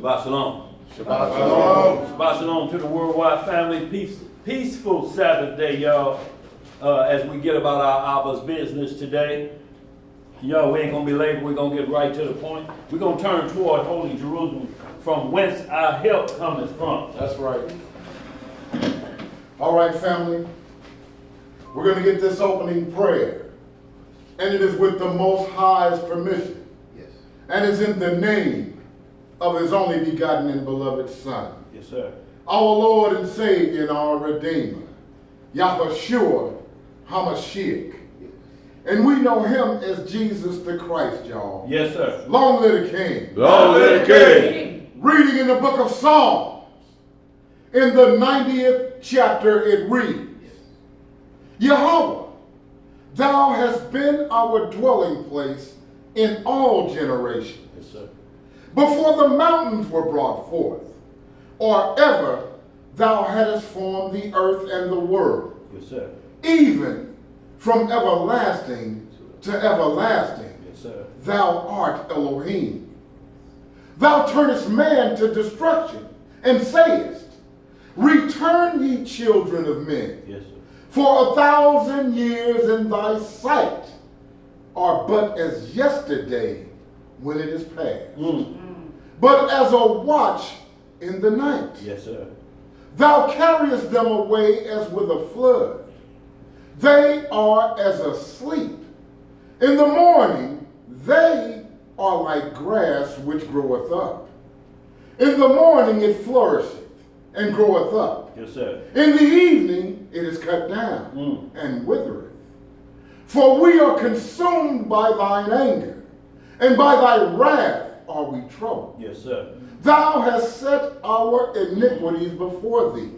Shabbat shalom. Shabbat shalom. Shabbat shalom to the worldwide family. Peaceful Sabbath day, y'all. As we get about our Abba's business today. Yo, we ain't going to be late. We're going to get right to the point. We're going to turn toward Holy Jerusalem, from whence our help cometh from. That's right. All right, family. We're going to get this opening prayer. And it is with the Most High's permission. Yes. And is in the name of his only begotten and beloved Son. Yes, sir. Our Lord and Savior and our Redeemer, Yeshua HaMashiach. And we know him as Jesus the Christ, y'all. Yes, sir. Long live the King. Long live the King. Reading in the book of Psalms, in the 90th chapter, it reads, Yahweh, thou hast been our dwelling place in all generations. Yes, sir. Before the mountains were brought forth, or ever thou hadst formed the earth and the world. Yes, sir. Even from everlasting to everlasting, yes, sir. Thou art Elohim. Thou turnest man to destruction, and sayest, return ye children of men. Yes, sir. For 1,000 years in thy sight are but as yesterday when it is past. But as a watch in the night. Yes, sir. Thou carriest them away as with a flood. They are as asleep. In the morning, they are like grass which groweth up. In the morning it flourisheth and groweth up. Yes, sir. In the evening it is cut down and withereth. For we are consumed by thine anger, and by thy wrath are we troubled. Yes, sir. Thou hast set our iniquities before thee,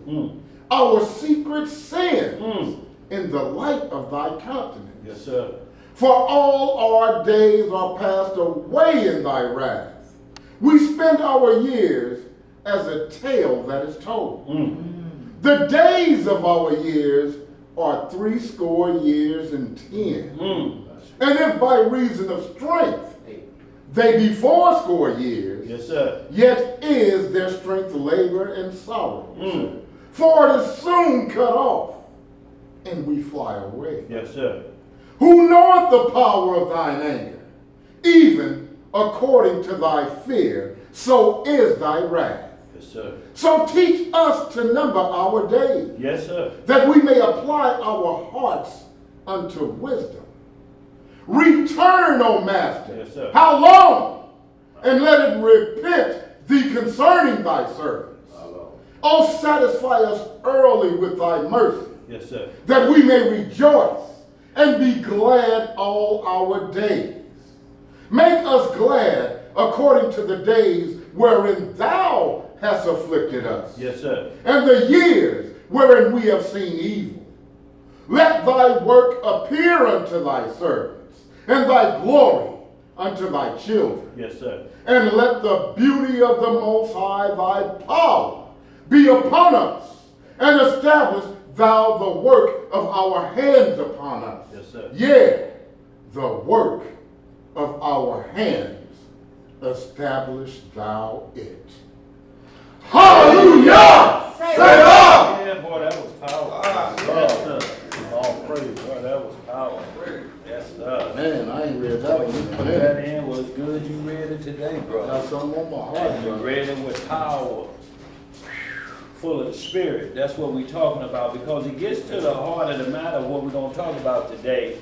our secret sins in the light of thy countenance. Yes, sir. For all our days are passed away in thy wrath. We spend our years as a tale that is told. The days of our years are 80 years and 10. And if by reason of strength they be 80 years, yes, sir. Yet is their strength labor and sorrow. For it is soon cut off, and we fly away. Yes, sir. Who knoweth the power of thine anger? Even according to thy fear, so is thy wrath. Yes, sir. So teach us to number our days. Yes, sir. That we may apply our hearts unto wisdom. Return, O Master. Yes, sir. How long? And let it repent thee concerning thy servants. O satisfy us early with thy mercy. Yes, sir. That we may rejoice and be glad all our days. Make us glad according to the days wherein thou hast afflicted us. Yes, sir. And the years wherein we have seen evil. Let thy work appear unto thy servants, and thy glory unto thy children. Yes, sir. And let the beauty of the Most High, thy power, be upon us, and establish thou the work of our hands upon us. Yes, sir. Yea, the work of our hands, establish thou it. Hallelujah! Say that! Yeah, boy, that was powerful. Yes, sir. All praise, boy, that was powerful. Yes, sir. Man, I ain't read that one. Put that in was good. You read it today, bro. Got something on my heart, And you brother. read it with power, full of the Spirit. That's what we're talking about, because it gets to the heart of the matter of what we're going to talk about today.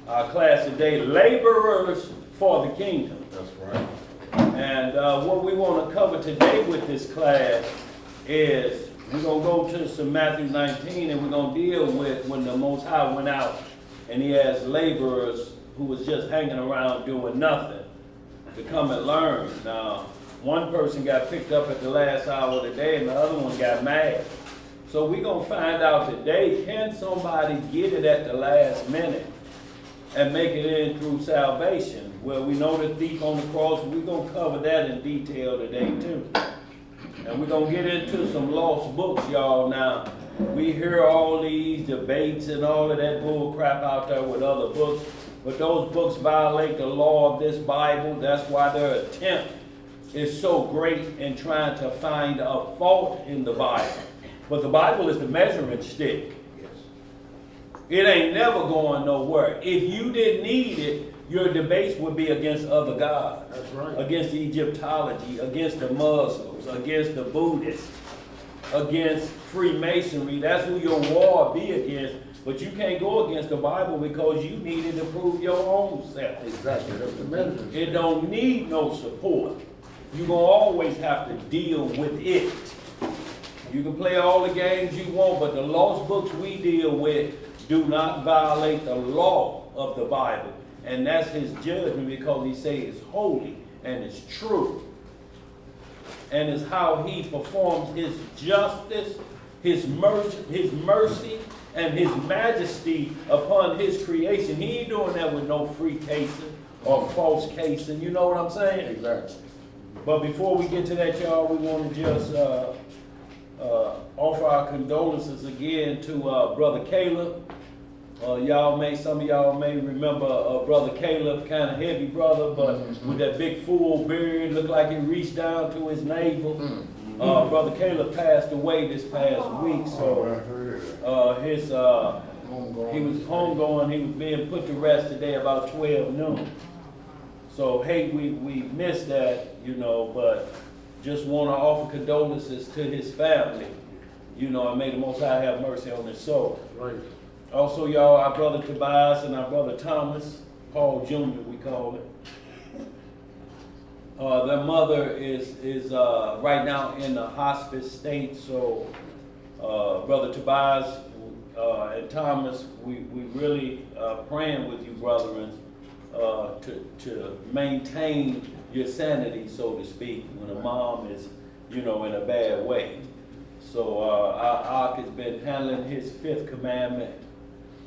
Our class today, laborers for the kingdom. That's right. And what we want to cover today with this class is we're going to go to some Matthew 19, and we're going to deal with when the Most High went out and he has laborers who was just hanging around doing nothing to come and learn. Now, one person got picked up at the last hour of the day and the other one got mad. So we're going to find out today, can somebody get it at the last minute and make it in through salvation? Well, we know the thief on the cross. We're going to cover that in detail today too. And we're going to get into some lost books, y'all. Now, we hear all these debates and all of that bull crap out there with other books, but those books violate the law of this Bible. That's why they're attempt is so great in trying to find a fault in the Bible. But the Bible is the measuring stick. It ain't never going nowhere. If you didn't need it, your debates would be against other gods. That's right. Against the Egyptology, against the Muslims, against the Buddhists, against Freemasonry. That's who your war be against. But you can't go against the Bible because you need it to prove your own self. Exactly. That's the measurement. It don't need no support. You're going to always have to deal with it. You can play all the games you want, but the lost books we deal with do not violate the law of the Bible. And that's his judgment because he says it's holy and it's true. And it's how he performs his justice, his mercy, and his majesty upon his creation. He ain't doing that with no free casing or false casing. You know what I'm saying? Exactly. But before we get to that, y'all, we want to just offer our condolences again to Brother Caleb. Some of y'all may remember Brother Caleb, kind of heavy brother, but with that big full beard, looked like he reached down to his navel. Brother Caleb passed away this past week, so he was homegoing. He was being put to rest today about 12 noon. So hey, we missed that, you know, but just want to offer condolences to his family, you know, and may the Most High have mercy on his soul. Right. Also, y'all, our brother Tobias and our brother Thomas, Paul Jr. we call it. Their mother is right now in the hospice state, so Brother Tobias and Thomas, we really praying with you, brethren, to maintain your sanity, so to speak, when a mom is, you know, in a bad way. So our Ark has been handling his fifth commandment,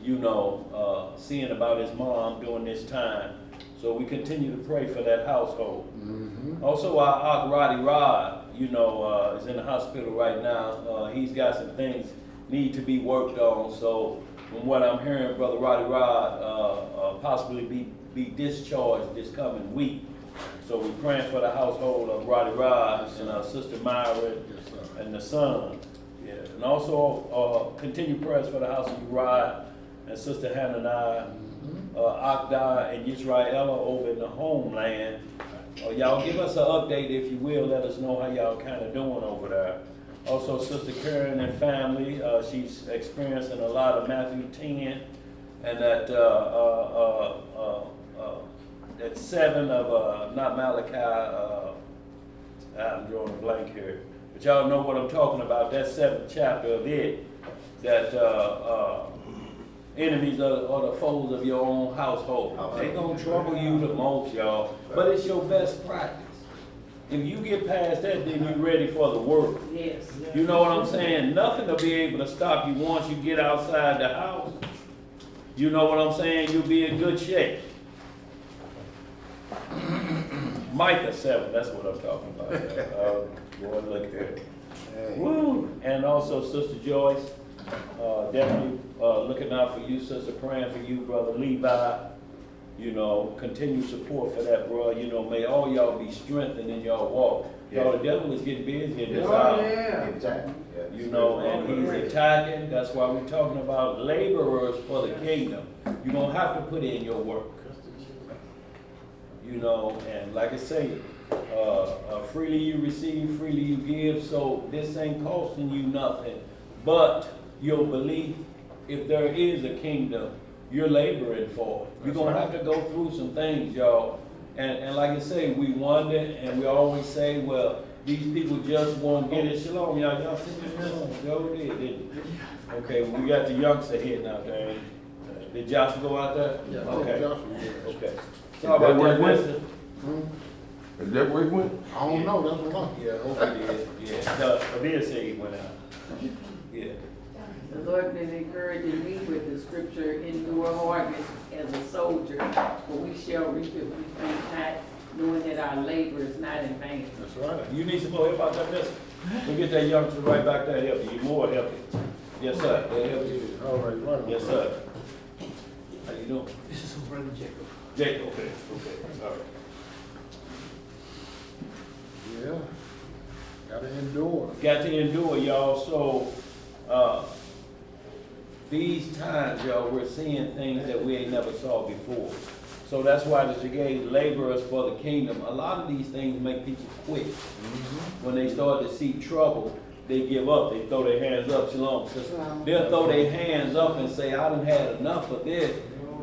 you know, seeing about his mom during this time. So we continue to pray for that household. Also, our Ark Roddy Rod, you know, is in the hospital right now. He's got some things need to be worked on. So from what I'm hearing, Brother Roddy Rod possibly be discharged this coming week. So we're praying for the household of Roddy Rod and our sister Myra and the son. Yeah. And also continue prayers for the house of Uriah and Sister Hannah and I, Akda and Yisrael over in the homeland. Y'all give us an update, if you will. Let us know how y'all kind of doing over there. Also, Sister Karen and family, she's experiencing a lot of Matthew 10 and that 7 of, not Malachi, I'm drawing a blank here. But y'all know what I'm talking about, that 7th chapter of it, that enemies are the foes of your own household. They gonna trouble you the most, y'all, but it's your best practice. If you get past that, then you're ready for the work. Yes. You know what I'm saying? Nothing will be able to stop you once you get outside the house. You know what I'm saying? You'll be in good shape. Micah 7, that's what I'm talking about. Boy, look here. Woo! And also Sister Joyce, definitely looking out for you, sister, praying for you, Brother Levi. You know, continued support for that, bro. You know, may all y'all be strengthened in y'all walk. Y'all, the devil is getting busy in this hour. Exactly. You know, and he's attacking. That's why we're talking about laborers for the kingdom. You're going to have to put in your work. You know, and like I say, freely you receive, freely you give. So this ain't costing you nothing but your belief. If there is a kingdom, you're laboring for it. You're going to have to go through some things, y'all. And like I say, we wonder and we always say, well, these people just won't get it. Shalom, y'all. Y'all see this? Y'all did, didn't you? Okay, well, we got the youngster hitting out there. Did Joshua go out there? Yeah, okay. Joshua did. Okay. Sorry about that, mister. Is that where he went? I don't know, that's what I'm. Yeah, hope he did. Yeah, Abir said he went out. Yeah. The Lord been encouraging me with the scripture, endure hardness as a soldier, for we shall reap if we faint not, knowing that our labor is not in vain. That's right. You need some more help out there, mister? We'll get that youngster right back there to help you. You more help you. Yes, sir. They'll help you. All right, right. Yes, sir. How you doing? This is from Brother Jacob. Jake, okay. Okay. All right. Yeah. Gotta endure. Got to endure, y'all. So, these times, y'all, we're seeing things that we ain't never saw before. So that's why the gave laborers for the kingdom. A lot of these things make people quit. When they start to see trouble, they give up. They throw their hands up. Shalom, sister. They'll throw their hands up and say, I done had enough of this.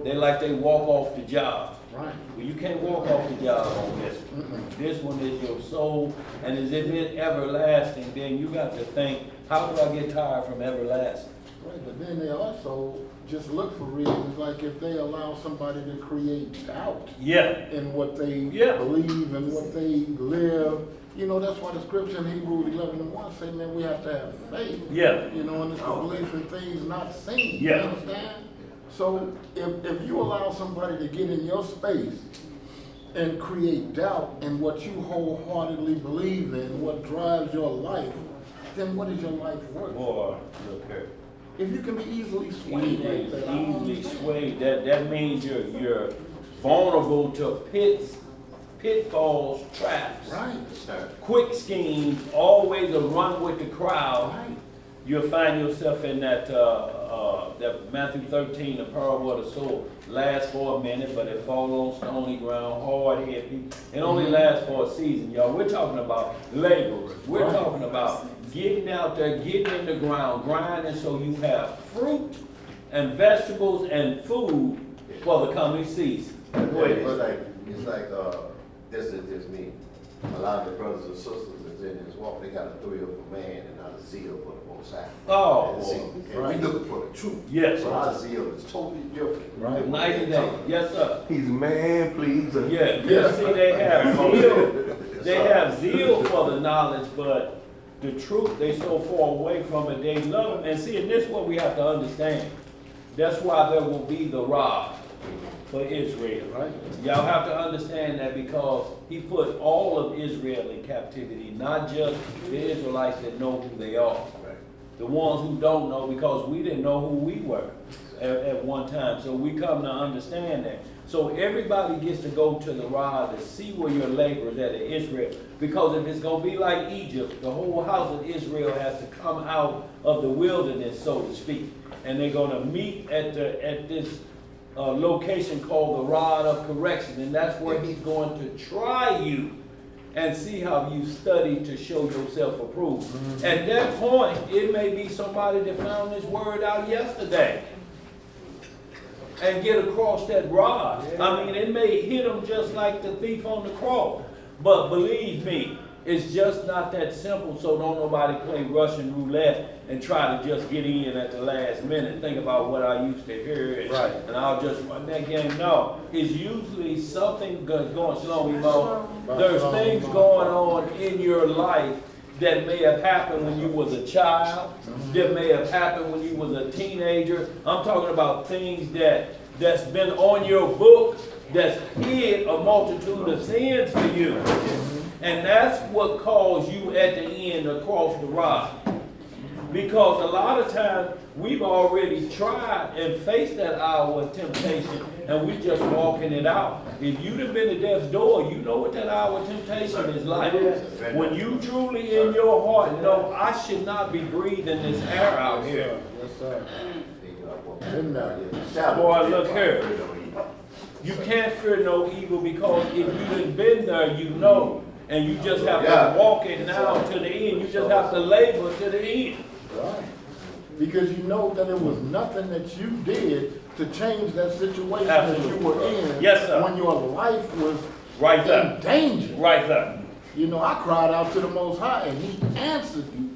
They like they walk off the job. Right. Well, you can't walk off the job on this one. This one is your soul, and as if it's everlasting, then you got to think, how do I get tired from everlasting? Right, but then they also just look for reasons, like if they allow somebody to create doubt Yeah. in what they Yeah. believe and what they live. You know, that's why the scripture in Hebrews 11:1 say, man, we have to have faith. Yeah. You know, and it's the belief in things not seen. Yeah. You understand? So if you allow somebody to get in your space and create doubt in what you wholeheartedly believe in, what drives your life, then what is your life worth? Boy, look here. If you can be easily swayed like that, I don't Easily understand. swayed. That means you're vulnerable to pitfalls, traps, Right, quick schemes, always a run with the crowd. right. You'll find yourself in that Matthew 13, the parable of the soul. Lasts for a minute, but it falls on stony ground, hard hit. It only lasts for a season, y'all. We're talking about laborers. We're Right. talking about getting out there, getting in the ground, grinding so you have fruit and vegetables and food for the coming season. Go ahead. It's like, this is just me. A lot of the brothers and sisters that's in this walk, they got a thrill for man and not a zeal for the Most High. Oh, And see, boy. and we looking for the truth. Yes. So our zeal is totally different. Right. Night and day. Yes, sir. He's a man pleaser. Yeah, see, they have zeal. They have zeal for the knowledge, but the truth, they so far away from it, they love it. And see, and this is what we have to understand. That's why there will be the rod for Israel. Right. Y'all have to understand that because he put all of Israel in captivity, not just the Israelites that know who they are. The ones who don't know, because we didn't know who we were at one time. So we come to understand that. So everybody gets to go to the rod to see where your labor is at in Israel. Because if it's going to be like Egypt, the whole house of Israel has to come out of the wilderness, so to speak. And they're going to meet at this location called the rod of correction. And that's where he's going to try you and see how you study to show yourself approved. At that point, it may be somebody that found this word out yesterday and get across that rod. I mean, it may hit them just like the thief on the cross. But believe me, it's just not that simple, so don't nobody play Russian roulette and try to just get in at the last minute. Think about what I used to hear, Right. and I'll just run that game. No, it's usually something going, Shalom, Emo. There's things going on in your life that may have happened when you was a child, that may have happened when you was a teenager. I'm talking about things that's been on your book, that's hid a multitude of sins for you. And that's what calls you at the end across the rod. Because a lot of times we've already tried and faced that hour of temptation and we just walking it out. If you'd have been to death's door, you know what that hour of temptation is like. When you truly in your heart know, I should not be breathing this air out here. Yes, sir. Boy, look here. You can't fear no evil because if you done been there, you know. And you just have to walk it now to the end. You just have to labor to the end. Right. Because you know that it was nothing that you did to change that situation that you were in. Yes, sir. When your life was Right there. in danger. Right there. You know, I cried out to the Most High and He answered you.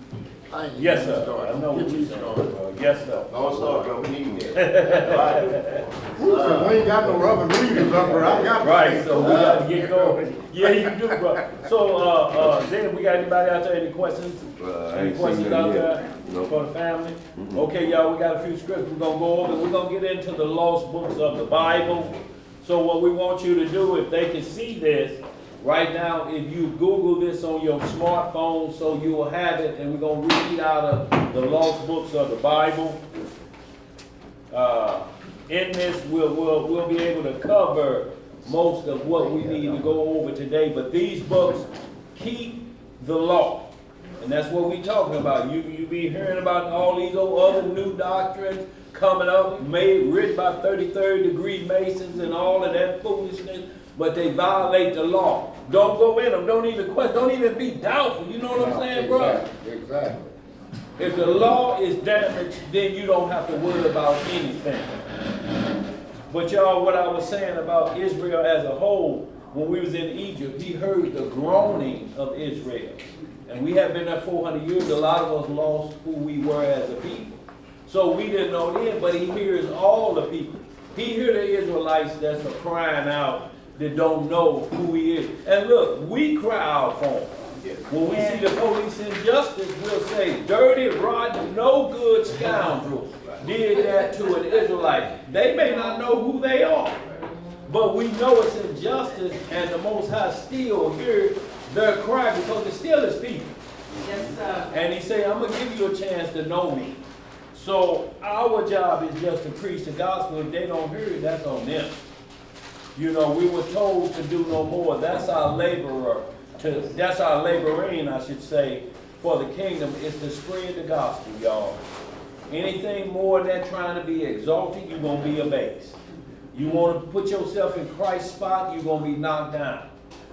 I ain't Yes, getting sir. started. I know what Get you're me saying. started. Yes, sir. Don't start, bro, we need that. We ain't got no rubber leaders up here. I got Right, so we got to get going. Yeah, you do, bro. So, Zen, we got anybody out there? Any questions? I Any ain't questions seen out none there yet. Nope. for the family? Okay, y'all, we got a few scripts we're going to go over. We're going to get into the lost books of the Bible. So what we want you to do, if they can see this, right now, if you Google this on your smartphone, so you will have it, and we're going to read out of the lost books of the Bible. In this, we'll be able to cover most of what we need to go over today. But these books keep the law. And that's what we talking about. You be hearing about all these other new doctrines coming up, written by 33rd degree Masons and all of that foolishness, but they violate the law. Don't go in them. Don't even question. Don't even be doubtful. You know what I'm saying, bro? Exactly. If the law is damaged, then you don't have to worry about anything. But y'all, what I was saying about Israel as a whole, when we was in Egypt, he heard the groaning of Israel. And we have been there 400 years. A lot of us lost who we were as a people. So we didn't know then, but he hears all the people. He hears the Israelites that's crying out that don't know who he is. And look, we cry out for him. When we see the police injustice, we'll say, dirty, rotten, no good scoundrel did that to an Israelite. They may not know who they are, but we know it's injustice, and the Most High still hears their cry because it's still his people. Yes, sir. And he say, I'm going to give you a chance to know me. So our job is just to preach the gospel. If they don't hear it, that's on them. You know, we were told to do no more. That's our laborer. That's our laboring, I should say, for the kingdom, is to spread the gospel, y'all. Anything more than that trying to be exalted, you're going to be abased. You want to put yourself in Christ's spot, you're going to be knocked down.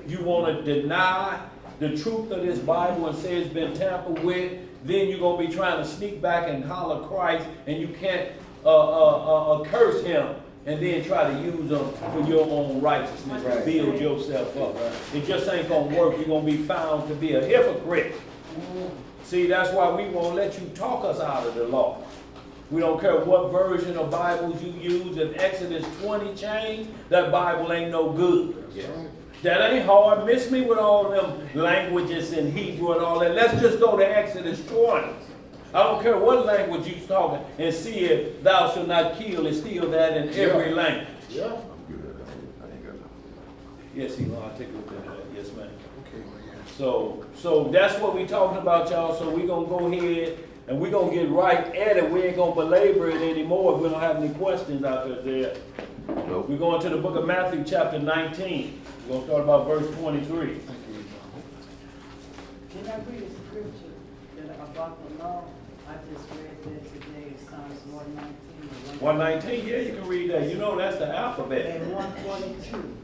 You want to deny the truth of this Bible and say it's been tampered with, then you're going to be trying to sneak back and holler Christ, and you can't curse him and then try to use them for your own righteousness to build yourself up. It just ain't going to work. You're going to be found to be a hypocrite. See, that's why we won't let you talk us out of the law. We don't care what version of Bibles you use. If Exodus 20 changed, that Bible ain't no good. That ain't hard. Miss me with all them languages in Hebrew and all that. Let's just go to Exodus 20. I don't care what language you're talking, and see if thou shalt not kill is still that in every language. Yeah. I'm good. I ain't got nothing. Yes, Elon, take a look at that. Yes, ma'am. So that's what we talking about, y'all. So we're going to go ahead and we're going to get right at it. We ain't going to belabor it anymore if we don't have any questions out there. Nope. We're going to the book of Matthew, chapter 19. We're going to start about verse 23. Can I read a scripture about the law? I just read that today, Psalms 119. 119, yeah, you can read that. You know that's the alphabet. And 142.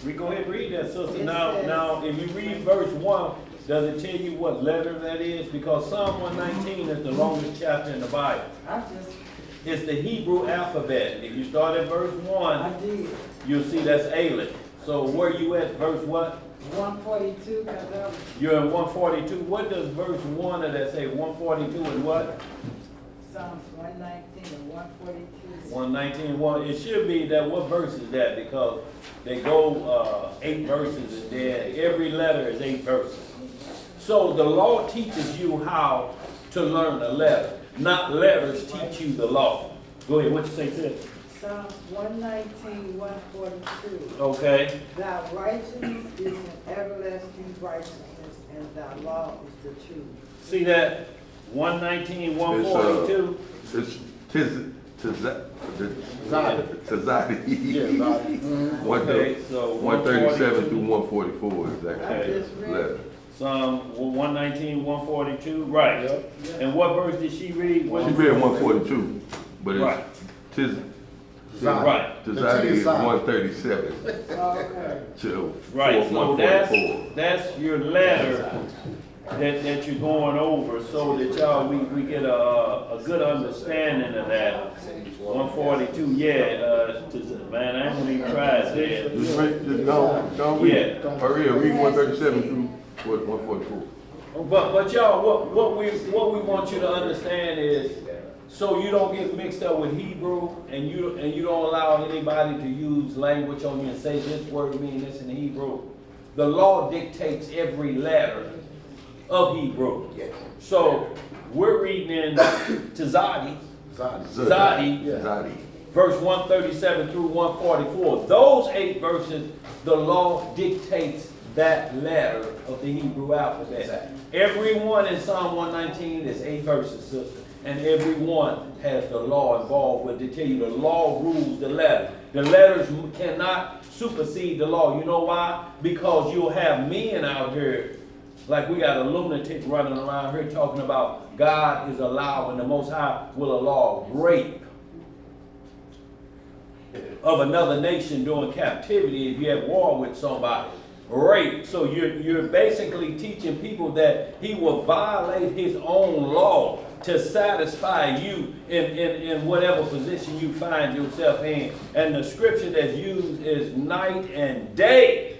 We go ahead and read that, sister. It Now, if you read verse 1, does it tell you what letter that is? Because Psalm 119 is the longest chapter in the Bible. I just, It's the Hebrew alphabet. If you start at verse 1, I did. you'll see that's Aleph. So where you at, verse what? 142, because You're in 142. What does verse 1 of that say? 142 and what? Psalms 119 and 142. 119, 1. It should be that. What verse is that? Because they go 8 verses, and then every letter is 8 verses. So the law teaches you how to learn a letter, not letters teach you the law. Go ahead, what you say, sis? Psalms 119, 142. Okay. Thy righteousness is an everlasting righteousness, and thy law is the truth. See that? 119, 142. It's Tizadi. Yeah, Okay, so 137 through 144 is that Okay. letter. Psalm 119, 142, right. Yep. And what verse did she read? She read 142, but Right. it's Right. Tizadi is 137 Okay. to Right, so 144. that's your letter that you're going over, so that y'all, we get a good understanding of that. 142, yeah, man, I ain't gonna even try it there. Just don't read. Yeah. Hurry up, read 137 through 144. But y'all, what we want you to understand is, so you don't get mixed up with Hebrew, and you don't allow anybody to use language on you and say this word means this in Hebrew. The law dictates every letter of Hebrew. Yes. So we're reading in Tizadi, Tizadi. verse 137 through 144. Those 8 verses, the law dictates that letter of the Hebrew alphabet. Exactly. Every one in Psalm 119 is 8 verses, sister. And every one has the law involved with it. They tell you the law rules the letter. The letters cannot supersede the law. You know why? Because you'll have men out here Like we got a lunatic running around here talking about God is allowing, the Most High will allow rape of another nation during captivity if you're at war with somebody. Rape. So you're basically teaching people that he will violate his own law to satisfy you in whatever position you find yourself in. And the scripture that's used is night and day.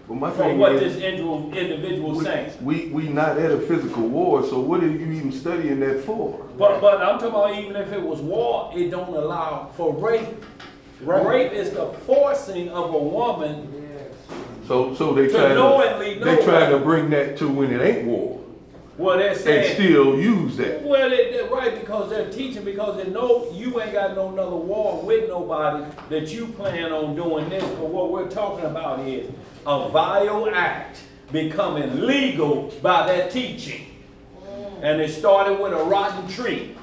But my From thing what is, this individual saying. we not at a physical war, so what are you even studying that for? But I'm talking about even if it was war, it don't allow for rape. Right. Rape is the forcing of a woman So they to try knowingly know. they try to bring that to when it ain't war Well, they're and saying. still use that. Well, they're right because they're teaching because they know you ain't got no another war with nobody that you plan on doing this. But what we're talking about is a vile act becoming legal by that teaching. And it started with a rotten tree.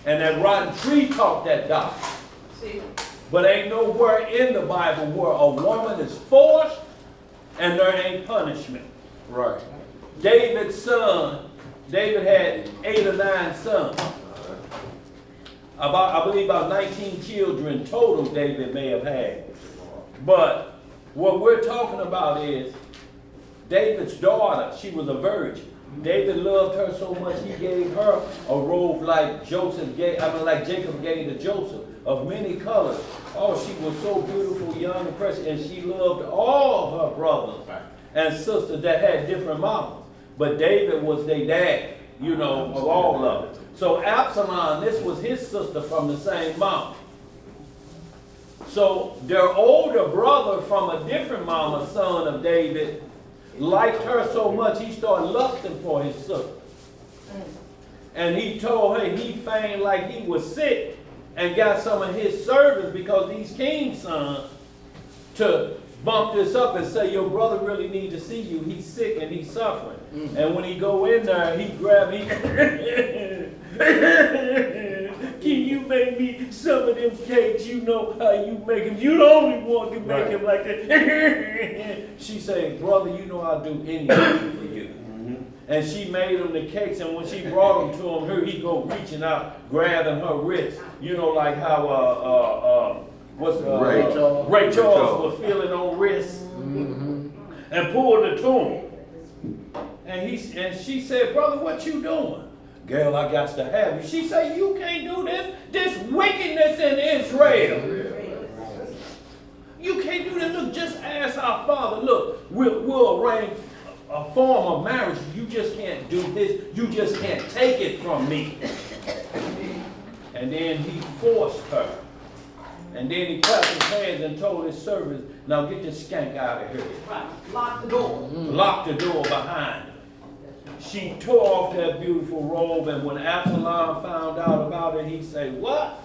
And that rotten tree taught that doctrine. See, But ain't nowhere in the Bible where a woman is forced and there ain't punishment. Right. David's son, David had 8 or 9 sons. I believe about 19 children total David may have had. But what we're talking about is David's daughter, she was a virgin. David loved her so much he gave her a robe like Jacob gave to Joseph, of many colors. Oh, she was so beautiful, young and precious, and she loved all her brothers and sisters that had different mamas. But David was their dad, of all of them. So Absalom, this was his sister from the same mama. So their older brother from a different mama, son of David, liked her so much he started lusting for his sister. And he told her, he feigned like he was sick and got some of his servants, because these king's sons, to bump this up and say, your brother really needs to see you. He's sick and he's suffering. And when he go in there, he grab can you make me some of them cakes? You know how you make them. You the only one can make them like that. She said, brother, you know I'll do anything for you. And she made him the cakes, and when she brought them to him, here he go reaching out, grabbing her wrist. Like how Ray Charles was feeling on wrists, and pulled it to him. And she said, brother, what you doing? Girl, I got to have you. She said, you can't do this. This wickedness in Israel. You can't do this. Look, just ask our father. Look, we'll arrange a form of marriage. You just can't do this. You just can't take it from me. And then he forced her. And then he clapped his hands and told his servants, now get this skank out of here. right, lock the door. Locked the door behind her. She tore off that beautiful robe, and when Absalom found out about it, he said, what?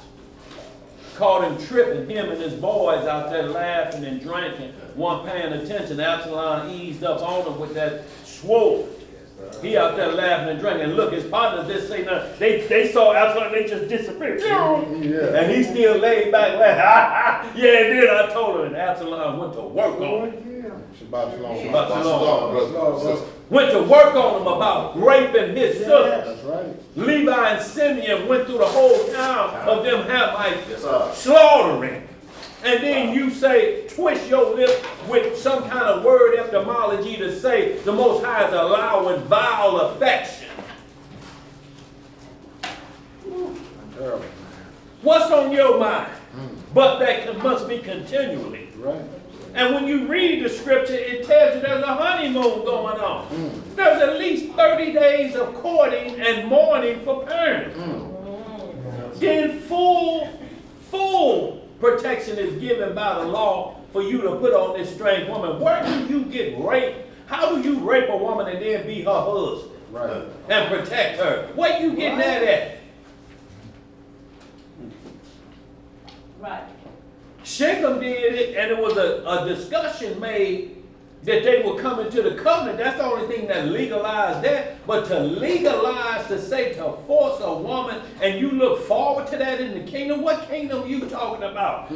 Caught him tripping, him and his boys out there laughing and drinking, one paying attention. Absalom eased up on him with that sword. He out there laughing and drinking. Look, his partners didn't say nothing. They saw Absalom, they just disappeared. And he still laid back laughing. Yeah, and then I told her, and Absalom went to work on him. Shabbat shalom. Shabbat shalom. Brothers and sisters. Went to work on him about raping his sister. That's right. Levi and Simeon went through the whole town of them Hamites Yes, sir. slaughtering. And then you say, twist your lip with some kind of word etymology to say the Most High is allowing vile affection. Terrible. What's on your mind? But that must be continually. Right. And when you read the scripture, it tells you there's a honeymoon going on. There's at least 30 days of courting and mourning for parents. Then full protection is given by the law for you to put on this strange woman. Where do you get raped? How do you rape a woman and then be her husband? Right. And protect her? What you getting that at? Right. Shechem did it, and there was a discussion made that they were coming to the covenant. That's the only thing that legalized that. But to legalize, to say to force a woman, and you look forward to that in the kingdom, what kingdom are you talking about?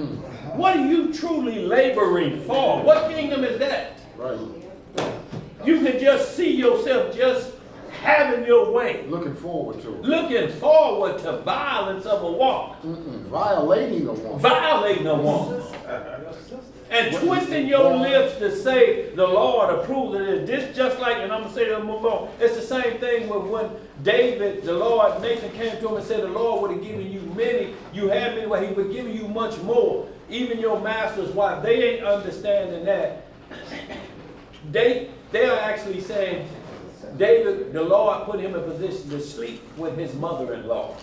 What are you truly laboring for? What kingdom is that? Right. You can just see yourself just having your way. Looking forward to it. Looking forward to violence of a walk. Violating a woman. Violating a woman. And twisting your lips to say the Lord approves of this. This just like, and I'm going to say this and move on. It's the same thing with when David, the Lord, Nathan came to him and said, the Lord would have given you many. You have many, but he would give you much more. Even your master's wife, they ain't understanding that. They are actually saying, David, the Lord put him in position to sleep with his mother-in-law.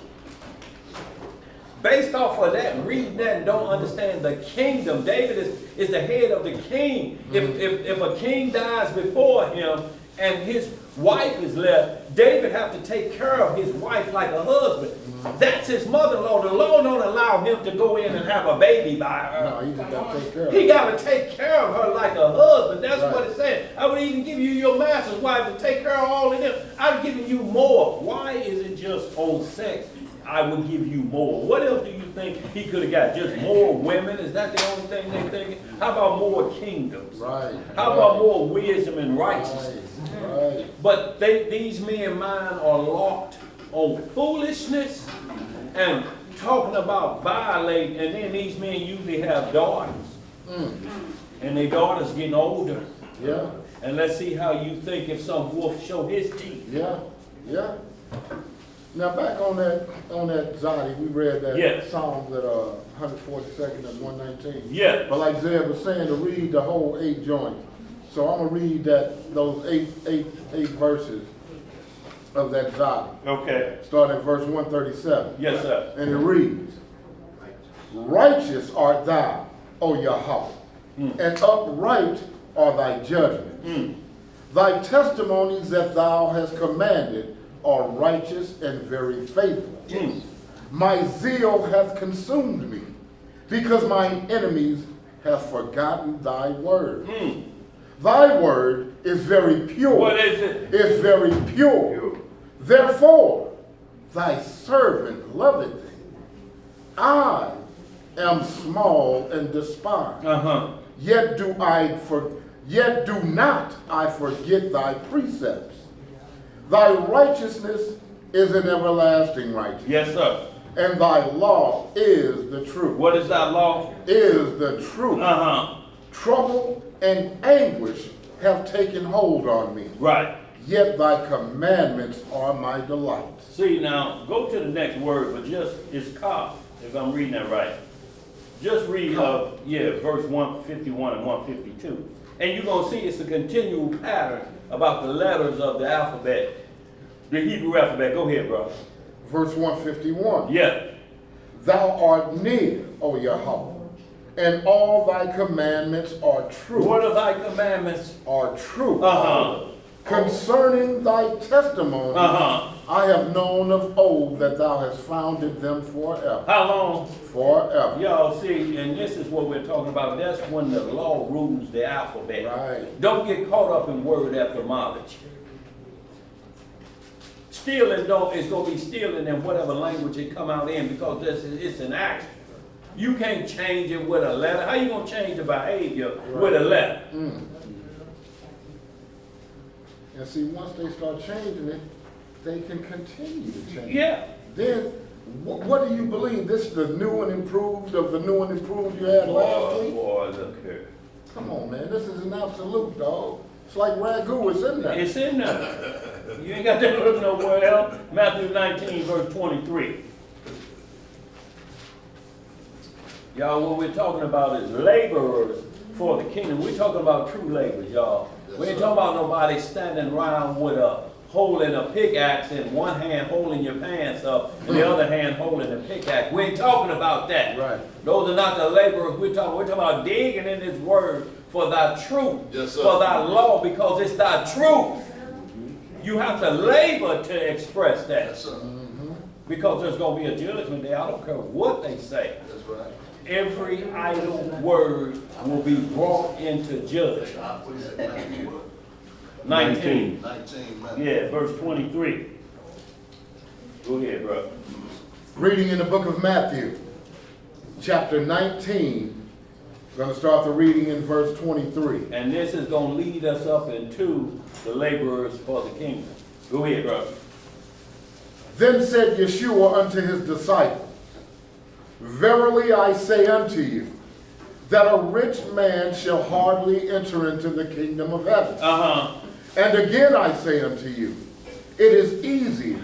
Based off of that, reading that and don't understand the kingdom. David is the head of the king. If a king dies before him and his wife is left, David have to take care of his wife like a husband. That's his mother-in-law. The Lord don't allow him to go in and have a baby by her. No, he just got to take care of He her. got to take care of her like a husband. That's Right. what it said. I would even give you your master's wife to take care of all of them. I've given you more. Why is it just on sex? I would give you more. What else do you think he could have got? Just more women? Is that the only thing they're thinking? How about more kingdoms? Right. How about more wisdom and righteousness? Right. But these men mine are locked on foolishness and talking about violating, and then these men usually have daughters. And their daughters getting older. Yeah. And let's see how you think if some wolf show his teeth. Yeah. Yeah. Now back on that Zodi, we read that Yes. Psalms at 142nd and 119. Yeah. But like Zeb was saying, to read the whole 8 joints. So I'm gonna read those eight verses of that Zodi. Okay. Starting at verse 137. Yes, sir. And it reads, righteous art thou, O Yahweh, and upright are thy judgments. Thy testimonies that thou hast commanded are righteous and very faithful. My zeal hath consumed me, because mine enemies have forgotten thy word. Thy word is very pure. What is it? Is very pure. Therefore, thy servant loveth thee. I am small and despised. Yet do not I forget thy precepts. Thy righteousness is an everlasting righteousness. Yes, sir. And thy law is the truth. What is that law? Is the truth. Trouble and anguish have taken hold on me. Right. Yet thy commandments are my delight. See, now, go to the next word, but just, it's kaf, if I'm reading that right. Just read, verse 151 and 152. And you're going to see it's a continual pattern about the letters of the alphabet, the Hebrew alphabet. Go ahead, bro. Verse 151. Yeah. Thou art near, O Yahweh, and all thy commandments are true. What are thy commandments? Are true. Concerning thy testimony, I have known of old that thou hast founded them forever. How long? Forever. Y'all see, and this is what we're talking about. That's when the law rules the alphabet. Right. Don't get caught up in word etymology. Stealing it's going to be stealing in whatever language it come out in, because it's an action. You can't change it with a letter. How you going to change the behavior with a letter? And see, once they start changing it, they can continue to change Yeah. it. Then, what do you believe? This is the new and improved of the new and improved you had last week? Boy, look here. Come on, man. This is an absolute, dog. It's like ragu. It's in there. It's in there. You ain't got to look nowhere else. Matthew 19, verse 23. Y'all, what we're talking about is laborers for the kingdom. We're talking about true laborers, y'all. We ain't talking about nobody standing around with holding a pickaxe in one hand, holding your pants up, and the other hand holding a pickaxe. We ain't talking about that. Right. Those are not the laborers we're talking about digging in this word for thy truth, Yes, sir. for thy law, because it's thy truth. You have to labor to express that. Yes, sir. Because there's going to be a judgment day. I don't care what they say. That's right. Every idle word will be brought into judgment. What is it, Matthew what? 19. 19, Matthew. Yeah, verse 23. Go ahead, bro. Reading in the book of Matthew, chapter 19 Going to start the reading in verse 23. And this is going to lead us up into the laborers for the kingdom. Go ahead, brother. Then said Yeshua unto his disciples, Verily I say unto you, that a rich man shall hardly enter into the kingdom of heaven. And again I say unto you, it is easier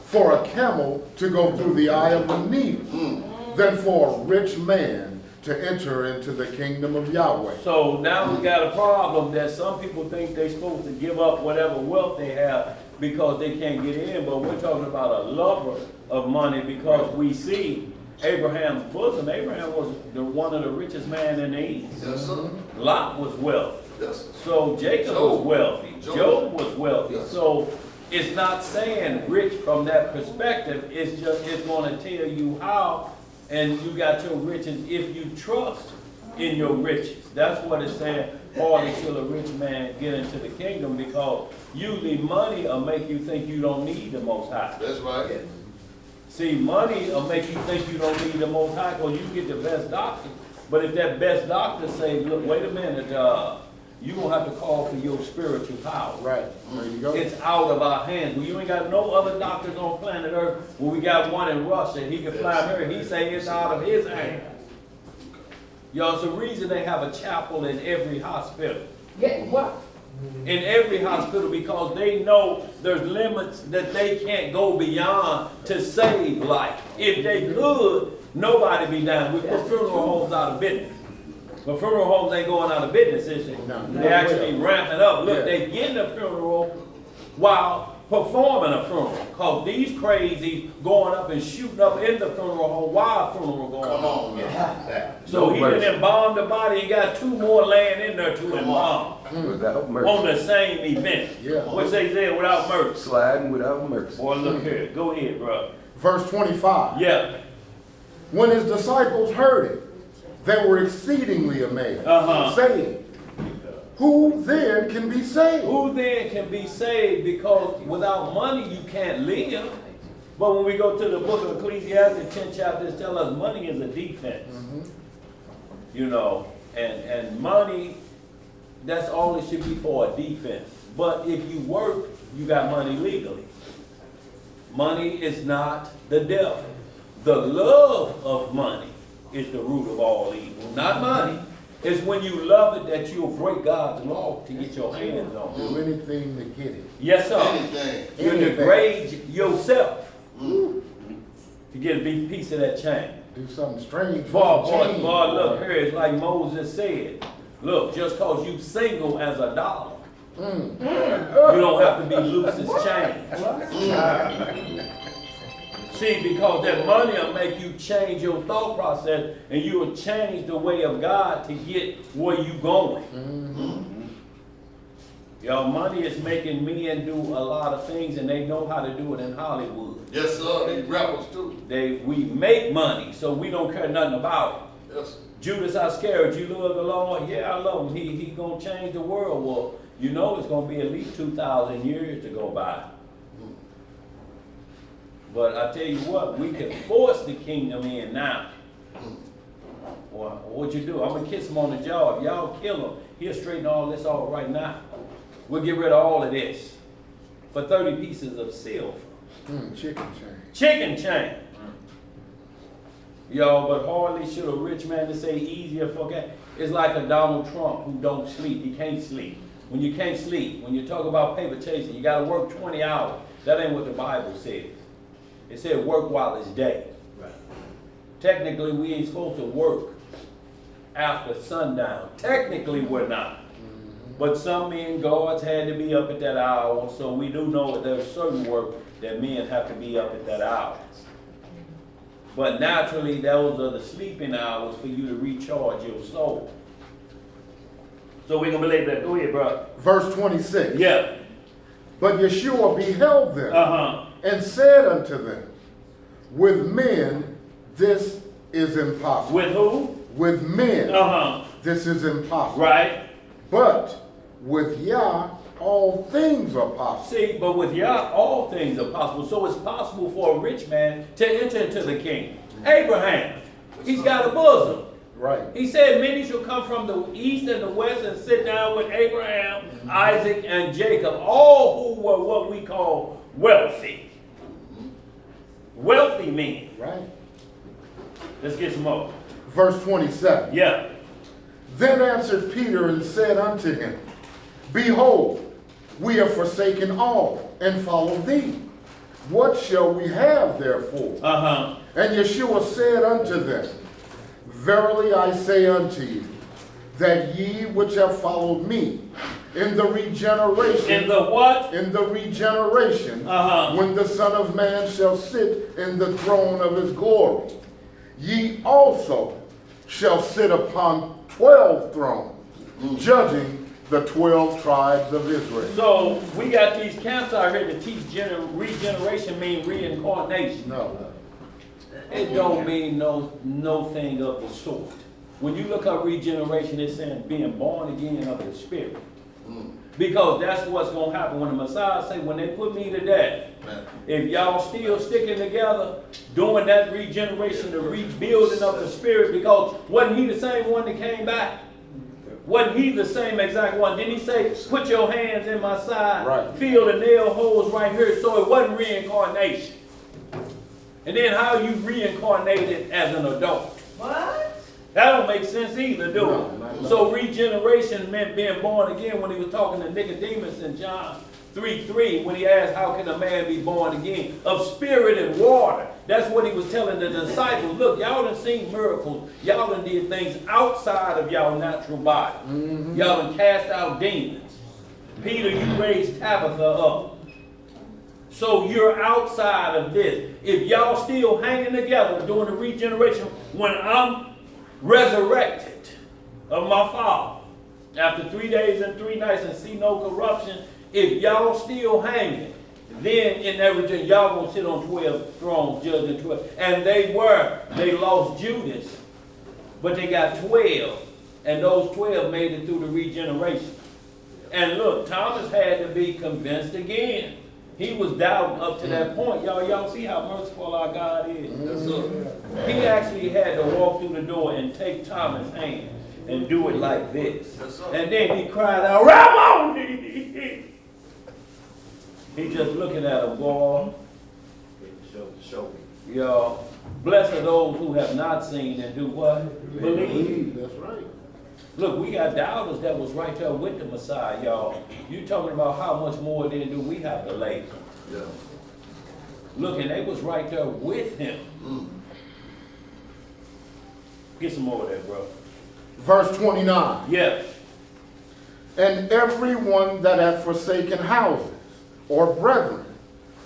for a camel to go through the eye of a needle than for a rich man to enter into the kingdom of Yahweh. So now we got a problem that some people think they're supposed to give up whatever wealth they have because they can't get in, but we're talking about a lover of money because we see Abraham's bosom. Abraham was one of the richest men in the East. Yes, sir. Lot was wealthy. Yes, sir. So Jacob was wealthy. Job. Job was wealthy. Yes. So it's not saying rich from that perspective. It's just, it's going to tell you how, and you got your riches if you trust in your riches. That's what it's saying. Hardly shall a rich man get into the kingdom, because usually money will make you think you don't need the Most High. That's right. See, money will make you think you don't need the Most High because you get the best doctor. But if that best doctor say, look, wait a minute, you're going to have to call for your spiritual power. Right. There you go. It's out of our hands. Well, you ain't got no other doctors on planet Earth. Well, we got one in Russia. He can fly here. He say it's out of his hands. Y'all, it's the reason they have a chapel in every hospital. Yeah, what? In every hospital, because they know there's limits that they can't go beyond to save life. If they could, nobody be down. We put funeral homes out of business. But funeral homes ain't going out of business, is they? No. They actually ramping up. Look, Yeah. they getting a funeral while performing a funeral. Because these crazies going up and shooting up in the funeral home while a funeral going Come on. on, man. So No he mercy. done embalmed the body and got two more laying in there to embalm Without on mercy. the same event. Yeah. Which they said without mercy. Sliding without mercy. Boy, look here. Go ahead, bro. Verse 25. Yeah. When his disciples heard it, they were exceedingly amazed, saying, Who then can be saved? Who then can be saved? Because without money you can't live. But when we go to the book of Ecclesiastes, 10 chapters tell us money is a defense. You know, and money, that's all it should be for, a defense. But if you work, you got money legally. Money is not the devil. The love of money is the root of all evil. Not money. It's when you love it that you'll break God's law to get your hands on it. Do anything to get it. Yes, sir. Anything. You Anything. degrade yourself to get a big piece of that chain. Do something strange. Boy, for some change. look here, it's like Moses said. Look, just cause you single as a dollar, you don't have to be loose as change. See, because that money will make you change your thought process, and you will change the way of God to get where you going. Y'all, money is making men do a lot of things, and they know how to do it in Hollywood. Yes, sir. These rappers too. We make money, so we don't care nothing about it. Yes, sir. Judas Iscariot, you love the Lord? Yeah, I love him. He gonna change the world. Well, you know it's gonna be at least 2,000 years to go by. But I tell you what, we can force the kingdom in now. Well, what you do? I'm gonna kiss him on the jaw. If y'all kill him, he'll straighten all this out right now. We'll get rid of all of this for 30 pieces of silver. Chicken chain. Chicken chain. Y'all, but hardly should a rich man to say easier for God. It's like a Donald Trump who don't sleep. He can't sleep. When you can't sleep, when you talk about paper chasing, you got to work 20 hours. That ain't what the Bible says. It said work while it's day. Right. Technically, we ain't supposed to work after sundown. Technically, we're not. But some men, guards had to be up at that hour, so we do know that there's certain work that men have to be up at that hour. But naturally, those are the sleeping hours for you to recharge your soul. So we're going to believe that. Go ahead, bro. Verse 26. Yeah. But Yeshua beheld them Uh-huh. and said unto them, With men this is impossible. With who? With men Uh-huh. this is impossible. Right. But with Yah all things are possible. See, but with Yah, all things are possible. So it's possible for a rich man to enter into the kingdom. Abraham, he's got a bosom. Right. He said many shall come from the east and the west and sit down with Abraham, Isaac, and Jacob, all who were what we call wealthy. Wealthy men. Right. Let's get some more. Verse 27. Yeah. Then answered Peter and said unto him, Behold, we have forsaken all and followed thee. What shall we have therefore? Uh-huh. And Yeshua said unto them, Verily I say unto you, that ye which have followed me in the regeneration. In the what? In the regeneration, Uh-huh. when the Son of Man shall sit in the throne of his glory, ye also shall sit upon 12 thrones, judging the 12 tribes of Israel. So we got these camps out here to teach regeneration mean reincarnation. No. It don't mean no thing of the sort. When you look up regeneration, it's saying being born again of the Spirit. Because that's what's going to happen when the Messiah say, when they put me to death, if y'all still sticking together, doing that regeneration, the rebuilding of the Spirit, because wasn't he the same one that came back? Wasn't he the same exact one? Didn't he say, put your hands in my side, Right. feel the nail holes right here? So it wasn't reincarnation. And then how you reincarnated as an adult? What? That don't make sense either, do it? No. So regeneration meant being born again when he was talking to Nicodemus in John 3:3, when he asked, how can a man be born again? Of spirit and water. That's what he was telling the disciples. Look, y'all done seen miracles. Y'all done did things outside of y'all natural body. Y'all done cast out demons. Peter, you raised Tabitha up. So you're outside of this. If y'all still hanging together doing the regeneration, when I'm resurrected of my Father after 3 days and 3 nights and see no corruption, if y'all still hanging, then in that return, y'all gonna sit on 12 thrones, judging 12. And they lost Judas, but they got 12, and those 12 made it through the regeneration. And look, Thomas had to be convinced again. He was doubting up to that point. Y'all see how merciful our God is. He actually had to walk through the door and take Thomas' hand and do it like this. And then he cried out, Rabboni! He just looking at him, boy. Show me. Y'all, blessed are those who have not seen and do what? Believe. That's right. Look, we got doubters that was right there with the Messiah, y'all. You talking about how much more then do we have to labor? Yeah. Look, and they was right there with him. Get some more of that, bro. Verse 29. Yeah. And everyone that hath forsaken houses, or brethren,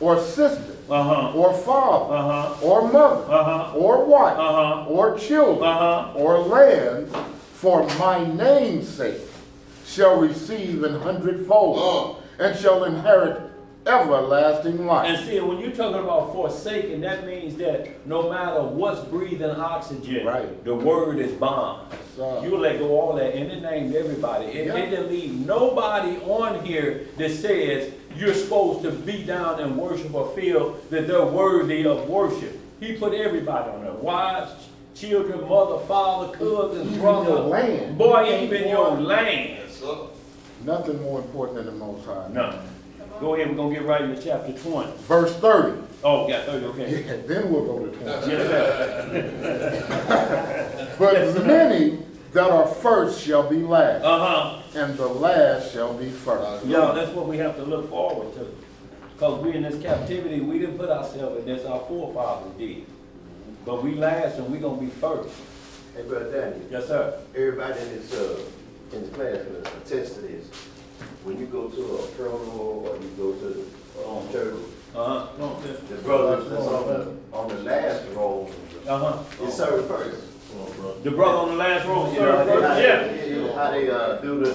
or sisters, Uh-huh. or father, Uh-huh. or mother, Uh-huh. or wife, Uh-huh. or children, Uh-huh. or lands, for my name's sake, shall receive an hundredfold, and shall inherit everlasting life. And see, when you're talking about forsaken, that means that no matter what's breathing oxygen, Right. the word is bond. So- You let go all that, and it named everybody. It didn't leave nobody on here that says you're supposed to be down and worship or feel that they're worthy of worship. He put everybody on there. Wives, children, mother, father, cousins, Even brother. your land. Boy, even your land. Nothing more important than the Most High. No. Go ahead, we're going to get right into chapter 20. Verse 30. Oh, got 30, okay. Yeah, then we'll go to 20. Yes, sir. But many that are first shall be last, Uh-huh. and the last shall be first. Yeah, that's what we have to look forward to. Because we in this captivity, we didn't put ourselves in this, our forefathers did. But we last and we going to be first. Hey, Brother Daniel. Yes, sir. Everybody in this class can attest to this. When you go to a funeral or you go to church, Uh-huh. the brother that's on the last row Uh-huh. is served first. The brother on the last row, You know, sir. Yeah. how they do the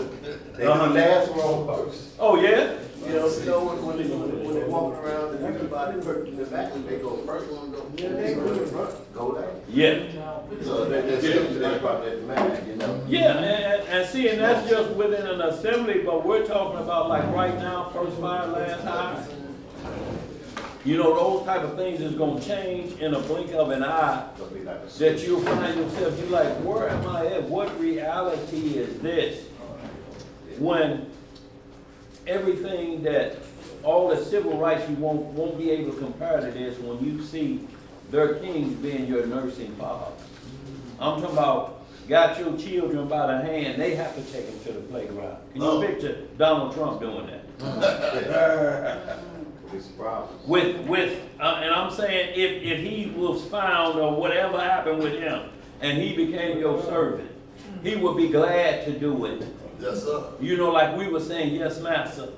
last row first. Oh, yeah? You know, when they walking around and everybody in the back, they go first one, go down. Yeah. So there's scripture that probably doesn't matter, you know. Yeah, and see, and that's just within an assembly, but we're talking about like right now, first fire, last high. You know, those type of things is gonna change in a blink of an eye, Gonna be like a that switch. you'll find yourself, you like, where am I at? What reality is this? When everything that, all the civil rights you won't be able to compare to this when you see their kings being your nursing fathers. I'm talking about, got your children by the hand, they have to take them to the playground. Can you picture Donald Trump doing that? Be some problems. And I'm saying, if he was found or whatever happened with him, and he became your servant, he would be glad to do it. Yes, sir. You know, like we were saying, yes, master.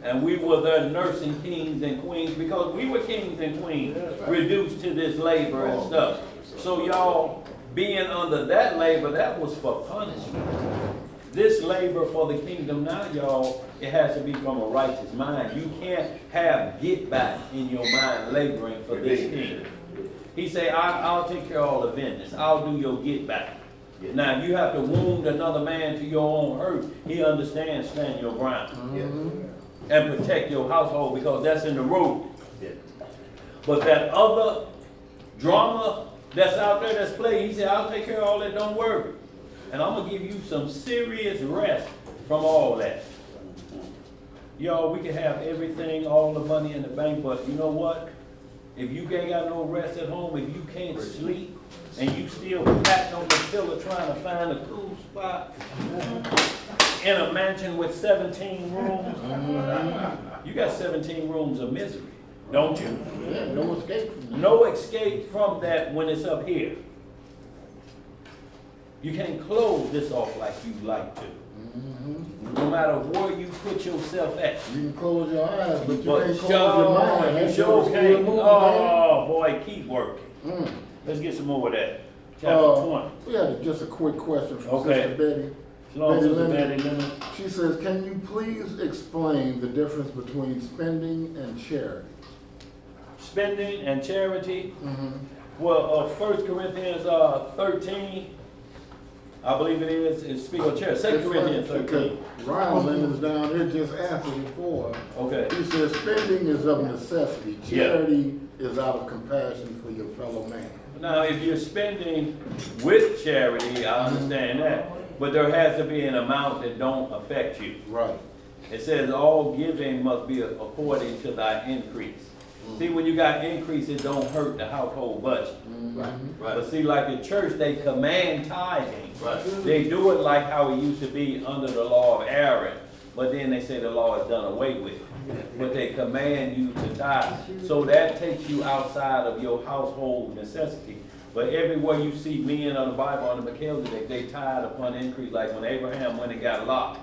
And we were the nursing kings and queens, because we were kings and queens, reduced to this labor and stuff. So y'all, being under that labor, that was for punishment. This labor for the kingdom now, y'all, it has to be from a righteous mind. You can't have get back in your mind laboring for this king. He say, I'll take care of all the business. I'll do your get back. Now, if you have to wound another man to your own hurt, he understands stand your ground. And protect your household, because that's in the road. But that other drama that's out there that's played, he said, I'll take care of all that, don't worry. And I'm gonna give you some serious rest from all that. Y'all, we can have everything, all the money in the bank, but you know what? If you ain't got no rest at home, if you can't sleep, and you still patting on the pillow trying to find a cool spot in a mansion with 17 rooms, you got 17 rooms of misery, don't you? Yeah, no escape from that. No escape from that when it's up here. You can't close this off like you like to. No matter where you put yourself at. You can close your eyes, but you But can't close your mind. you That's sure what's can't. still moving, Oh, boy, keep working. man. Let's get some more of that. Chapter 20. We had just a quick question from Okay. Sister Betty. Shalom, Betty Sister Leonard. Betty Leonard. She says, can you please explain the difference between spending and charity? Spending and charity. Well, 1 Corinthians 13, I believe it is speak of charity. 2 Corinthians 13. Ryan is down there just answered before. Okay. He says spending is of necessity. Yeah. Charity is out of compassion for your fellow man. Now, if you're spending with charity, I understand that. But there has to be an amount that don't affect you. Right. It says all giving must be according to thy increase. See, when you got increase, it don't hurt the household budget. Right. But see, like in church, they command tithing. Right. They do it like how it used to be under the law of Aaron. But then they say the law is done away with. But they command you to tithe. So that takes you outside of your household necessity. But everywhere you see men on the Bible, on the Melchizedek, they tithe upon increase. Like when Abraham went and got Lot,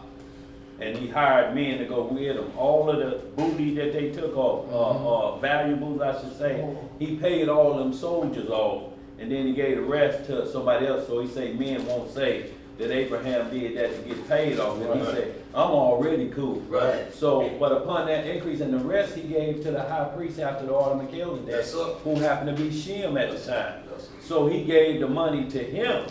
and he hired men to go with him. All of the booty that they took off, valuables, I should say, he paid all them soldiers off, and then he gave the rest to somebody else. So he said, men won't say that Abraham did that to get paid off. And he said, I'm already cool. Right. So, but upon that increase, and the rest he gave to the high priest after the order of Melchizedek, Yes, sir. who happened to be Shem at the time. Yes, sir. So he gave the money to him,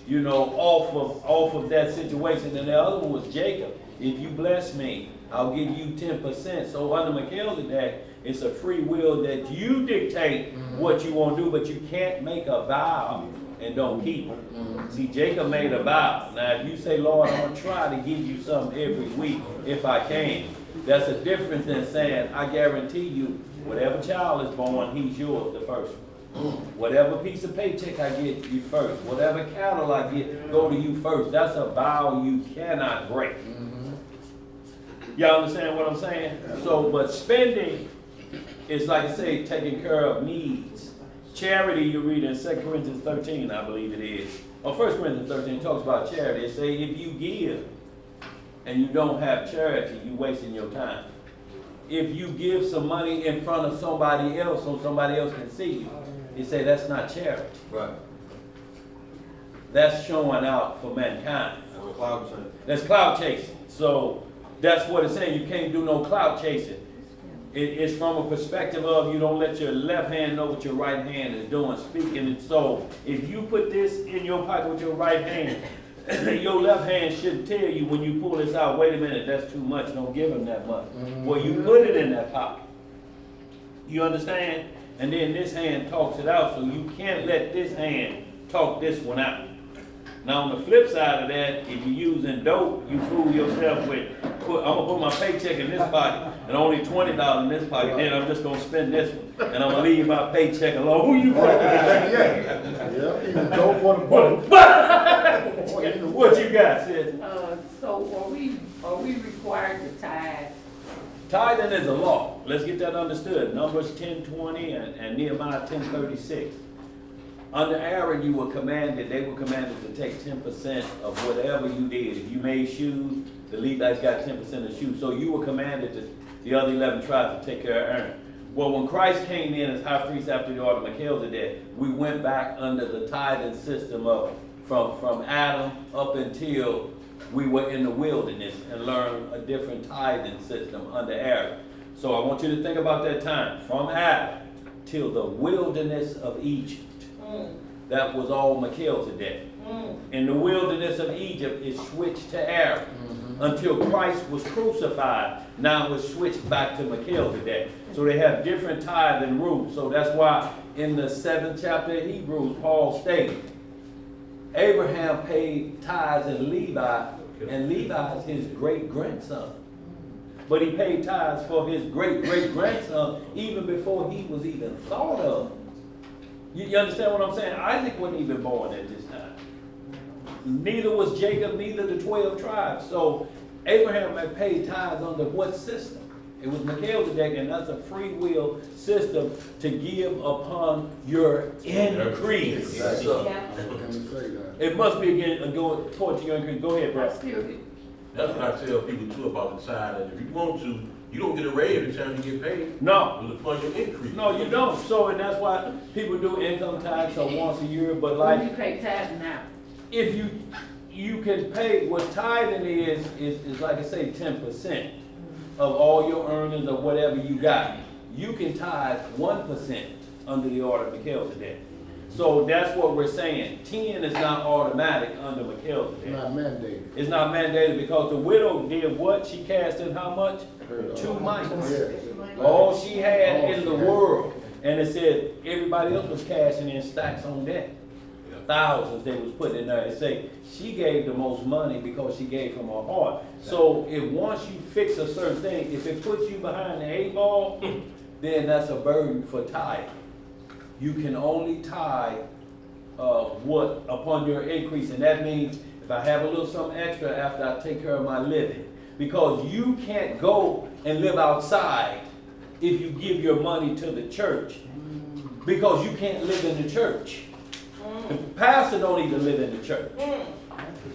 you know, off of that situation. And the other one was Jacob. If you bless me, I'll give you 10%. So under Melchizedek, it's a free will that you dictate what you want to do, but you can't make a vow and don't keep it. See, Jacob made a vow. Now, if you say, Lord, I'm going to try to give you something every week if I can, that's a difference than saying, I guarantee you, whatever child is born, he's yours, the first one. Whatever piece of paycheck I get, you first. Whatever cattle I get, go to you first. That's a vow you cannot break. Y'all understand what I'm saying? So, but spending is like I say, taking care of needs. Charity, you read in 2 Corinthians 13, I believe it is. Or 1 Corinthians 13 talks about charity. It say if you give and you don't have charity, you're wasting your time. If you give some money in front of somebody else so somebody else can see you, it say that's not charity. Right. That's showing out for mankind. Cloud chasing. That's cloud chasing. So that's what it's saying. You can't do no cloud chasing. It's from a perspective of you don't let your left hand know what your right hand is doing, speaking. And so if you put this in your pocket with your right hand, your left hand should tell you when you pull this out, wait a minute, that's too much, don't give him that much. Well, you put it in that pocket. You understand? And then this hand talks it out, so you can't let this hand talk this one out. Now on the flip side of that, if you're using dope, you fool yourself with, I'm gonna put my paycheck in this pocket and only $20 in this pocket, then I'm just gonna spend this one. And I'm gonna leave my paycheck alone. Who you fucking with? Yeah, even dope on the boat. What you got, sis? So are we required to tithe? Tithing is a law. Let's get that understood. Numbers 10:20 and Nehemiah 10:36. Under Aaron, they were commanded to take 10% of whatever you did. If you made shoes, the Levites got 10% of shoes. So you were commanded to, the other 11 tribes, to take care of Aaron. Well, when Christ came in as high priest after the order of Melchizedek, we went back under the tithing system of from Adam up until we were in the wilderness and learned a different tithing system under Aaron. So I want you to think about that time, from Adam till the wilderness of Egypt. That was all Melchizedek. In the wilderness of Egypt, it switched to Aaron until Christ was crucified. Now it's switched back to Melchizedek. So they have different tithing rules. So that's why in the 7th chapter of Hebrews, Paul stated, Abraham paid tithes in Levi, and Levi is his great-grandson. But he paid tithes for his great-great-grandson even before he was even thought of. You understand what I'm saying? Isaac wasn't even born at this time. Neither was Jacob, neither the 12 tribes. So Abraham had paid tithes under what system? It was Melchizedek, and that's a free will system to give upon your increase. It must be again going towards your increase. Go ahead, bro. That's what I tell people too about the tithe. That if you want to, you don't get a raise every time you get paid. No. It'll fund your increase. No, you don't. So, and that's why people do income tax or once a year. But like, You pay tithe now. if you can pay, what tithing is like I say, 10% of all your earnings or whatever you got. You can tithe 1% under the order of Melchizedek. So that's what we're saying. 10 is not automatic under Melchizedek. Not mandated. It's not mandated because the widow did what? She cast in how much? 2 mites. All she had in the world. And it said everybody else was cashing in stacks on that. Thousands they was putting in there. It say she gave the most money because she gave from her heart. So if once you fix a certain thing, if it puts you behind the 8 ball, then that's a burden for tithing. You can only tithe what upon your increase, and that means if I have a little something extra after I take care of my living, because you can't go and live outside if you give your money to the church, because you can't live in the church. The pastor don't even live in the church.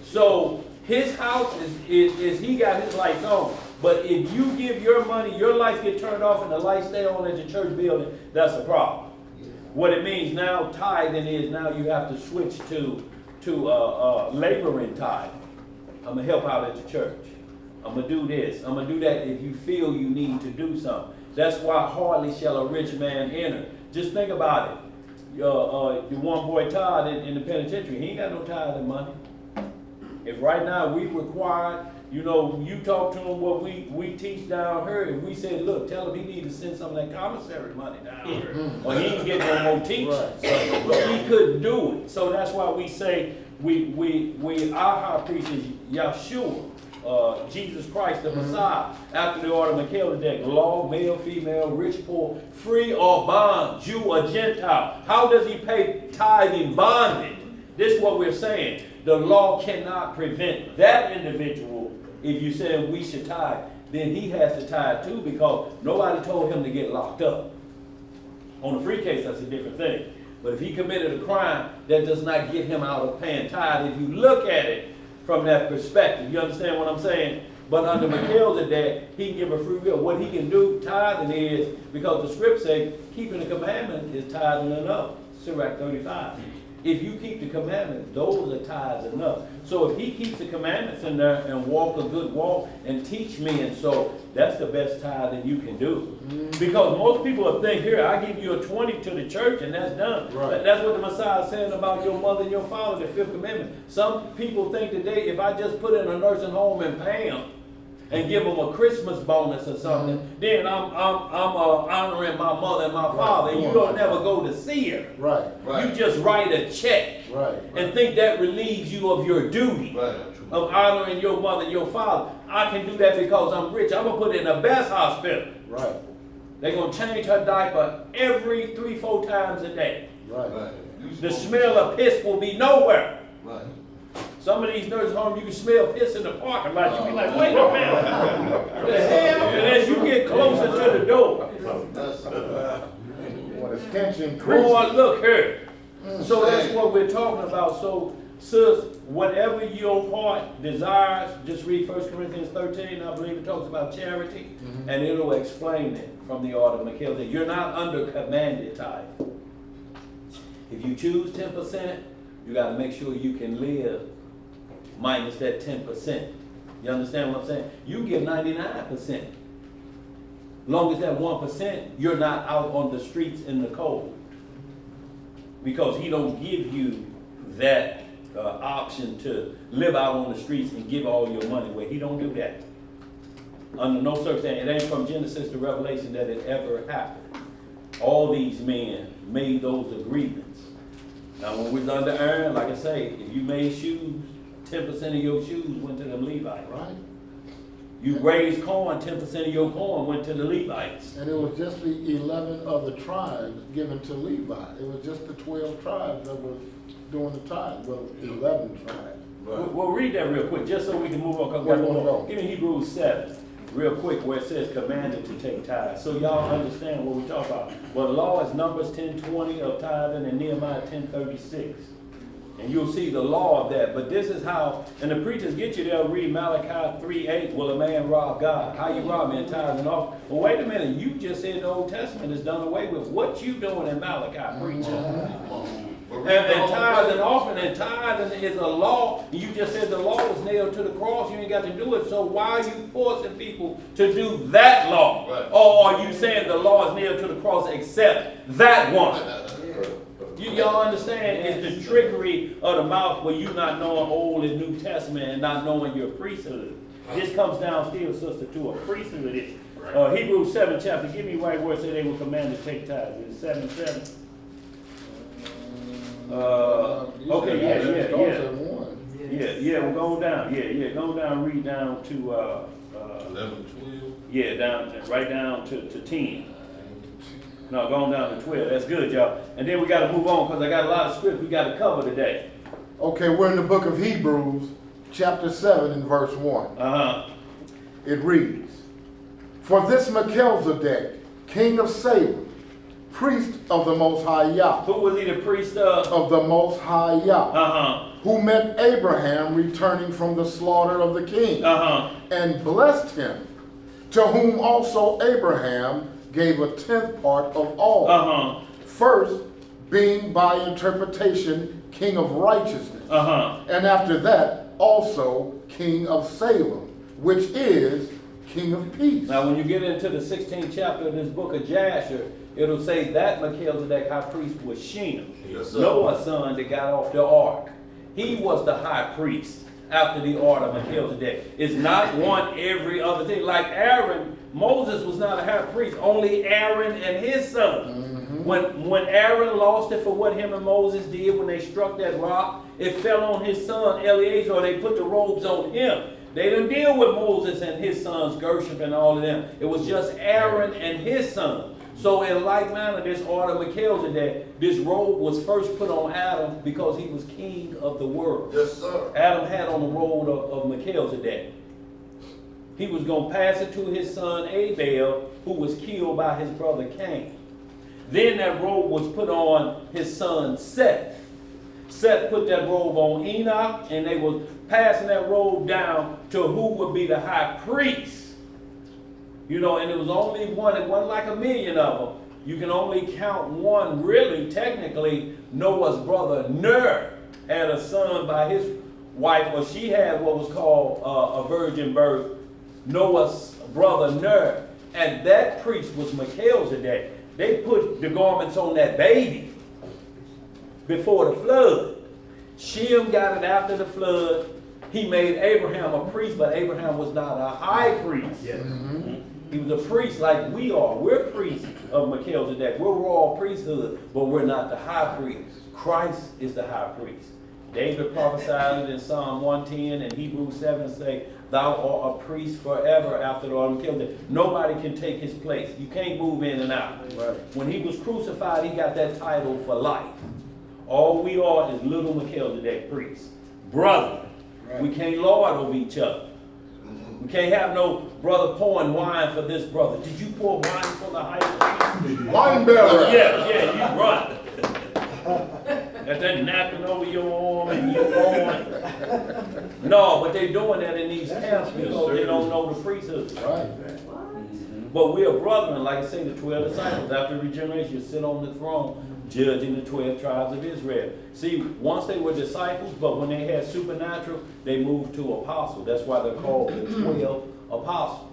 So his house is he got his lights on. But if you give your money, your lights get turned off and the lights stay on at the church building, that's a problem. What it means now, tithing is now you have to switch to laboring tithing. I'm gonna help out at the church. I'm gonna do this. I'm gonna do that if you feel you need to do something. That's why hardly shall a rich man enter. Just think about it. The one boy Todd in the penitentiary, he ain't got no tithing money. If right now we required, you talk to him what we teach down here, and we said, look, tell him he need to send some of that commissary money down here, or he ain't getting no more teaching. But he couldn't do it. So that's why we say our high priest is Yeshua, Jesus Christ, the Messiah, after the order of Melchizedek, law, male, female, rich, poor, free or bond, Jew or Gentile. How does he pay tithing bonded? This is what we're saying. The law cannot prevent that individual. If you say we should tithe, then he has to tithe too, because nobody told him to get locked up. On a free case, that's a different thing. But if he committed a crime, that does not get him out of paying tithe. If you look at it from that perspective, you understand what I'm saying? But under Melchizedek, he can give a free will. What he can do, tithing is, because the script says, keeping the commandment is tithing enough. Sirach 35. If you keep the commandments, those are tithes enough. So if he keeps the commandments in there and walk a good walk and teach me, and so that's the best tithe that you can do. Because most people will think, here, I give you a 20 to the church and that's done. Right. That's what the Messiah is saying about your mother and your father, the 5th commandment. Some people think today, if I just put in a nursing home and pay them, and give them a Christmas bonus or something, then I'm honoring my mother and my father. And you don't never go to see her. Right. You just write a check and think that relieves you of your duty of honoring your mother and your father. I can do that because I'm rich. I'm going to put her in the best hospital. Right. They're going to change her diaper every 3-4 times a day. Right. The smell of piss will be nowhere. Right. Some of these nursing homes, you can smell piss in the parking lot. You be like, wait a minute. What the hell? And as you get closer to the door, When the stench increases. boy, look here. So that's what we're talking about. So, sis, whatever your heart desires, just read 1 Corinthians 13. I believe it talks about charity, and it'll explain it from the order of Melchizedek. You're not under commanded tithe. If you choose 10%, you got to make sure you can live minus that 10%. You understand what I'm saying? You give 99%. Long as that 1%, you're not out on the streets in the cold. Because he don't give you that option to live out on the streets and give all your money away. He don't do that. Under no circumstance. It ain't from Genesis to Revelation that it ever happened. All these men made those agreements. Now when we're under Aaron, like I say, if you made shoes, 10% of your shoes went to the Levites. Right. You raised corn, 10% of your corn went to the Levites. And it was just the 11 of the tribes given to Levi. It was just the 12 tribes that were doing the tithe. Well, 11 tribes. We'll read that real quick, just so we can move on. Where you wanna go? Give me Hebrews 7, real quick, where it says commanded to take tithes. So y'all understand what we talk about. Well, the law is Numbers 10:20 of tithing and Nehemiah 10:36. And you'll see the law of that. But this is how, and the preachers get you, they'll read Malachi 3:8, will a man rob God? How you rob me in tithes and offering? Well, wait a minute, you just said the Old Testament is done away with. What you doing in Malachi, preacher? And tithes and offering, and tithing is a law. You just said the law was nailed to the cross. You ain't got to do it. So why are you forcing people to do that law? Right. Or are you saying the law is nailed to the cross except that one? Y'all understand? It's the trickery of the mouth where you not knowing Old and New Testament and not knowing your priesthood. This comes down still, sister, to a priesthood issue. Hebrews 7 chapter. Give me right where it said they were commanded to take tithes. Is it 7:7? Okay, yeah, we're going down. Go down, read down to 11, 12. right down to 10. No, going down to 12. That's good, y'all. And then we got to move on because I got a lot of script we got to cover today. Okay, we're in the book of Hebrews, chapter 7 and verse 1. It reads, for this Melchizedek, king of Salem, priest of the Most High Yah. Who was he the priest of? Of the Most High Yah. Who met Abraham returning from the slaughter of the king. And blessed him, to whom also Abraham gave a 10th part of all. First, being by interpretation king of righteousness. And after that, also king of Salem, which is king of peace. Now, when you get into the 16th chapter of this book of Jasher, it'll say that Melchizedek high priest was Shem, Noah's son that got off the ark. He was the high priest after the order of Melchizedek. It's not one every other thing. Like Aaron, Moses was not a high priest, only Aaron and his son. When Aaron lost it for what him and Moses did when they struck that rock, it fell on his son Eleazar. They put the robes on him. They didn't deal with Moses and his sons, Gershom and all of them. It was just Aaron and his son. So in like manner, this order of Melchizedek, this robe was first put on Adam because he was king of the world. Yes, sir. Adam had on the robe of Melchizedek. He was going to pass it to his son Abel, who was killed by his brother Cain. Then that robe was put on his son Seth. Seth put that robe on Enoch, and they was passing that robe down to who would be the high priest. You know, and it was only one, it wasn't like a million of them. You can only count one, really, technically. Noah's brother Ner had a son by his wife, or she had what was called a virgin birth. Noah's brother Ner, and that priest was Melchizedek. They put the garments on that baby before the flood. Shem got it after the flood. He made Abraham a priest, but Abraham was not a high priest. Yes. He was a priest like we are. We're priests of Melchizedek. We're royal priesthood, but we're not the high priest. Christ is the high priest. David prophesied it in Psalm 110 and Hebrews 7 say, thou art a priest forever after the order of Melchizedek. Nobody can take his place. You can't move in and out. Right. When he was crucified, he got that title for life. All we are is little Melchizedek priests. Brother. Right. We can't lord over each other. We can't have no brother pouring wine for this brother. Did you pour wine for the high priest? Wine bearer. Yeah, you run. Got that napkin over your arm and you on. No, but they're doing that in these camps because they don't know the priesthood. Right. But we are brethren, like I say, the 12 disciples. After regeneration, you sit on the throne, judging the 12 tribes of Israel. See, once they were disciples, but when they had supernatural, they moved to apostles. That's why they're called the 12 apostles.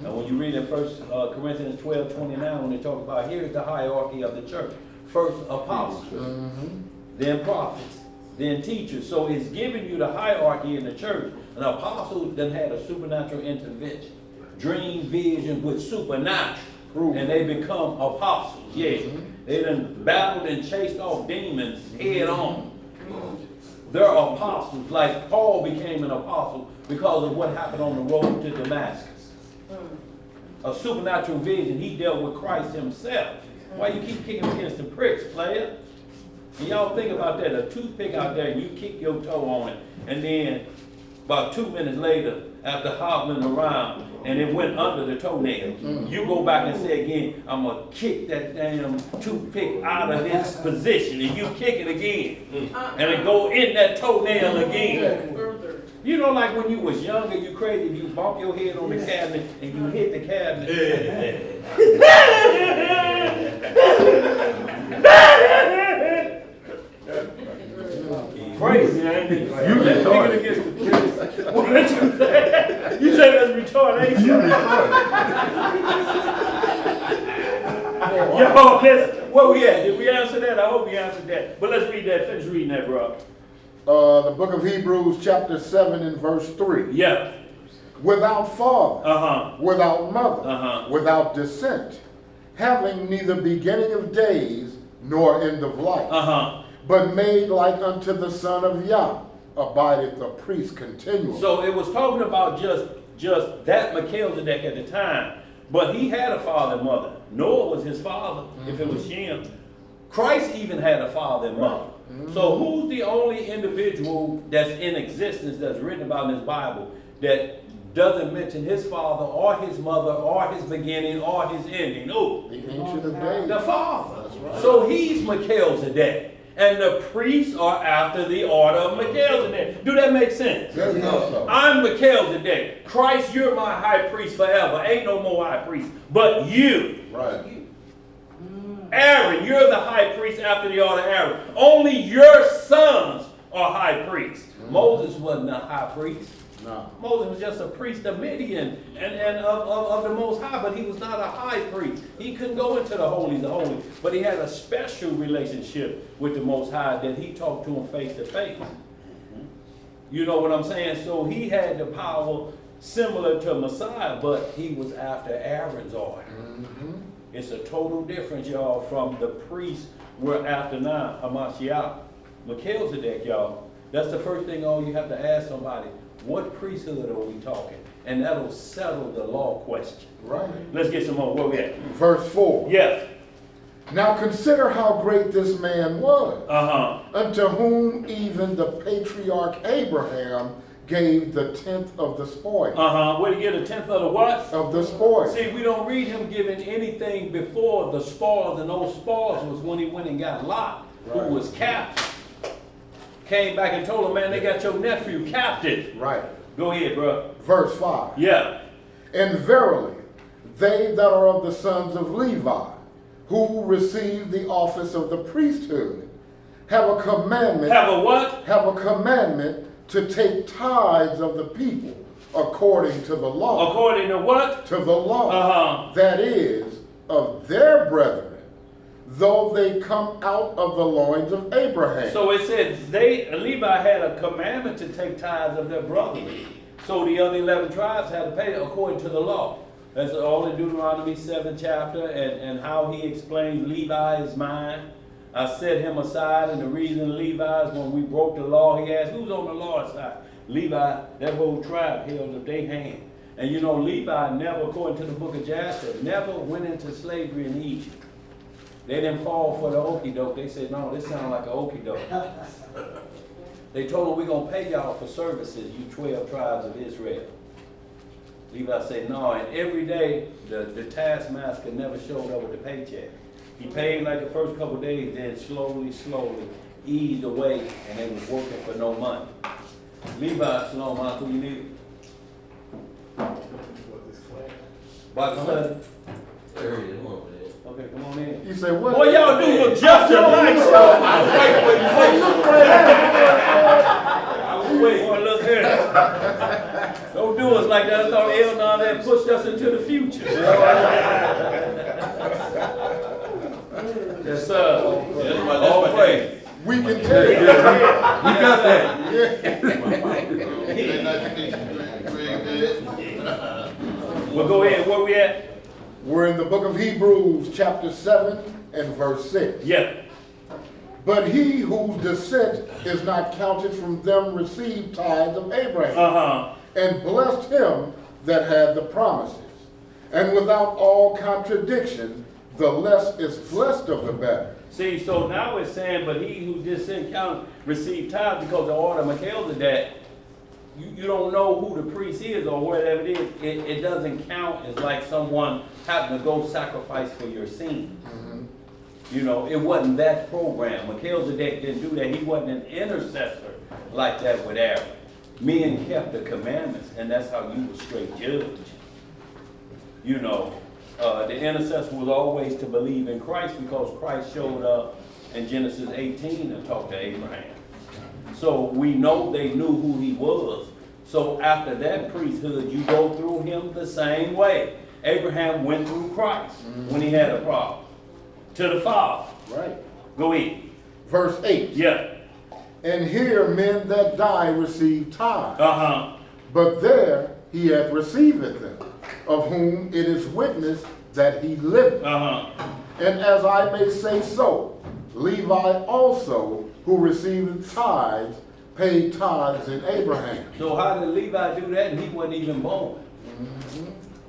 And when you read in 1 Corinthians 12:29, when they talk about here's the hierarchy of the church. First apostles, then prophets, then teachers. So it's giving you the hierarchy in the church. An apostle then had a supernatural intervention. Dream, vision with supernatural. And they become apostles. Yeah. They done battled and chased off demons head on. They're apostles. Like Paul became an apostle because of what happened on the road to Damascus. A supernatural vision. He dealt with Christ himself. Why you keep kicking against the pricks, player? And y'all think about that. A toothpick out there, and you kick your toe on it, and then about 2 minutes later, after hobbling around, and it went under the toenail, you go back and say again, I'm going to kick that damn toothpick out of its position, and you kick it again, and it go in that toenail again. You know, like when you was younger, you crazy, you bump your head on the cabinet, and you hit the cabinet. Crazy, ain't it? You Let's retarded. kick it against the pricks. What you say? You say that's retardation? Yo, where we at? Did we answer that? I hope we answered that. But let's read that. Finish reading that, bro. The book of Hebrews chapter 7 and verse 3. Yeah. Without father, without mother, without descent, having neither beginning of days nor end of life, but made like unto the Son of Yah, abideth the priest continually. So it was talking about just that Melchizedek at the time. But he had a father and mother. Noah was his father, if it was Shem. Christ even had a father and mother. So who's the only individual that's in existence that's written about in this Bible that doesn't mention his father or his mother or his beginning or his ending? No. The Ancient of Days. The father. That's right. So he's Melchizedek. And the priests are after the order of Melchizedek. Do that make sense? Yes, no. I'm Melchizedek. Christ, you're my high priest forever. Ain't no more high priest. But you. Right. Aaron, you're the high priest after the order of Aaron. Only your sons are high priests. Moses wasn't a high priest. No. Moses was just a priest of Midian and of the Most High, but he was not a high priest. He couldn't go into the holies of holies, but he had a special relationship with the Most High that he talked to him face to face. You know what I'm saying? So he had the power similar to Messiah, but he was after Aaron's order. It's a total difference, y'all, from the priests we're after now, Hamashiach. Melchizedek, y'all. That's the first thing all you have to ask somebody. What priesthood are we talking? And that'll settle the law question. Right. Let's get some more. Where we at? Verse 4. Yes. Now consider how great this man was, unto whom even the patriarch Abraham gave the 10th of the spoil. Where did he get a 10th of the what? Of the spoil. See, we don't read him giving anything before the spoils, and those spoils was when he went and got Lot, who was captive. Came back and told him, man, they got your nephew captive. Right. Go ahead, bro. Verse 5. Yeah. And verily, they that are of the sons of Levi, who receive the office of the priesthood, have a commandment. Have a what? Have a commandment to take tithes of the people according to the law. According to what? To the law. That is, of their brethren, though they come out of the loins of Abraham. So it says Levi had a commandment to take tithes of their brothers. So the other 11 tribes had to pay according to the law. That's all in Deuteronomy 7th chapter, and how he explains Levi is mine. I set him aside, and the reason Levi is when we broke the law, he asked, who's on the Lord's side? Levi, that whole tribe held up their hand. And you know, Levi never, according to the book of Jasher, never went into slavery in Egypt. They didn't fall for the okie doke. They said, no, this sounds like an okie doke. They told them, we're going to pay y'all for services, you 12 tribes of Israel. Levi said, no, and every day, the taskmaster never showed up with the paycheck. He paid like the first couple of days, then slowly eased away, and they was working for no money. Levi, Shalom, who you need? Bible study? Okay, come on in. You say what? Boy, y'all do look just alike, so I was waiting for a little here. Don't do us like that. I thought Elnon had pushed us into the future. Yes, sir. All praise. We can tell you. We got that. Well, go ahead. Where we at? We're in the book of Hebrews, chapter 7 and verse 6. Yeah. But he whose descent is not counted from them received tithes of Abraham, and blessed him that had the promises. And without all contradiction, the less is blessed of the better. See, so now it's saying, but he who descent counted received tithes, because the order of Melchizedek, you don't know who the priest is or whatever it is. It doesn't count as like someone having to go sacrifice for your sins. You know, it wasn't that program. Melchizedek didn't do that. He wasn't an intercessor like that with Aaron. Men kept the commandments, and that's how you were straight judged. You know, the intercessor was always to believe in Christ, because Christ showed up in Genesis 18 and talked to Abraham. So we know they knew who he was. So after that priesthood, you go through him the same way. Abraham went through Christ when he had a problem. To the Father. Right. Go ahead. Verse 8. Yeah. And here men that die receive tithes. But there he hath received them, of whom it is witness that he liveth. And as I may say so, Levi also, who received tithes, paid tithes in Abraham. So how did Levi do that and he wasn't even born?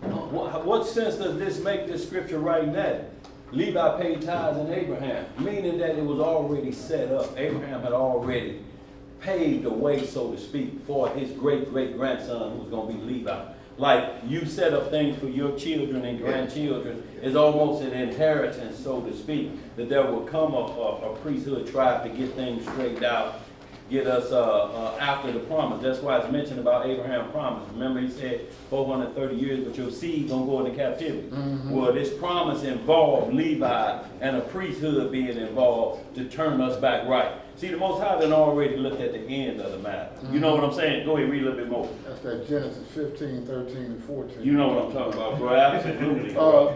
What sense does this make, this scripture right now? Levi paid tithes in Abraham, meaning that it was already set up. Abraham had already paved the way, so to speak, for his great-great-grandson who was going to be Levi. Like you set up things for your children and grandchildren, is almost an inheritance, so to speak, that there will come a priesthood tribe to get things straightened out, get us after the promise. That's why it's mentioned about Abraham's promise. Remember he said 430 years, but your seed gonna go into captivity. Well, this promise involved Levi and a priesthood being involved to turn us back right. See, the Most High done already looked at the end of the matter. You know what I'm saying? Go ahead, read a little bit more. That's that Genesis 15, 13, and 14. You know what I'm talking about, bro. Absolutely.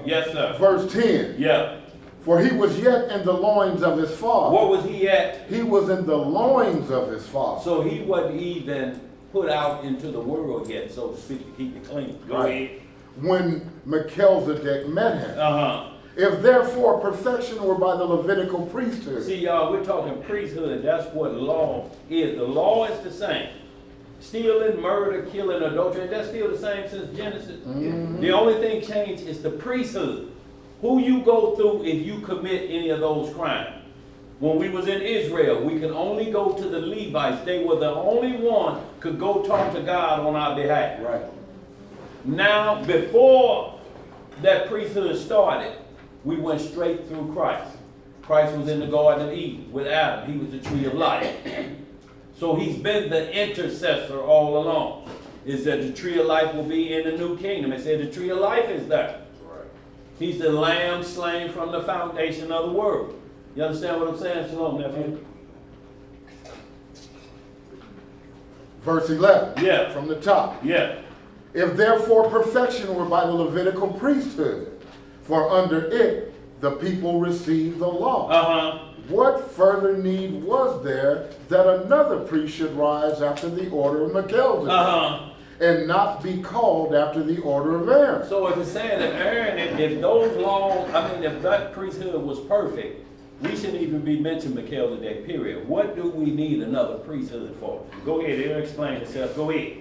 Yes, sir. Verse 10. Yeah. For he was yet in the loins of his father. Where was he at? He was in the loins of his father. So he wasn't even put out into the world yet, so to speak, to keep it clean. Go ahead. When Melchizedek met him. If therefore perfection were by the Levitical priesthood. See, y'all, we're talking priesthood. That's what law is. The law is the same. Stealing, murder, killing, adultery, that's still the same since Genesis. The only thing changed is the priesthood. Who you go through if you commit any of those crimes. When we was in Israel, we could only go to the Levites. They were the only one could go talk to God on our behalf. Right. Now, before that priesthood started, we went straight through Christ. Christ was in the Garden of Eden with Adam. He was the tree of life. So he's been the intercessor all along. Is that the tree of life will be in the new kingdom. It said the tree of life is there. He's the lamb slain from the foundation of the world. You understand what I'm saying? Shalom, nephew. Verse 11. Yeah. From the top. Yeah. If therefore perfection were by the Levitical priesthood, for under it The people received the law. Uh-huh. What further need was there that another priest should rise after the order of Melchizedek Uh-huh. and not be called after the order of Aaron? So if it's saying that Aaron, if those laws, if that priesthood was perfect, we shouldn't even be mentioning Melchizedek, period. What do we need another priesthood for? Go ahead, it'll explain itself. Go ahead.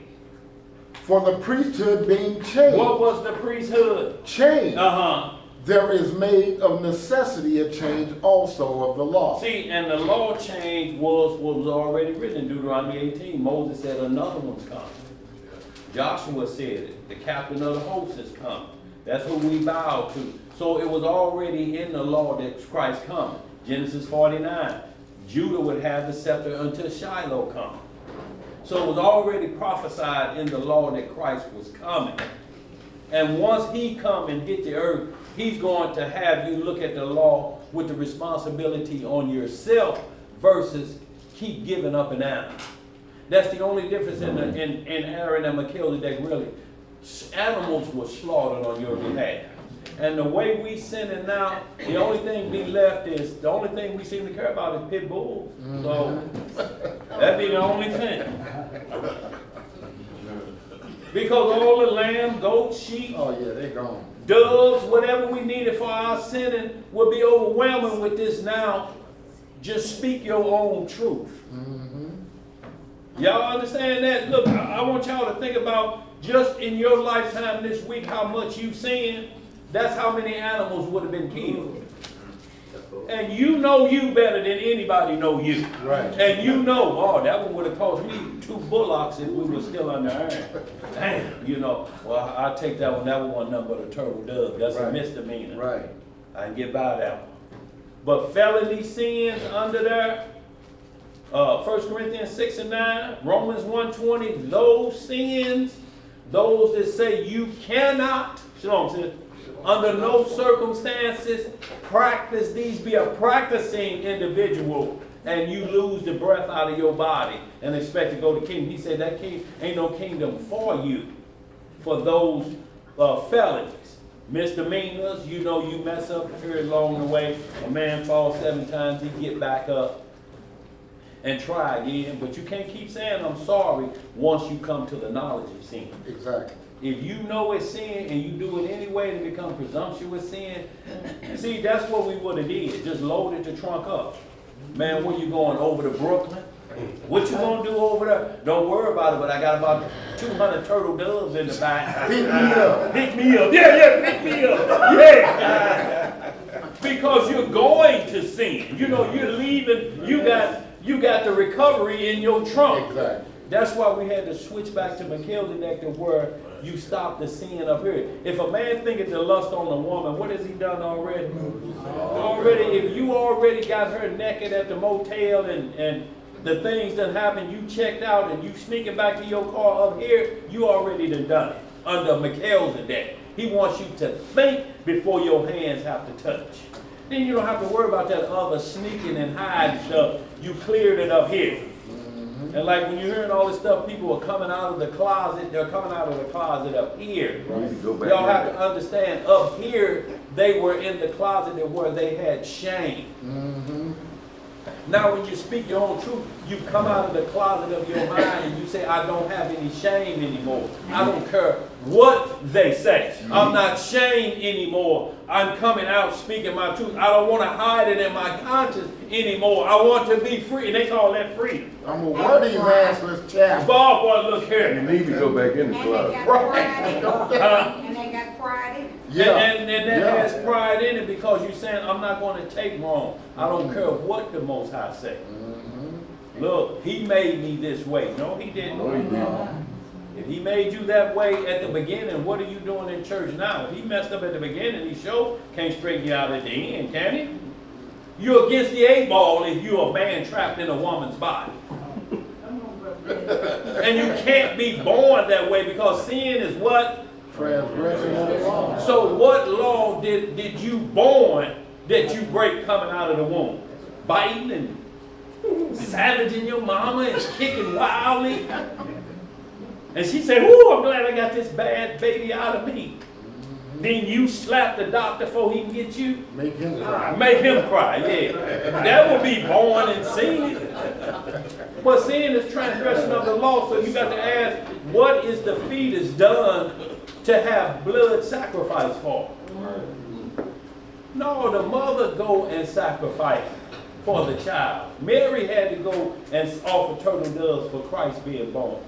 For the priesthood being changed. What was the priesthood? Changed. Uh-huh. There is made of necessity a change also of the law. See, and the law change was what was already written in Deuteronomy 18. Moses said another one's coming. Joshua said it. The captain of the host is coming. That's who we bow to. So it was already in the law that Christ coming. Genesis 49. Judah would have the scepter until Shiloh come. So it was already prophesied in the law that Christ was coming. And once he come and hit the earth, he's going to have you look at the law with the responsibility on yourself versus keep giving up an animal. That's the only difference in Aaron and Melchizedek, really. Animals were slaughtered on your behalf. And the way we sinning now, the only thing the only thing we seem to care about is pit bulls. So that'd be the only thing. Because all the lamb, goats, sheep, Oh yeah, they're gone. doves, whatever we needed for our sinning would be overwhelming with this now. Just speak your own truth. Y'all understand that? Look, I want y'all to think about just in your lifetime this week how much you sinned. That's how many animals would have been killed. And you know you better than anybody know you. Right. And you know, oh, that one would have cost me 2 bullocks if we were still under iron. Damn, well, I'll take that one. That one wasn't nothing but a turtle dove. That's a misdemeanor. Right. I can get by that one. But felony sins under there, 1 Corinthians 6 and 9, Romans 1:20, those sins, those that say you cannot, shalom, sis, under no circumstances practice these, be a practicing individual, and you lose the breath out of your body and expect to go to kingdom. He said that ain't no kingdom for you, for those felonies. Misdemeanors, you mess up here along the way. A man falls 7 times, he get back up and try again. But you can't keep saying I'm sorry once you come to the knowledge of sin. Exactly. If you know it's sin and you do it anyway to become presumptuous sin, see, that's what we would have did. Just loaded the trunk up. Man, where you going, over to Brooklyn? What you gonna do over there? Don't worry about it, but I got about 200 turtle doves in the back. Pick me up. Pick me up. Yeah, pick me up. Yeah. Because you're going to sin. You're leaving. You got the recovery in your trunk. Exactly. That's why we had to switch back to Melchizedek to where you stop the sin up here. If a man thinketh to lust on a woman, what has he done already? If you already got her naked at the motel and the things that happened, you checked out and you sneaking back to your car up here, you already done it under Melchizedek. He wants you to think before your hands have to touch. Then you don't have to worry about that other sneaking and hiding stuff. You cleared it up here. And like when you're hearing all this stuff, people are coming out of the closet, they're coming out of the closet up here. Y'all have to understand, up here, they were in the closet where they had shame. Now when you speak your own truth, you come out of the closet of your mind and you say, I don't have any shame anymore. I don't care what they say. I'm not shamed anymore. I'm coming out speaking my truth. I don't want to hide it in my conscience anymore. I want to be free. And they call that freedom. I'm a wordy assless chap. Boy, look here. You need to go back in the closet. And they got pride in it. Yeah. And that has pride in it because you're saying, I'm not going to take wrong. I don't care what the Most High say. Look, he made me this way. No, he didn't. No, he didn't. If he made you that way at the beginning, what are you doing in church now? If he messed up at the beginning, he sure can't straighten you out at the end, can he? You're against the 8 ball if you're a man trapped in a woman's body. And you can't be born that way because sin is what? Transgression of the law. So what law did you born that you break coming out of the womb? Biting and savaging your mama and kicking wildly? And she said, ooh, I'm glad I got this bad baby out of me. Then you slap the doctor before he can get you? Make him cry. Make him cry, yeah. That would be born in sin. But sin is transgression of the law, so you got to ask, what is the fetus done to have blood sacrifice for? No, the mother go and sacrifice for the child. Mary had to go and offer turtle doves for Christ being born.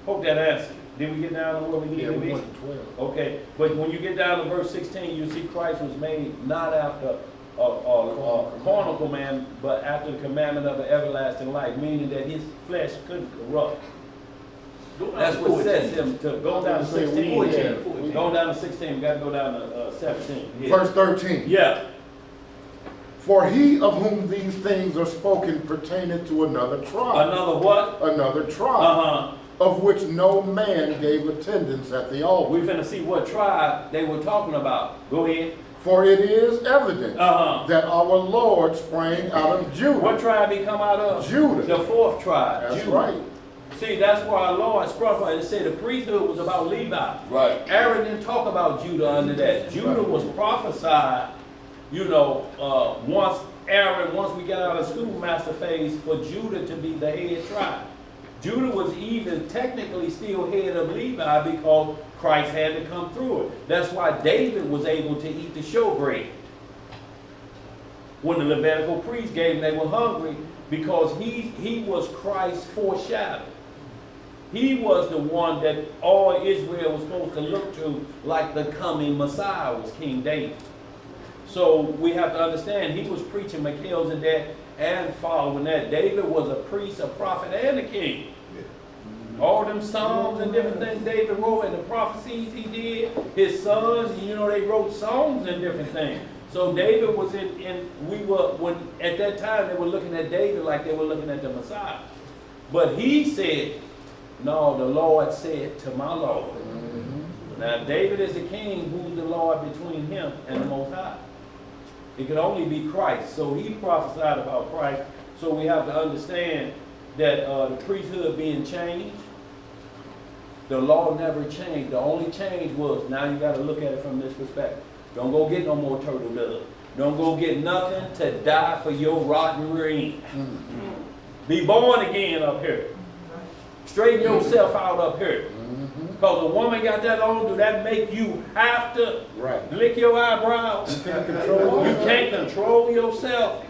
Hope that answered. Did we get down to where we need to be? Okay, but when you get down to verse 16, you see Christ was made not after a carnal command, but after the commandment of the everlasting life, meaning that his flesh couldn't corrupt. That's what sets him to go down to 16. Go down to 16, we got to go down to 17. Yeah. Verse 13. Yeah. For he of whom these things are spoken pertaineth to another tribe. Another what? Another tribe. Uh-huh. Of which no man gave attendance at the altar. We're finna see what tribe they were talking about. Go ahead. For it is evident Uh-huh. that our Lord sprang out of Judah. What tribe he come out of? Judah. The fourth tribe. That's Judah. right. See, that's where our Lord sprung from. It said the priesthood was about Levi. Right. Aaron didn't talk about Judah under that. Judah was prophesied, once we got out of schoolmaster phase, for Judah to be the head tribe. Judah was even technically still head of Levi because Christ had to come through it. That's why David was able to eat the showbread. When the Levitical priests gave them, they were hungry because he was Christ's foreshadow. He was the one that all Israel was supposed to look to, like the coming Messiah was King David. So we have to understand he was preaching Melchizedek and following that. David was a priest, a prophet, and a king. All them psalms and different things David wrote and the prophecies he did, his sons, they wrote songs and different things. So David was at that time they were looking at David like they were looking at the Messiah. But he said, no, the Lord said to my Lord. Mm-hmm. Now, if David is the king, who's the Lord between him and the Most High? It could only be Christ. So he prophesied about Christ. So we have to understand that the priesthood being changed, the law never changed. The only change was, now you got to look at it from this perspective. Don't go get no more turtle doves. Don't go get nothing to die for your rotten rear end. Mm-hmm. Be born again up here. Straighten yourself out up here. Because a woman got that on, do that make you have to lick your eyebrows? You can't control yourself.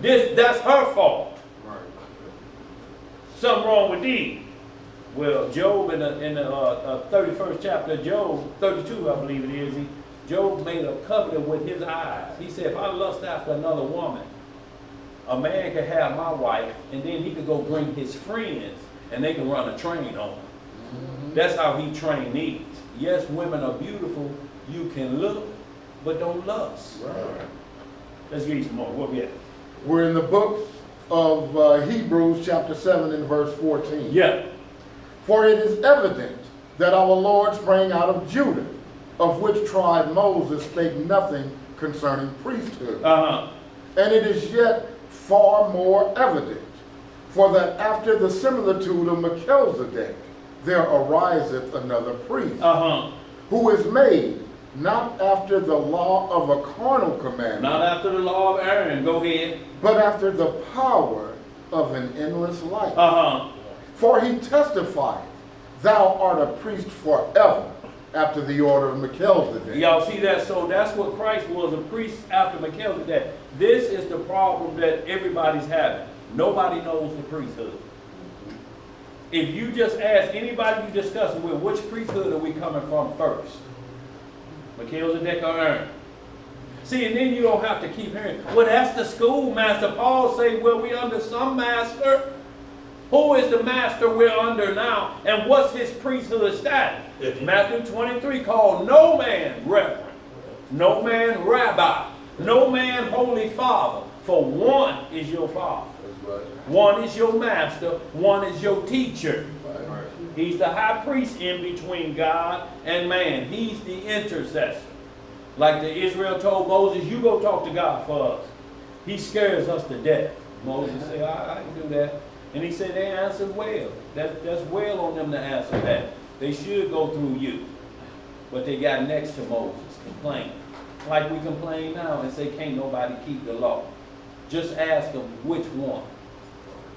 That's her fault. Something wrong with thee. Well, Job in the 31st chapter of Job, 32 I believe it is, Job made a covenant with his eyes. He said, if I lust after another woman, a man could have my wife, and then he could go bring his friends, and they can run a train on him. Mm-hmm. That's how he trained these. Yes, women are beautiful. You can look, but don't lust. Right. Let's read some more. What we at? We're in the book of Hebrews chapter 7 and verse 14. Yeah. For it is evident that our Lord sprang out of Judah, of which tribe Moses spake nothing concerning priesthood. Uh-huh. And it is yet far more evident, for that after the similitude of Melchizedek, there ariseth another priest, who is made not after the law of a carnal commandment. Not after the law of Aaron. Go ahead. But after the power of an endless life. For he testified, thou art a priest forever, after the order of Melchizedek. Y'all see that? So that's what Christ was, a priest after Melchizedek. This is the problem that everybody's having. Nobody knows the priesthood. If you just ask anybody you discuss it with, which priesthood are we coming from first? Melchizedek or Aaron? See, and then you don't have to keep hearing, well, that's the schoolmaster. Paul say, well, we under some master. Who is the master we're under now? And what's his priesthood status? Matthew 23 called no man reverend, no man rabbi, no man holy father, for one is your father. One is your master, one is your teacher. He's the high priest in between God and man. He's the intercessor. Like the Israel told Moses, you go talk to God for us. He scares us to death. Moses said, I can do that. And he said, they answered well. That's well on them to answer that. They should go through you. But they got next to Moses, complaining. Like we complain now and say, can't nobody keep the law. Just ask them which one.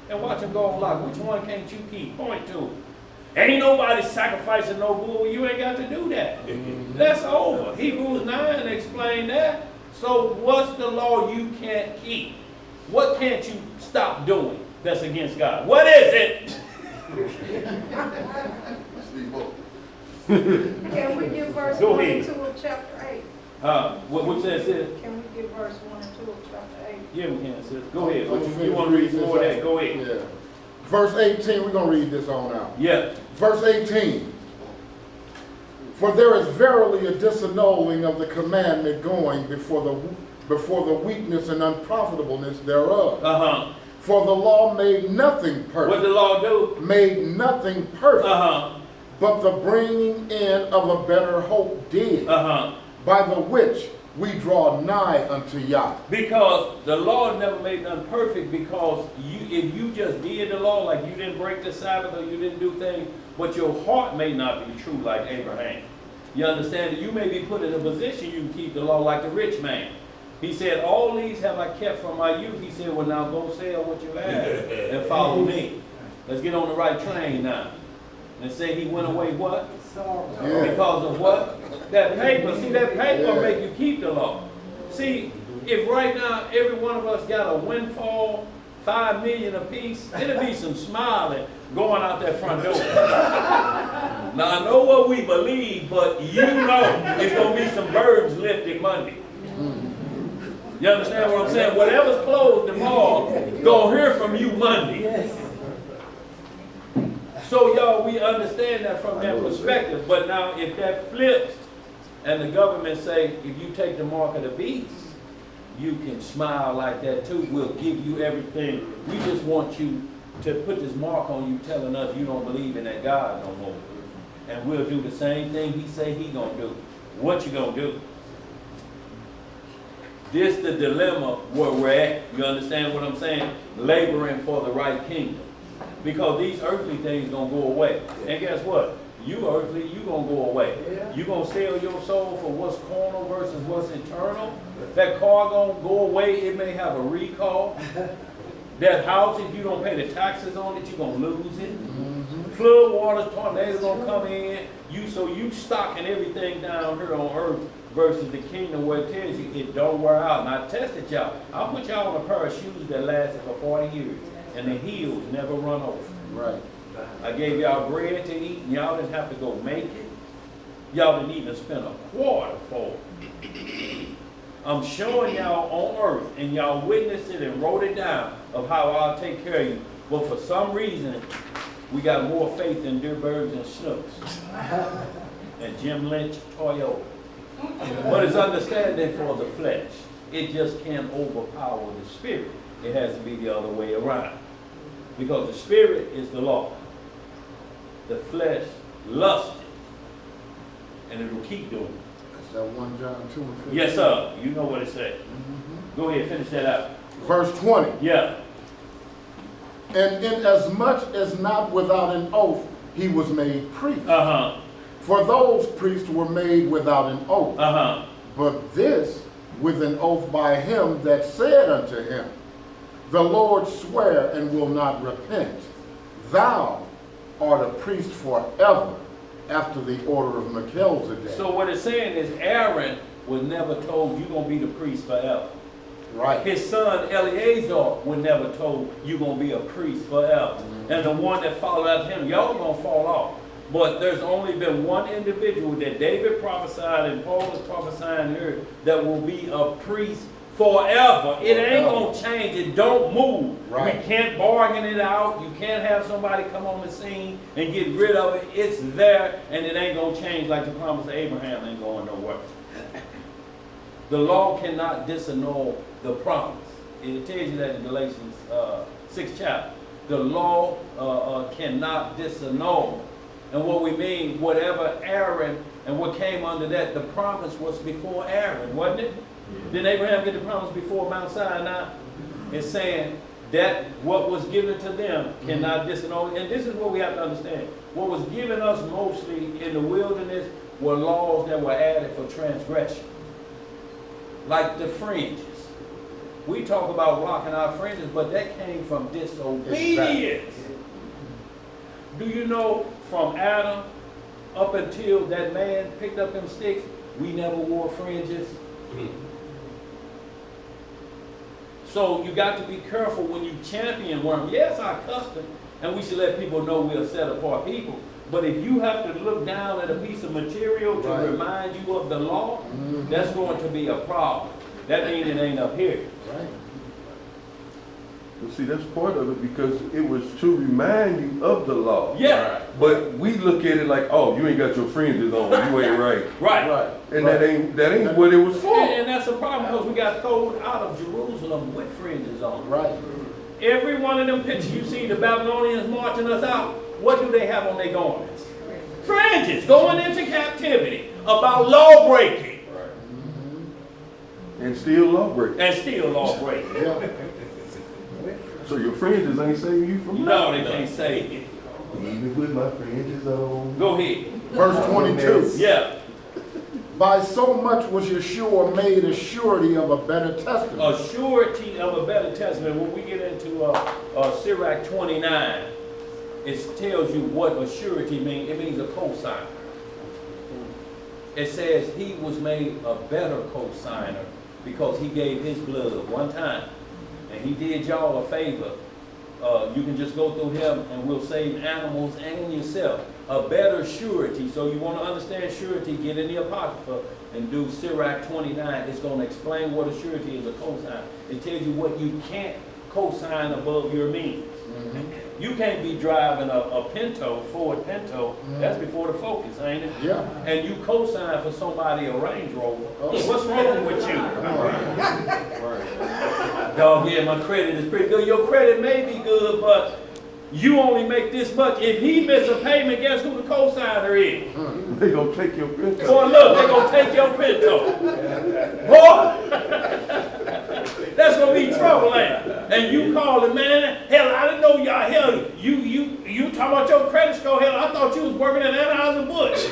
And watch them go on like, which one can't you keep? Point to them. Ain't nobody sacrificing no bull. You ain't got to do that. That's over. Hebrews 9 explained that. So what's the law you can't keep? What can't you stop doing that's against God? What is it? Can we give verse Go 1 ahead. and 2 of chapter 8? What says this? Can we give verse 1 and 2 of chapter 8? Yeah, we can, sis. Go ahead. What you want to read before that? Go ahead. Yeah. Verse 18, we're going to read this on out. Yeah. Verse 18. For there is verily a disannulling of the commandment going before the weakness and unprofitableness thereof. Uh-huh. For the law made nothing perfect. What the law do? Made nothing perfect. Uh-huh. But the bringing in of a better hope did. Uh-huh. By the which we draw nigh unto Yah. Because the law never made none perfect, because if you just did the law, like you didn't break the Sabbath or you didn't do things, but your heart may not be true like Abraham. You understand that you may be put in a position you can keep the law like the rich man. He said, all these have I kept from my youth. He said, well, now go sell what you have and follow me. Let's get on the right train now. And say he went away what? Yeah. Because of what? That paper. See, that paper make you keep the law. See, if right now every one of us got a windfall, 5 million apiece, it'll be some smiling going out that front door. Now I know what we believe, but you know it's gonna be some birds lifting Monday. You understand what I'm saying? Whatever's closed tomorrow, gonna hear from you Monday. So y'all, we understand that from that perspective. But now if that flips and the government say, if you take the mark of the beast, you can smile like that too. We'll give you everything. We just want you to put this mark on you telling us you don't believe in that God no more. And we'll do the same thing he say he gonna do. What you gonna do? This the dilemma where we're at. You understand what I'm saying? Laboring for the right kingdom. Because these earthly things gonna go away. And guess what? You earthly, you gonna go away. You gonna sell your soul for what's carnal versus what's eternal. That car gonna go away. It may have a recall. That house, if you don't pay the taxes on it, you're gonna lose it. Flood waters, tornadoes gonna come in. So you stocking everything down here on earth versus the kingdom where it tells you it don't wear out. And I tested y'all. I'll put y'all on a pair of shoes that lasted for 40 years. And the heels never run over. Right. I gave y'all bread to eat, and y'all didn't have to go make it. Y'all didn't even spend a quarter for it. I'm showing y'all on earth, and y'all witnessed it and wrote it down of how I'll take care of you. But for some reason, we got more faith in Deerbergs and Snooks and Jim Lynch Toyota. But it's understanding for the flesh. It just can't overpower the spirit. It has to be the other way around. Because the spirit is the law. The flesh lusted. And it will keep doing it. That's that 1 John 2 and 15. Yes, sir. You know what it said. Go ahead, finish that out. Verse 20. Yeah. And inasmuch as not without an oath he was made priest. Uh-huh. For those priests were made without an oath. Uh-huh. But this with an oath by him that said unto him, the Lord swear and will not repent. Thou art a priest forever after the order of Melchizedek. So what it's saying is Aaron was never told you're going to be the priest forever. Right. His son Eleazar was never told you're going to be a priest forever. And the one that followed after him, y'all going to fall off. But there's only been one individual that David prophesied and Paul is prophesying here that will be a priest forever. It ain't going to change. It don't move. Right. We can't bargain it out. You can't have somebody come on the scene and get rid of it. It's there and it ain't going to change like the promise of Abraham ain't going nowhere. The law cannot disannul the promise. It tells you that in Galatians 6th chapter. The law cannot disannul. And what we mean, whatever Aaron and what came under that, the promise was before Aaron, wasn't it? Didn't Abraham get the promise before Mount Sinai? It's saying that what was given to them cannot disannul. And this is what we have to understand. What was given us mostly in the wilderness were laws that were added for transgression. Like the fringes. We talk about rocking our fringes, but that came from disobedience. Do you know from Adam up until that man picked up them sticks, we never wore fringes? So you got to be careful when you champion worm. Yes, our custom, and we should let people know we are set apart people. But if you have to look down at a piece of material to remind you of the law, that's going to be a problem. That means it ain't up here. Right. Well, see, that's part of it because it was to remind you of the law. Yeah. But we look at it like, oh, you ain't got your fringes on, you ain't right. Right. And that ain't what it was for. And that's a problem because we got thrown out of Jerusalem with fringes on. Right. Every one of them pictures you see the Babylonians marching us out, what do they have on their garments? Fringes, going into captivity, about law breaking. And still law breaking. And still law breaking. Yeah. So your fringes ain't saving you from No, nothing. they can't say it. Even with my fringes on. Go ahead. Verse 22. Yeah. By so much was Yeshua made a surety of a better testament. A surety of a better testament. When we get into Sirach 29, it tells you what a surety means. It means a cosigner. It says he was made a better cosigner because he gave his blood one time. And he did y'all a favor. You can just go through him and we'll save animals and yourself. A better surety. So you want to understand surety, get in the Apocrypha and do Sirach 29. It's going to explain what a surety is, a cosign. It tells you what you can't cosign above your means. You can't be driving a Pinto, Ford Pinto, that's before the Focus, ain't it? Yeah. And you co-sign for somebody a Range Rover. What's wrong with you? Dog, yeah, my credit is pretty good. Your credit may be good, but you only make this much. If he miss a payment, guess who the co-signer is? They gonna take your Pinto. Boy, look, they gonna take your Pinto. Boy, that's gonna be trouble, ain't it? And you calling, man, hell, I didn't know y'all, hell, you talking about your credit score, hell, I thought you was working at Anheuser-Busch.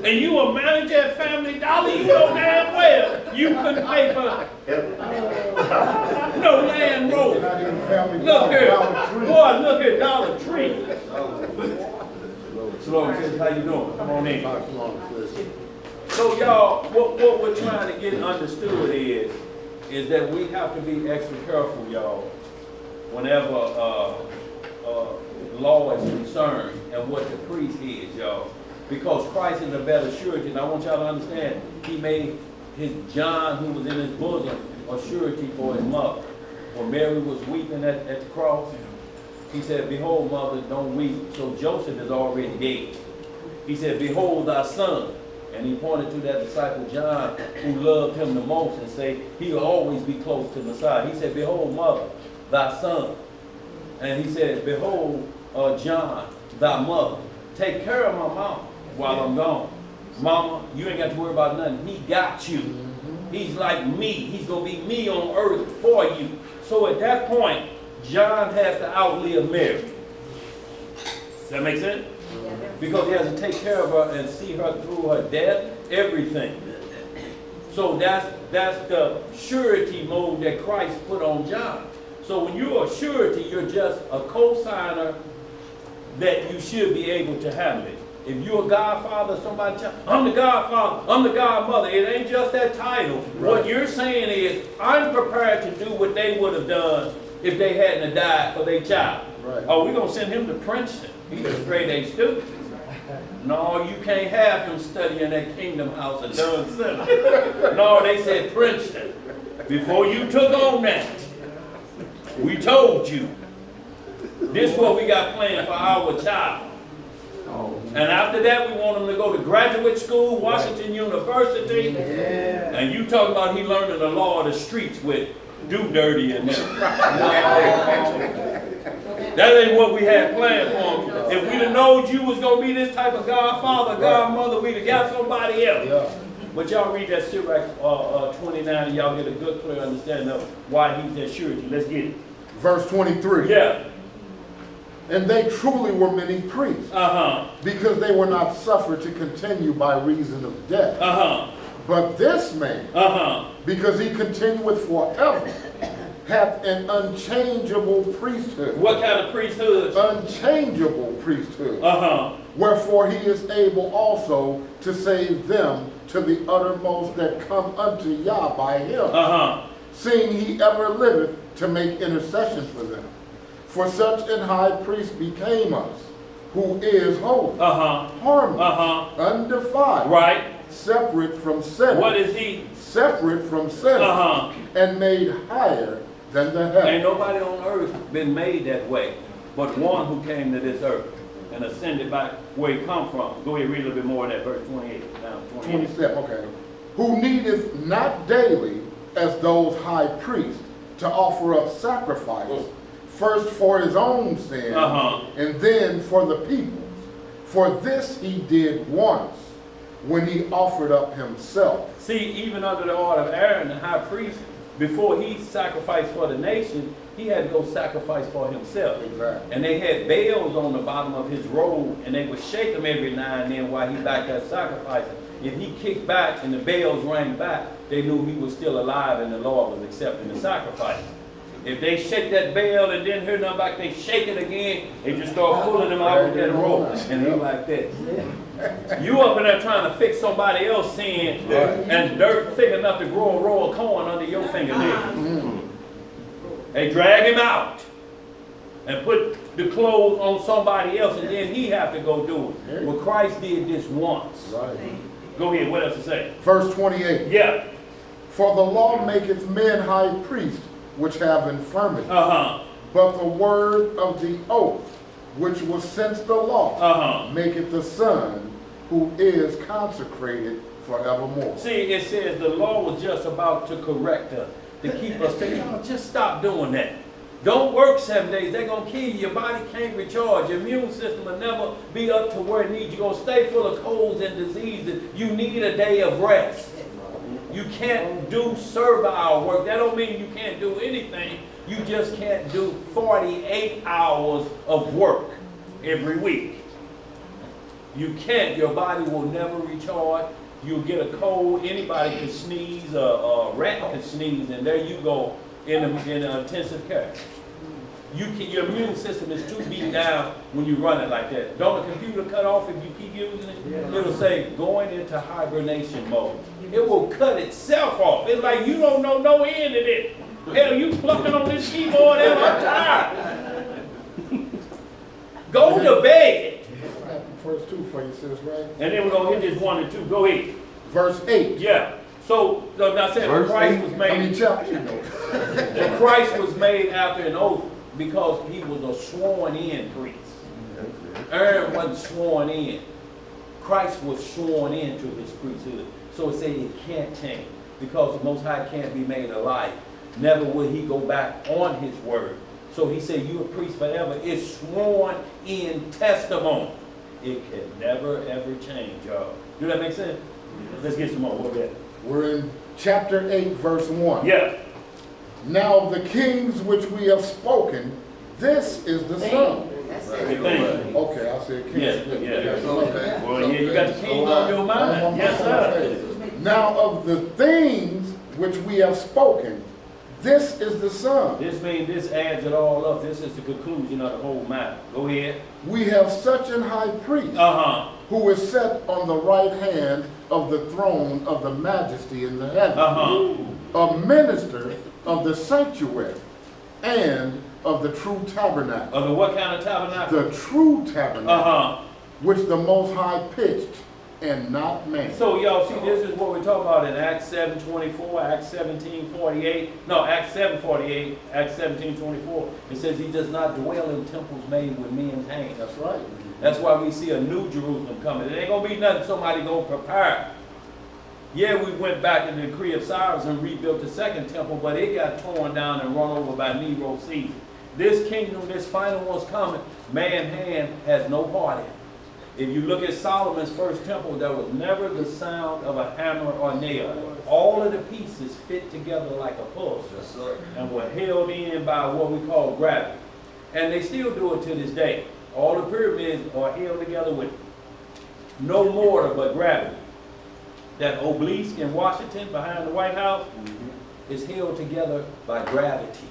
And you a manager at Family Dollar, you know damn well you couldn't pay for no Land Rover. Not even Family Look here, Dollar Tree. boy, look at Dollar Tree. Slow, how you doing? Come on in. So y'all, what we're trying to get understood is that we have to be extra careful, y'all, whenever law is concerned and what the priest is, y'all. Because Christ is a better surety, and I want y'all to understand, he made his John, who was in his bosom, a surety for his mother. When Mary was weeping at the cross, he said, behold, mother, don't weep. So Joseph is already dead. He said, behold thy son. And he pointed to that disciple John, who loved him the most, and said, he'll always be close to Messiah. He said, behold, mother, thy son. And he said, behold, John, thy mother. Take care of my mama while I'm gone. Mama, you ain't got to worry about nothing. He got you. He's like me. He's going to be me on earth for you. So at that point, John has to outlive Mary. Does that make sense? Because he has to take care of her and see her through her death, everything. So that's the surety mode that Christ put on John. So when you're a surety, you're just a co-signer that you should be able to handle it. If you're a godfather, somebody tell, I'm the godfather, I'm the godmother. It ain't just that title. Right. What you're saying is, I'm prepared to do what they would have done if they hadn't died for their child. Right. Oh, we're going to send him to Princeton. He's a straight A student. No, you can't have him studying at Kingdom House at Dunn Center. No, they said Princeton. Before you took on that, we told you. This is what we got planned for our child. And after that, we want him to go to graduate school, Washington University. And you talk about he learning the law of the streets with do dirty and them. That ain't what we had planned for him. If we'd have known you was going to be this type of godfather, godmother, we'd have got somebody else. But y'all read that Sirach 29 and y'all get a good clear understanding of why he's that surety. Let's get it. Verse 23. Yeah. And they truly were many priests, because they were not suffered to continue by reason of death. But this man, because he continueth forever, hath an unchangeable priesthood. What kind of priesthood? Unchangeable priesthood. Wherefore he is able also to save them to the uttermost that come unto Yah by him, seeing he ever liveth to make intercession for them. For such an high priest became us, who is holy, harmless, undefiled, Right. separate from sinners. What is he? Separate from sinners, and made higher than the heavens. Ain't nobody on earth been made that way, but one who came to this earth and ascended back where he come from. Go ahead, read a little bit more of that, verse 28. Now, 28. 27, okay. Who needeth not daily, as those high priests, to offer up sacrifice, first for his own sin, and then for the people's. For this he did once, when he offered up himself. See, even under the order of Aaron, the high priest, before he sacrificed for the nation, he had to go sacrifice for himself. Exactly. And they had bells on the bottom of his robe, and they would shake him every now and then while he back there sacrificing. If he kicked back and the bells rang back, they knew he was still alive and the Lord was accepting the sacrifice. If they shake that bell and didn't hear nothing back, they shake it again, they just start pulling him out with that rope. And he like that. You up in there trying to fix somebody else's sin, and dirt thick enough to grow a row of corn under your fingernails. They drag him out and put the clothes on somebody else, and then he have to go do it. Well, Christ did this once. Right. Go ahead, what else to say? Verse 28. Yeah. For the law maketh men high priests, which have infirmity. But the word of the oath, which was since the law, maketh the Son, who is consecrated forevermore. See, it says the law was just about to correct us, to keep us saying, no, just stop doing that. Don't work 7 days. They're going to kill you. Your body can't recharge. Your immune system will never be up to where it needs. You're going to stay full of colds and diseases. You need a day of rest. You can't do servile work. That don't mean you can't do anything. You just can't do 48 hours of work every week. You can't. Your body will never recharge. You'll get a cold. Anybody can sneeze. A rat can sneeze, and there you go in intensive care. Your immune system is too beat down when you run it like that. Don't the computer cut off if you keep using it? It'll say going into hibernation mode. It will cut itself off. It's like you don't know no end of it. Hell, you plucking on this keyboard and I'm tired. Go to bed. Verse 2 for you, sis, right? And then we're going to hit this 1 and 2. Go ahead. Verse 8. Yeah. So now saying Christ was made. Chapter, you know. Christ was made after an oath because he was a sworn-in priest. Aaron wasn't sworn in. Christ was sworn into his priesthood. So it said it can't change because the Most High can't be made alive. Never will he go back on his word. So he said, you're a priest forever. It's sworn in testimony. It can never, ever change, y'all. Do that make sense? Let's get some more. What about? We're in chapter 8, verse 1. Yeah. Now of the kings which we have spoken, this is the Son. Good thing. Okay, I said king. Yeah. Well, yeah, you got the king on your mind. Yes, sir. Now of the things which we have spoken, this is the Son. This means this adds it all up. This is the conclusion of the whole matter. Go ahead. We have such an high priest who is set on the right hand of the throne of the majesty in the heaven, a minister of the sanctuary and of the true tabernacle. Of the what kind of tabernacle? The true tabernacle, which the Most High pitched and not man. So y'all see, this is what we're talking about in Acts 7:24, Acts 17:48. No, Acts 7:48, Acts 17:24. It says he does not dwell in temples made with men's hands. That's right. That's why we see a new Jerusalem coming. It ain't gonna be nothing somebody gonna prepare. Yeah, we went back in the decree of Cyrus and rebuilt the second temple, but it got torn down and run over by Nero Caesar. This kingdom, this final one's coming, man's hand has no part in it. If you look at Solomon's first temple, there was never the sound of a hammer or nail. All of the pieces fit together like a puzzle and were held in by what we call gravity. And they still do it to this day. All the pyramids are held together with no mortar but gravity. That obelisk in Washington behind the White House is held together by gravity.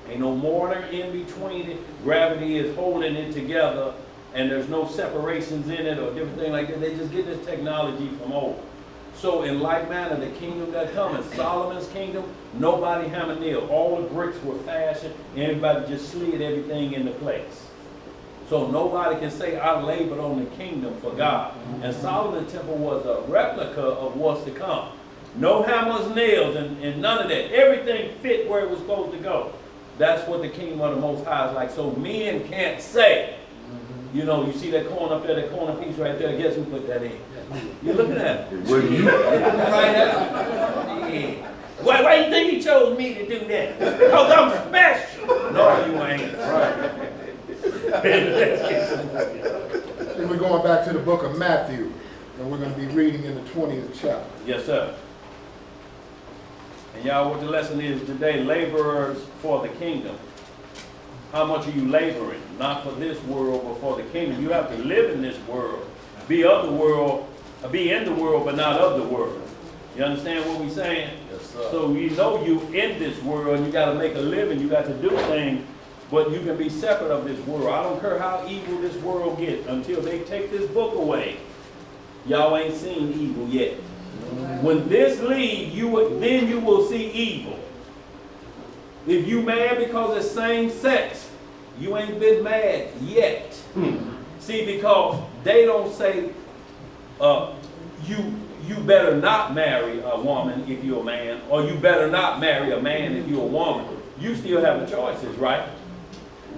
Ain't no mortar in between it. Gravity is holding it together, and there's no separations in it or different things like that. They just get this technology from old. So in like manner, the kingdom that comes, Solomon's kingdom, nobody hammer nail. All the bricks were fashioned, and everybody just slid everything into place. So nobody can say, I labored on the kingdom for God. And Solomon's temple was a replica of what's to come. No hammers, nails, and none of that. Everything fit where it was supposed to go. That's what the kingdom of the Most High is like. So men can't say, you know, you see that corn up there, that corner piece right there, guess who put that in? You're looking at it. Well, you. Right up. Yeah. Why you think he chose me to do that? Because I'm special. No, you ain't. Right. Then we're going back to the book of Matthew, and we're going to be reading in the 20th chapter. Yes, sir. And y'all, what the lesson is today, laborers for the kingdom. How much are you laboring? Not for this world, but for the kingdom. You have to live in this world. Be of the world, be in the world, but not of the world. You understand what we're saying? Yes, sir. So you know you in this world, and you got to make a living, you got to do things, but you can be separate of this world. I don't care how evil this world gets. Until they take this book away, y'all ain't seen evil yet. When this leaves, then you will see evil. If you mad because it's same sex, you ain't been mad yet. See, because they don't say you better not marry a woman if you're a man, or you better not marry a man if you're a woman. You still have the choices, right?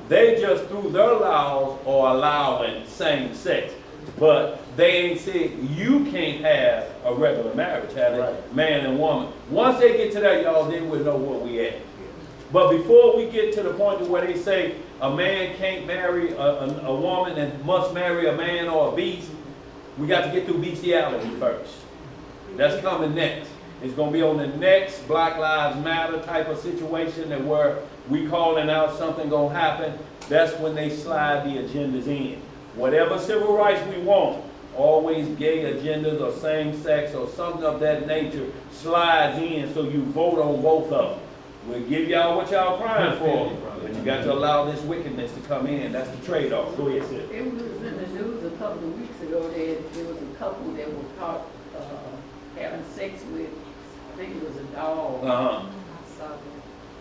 They just through their laws are allowing same sex. But they ain't said you can't have a regular marriage, have it, right. Man and woman. Once they get to that, y'all, then we'll know where we at. But before we get to the point where they say a man can't marry a woman and must marry a man or a beast, we got to get through bestiality first. That's coming next. It's going to be on the next Black Lives Matter type of situation, and where we calling out something going to happen. That's when they slide the agendas in. Whatever civil rights we want, always gay agendas or same sex or something of that nature slides in, so you vote on both of them. We'll give y'all what y'all crying for, but you got to allow this wickedness to come in. That's the trade-off. Go ahead, sis. It was in the news a couple of weeks ago that there was a couple that were caught having sex with, I think it was a dog.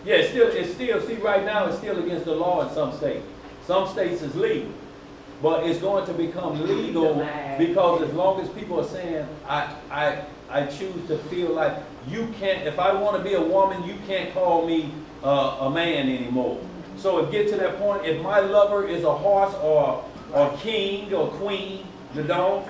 Yeah, it's still, see, right now it's still against the law in some states. Some states is legal. But it's going to become legal because as long as people are saying, I choose to feel like you can't, if I want to be a woman, you can't call me a man anymore. So it gets to that point, if my lover is a horse or king or queen, the dog,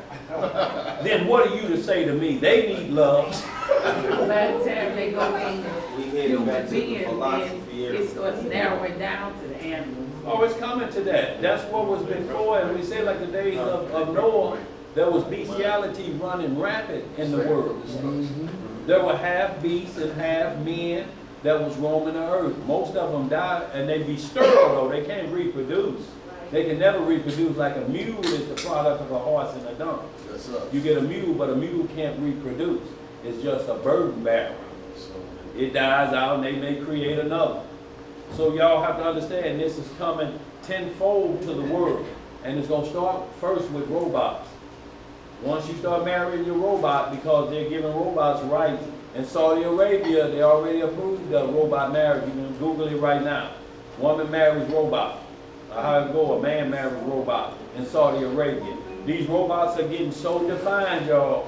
then what are you to say to me? They need love. By the time they go in human being, then it starts narrowing down to the animals. Oh, it's coming to that. That's what was before, and we say like the days of Noah, there was bestiality running rapid in the world. There were half beasts and half men that was roaming the earth. Most of them died, and they be sterile though. They can't reproduce. They can never reproduce. Like a mule is the product of a horse and a donkey. You get a mule, but a mule can't reproduce. It's just a burden bearer. It dies out, and they may create another. So y'all have to understand this is coming tenfold to the world. And it's going to start first with robots. Once you start marrying your robot, because they're giving robots rights. In Saudi Arabia, they already approved the robot marriage. You can Google it right now. Woman marries robot. How it go, a man marries robot in Saudi Arabia. These robots are getting so defined, y'all.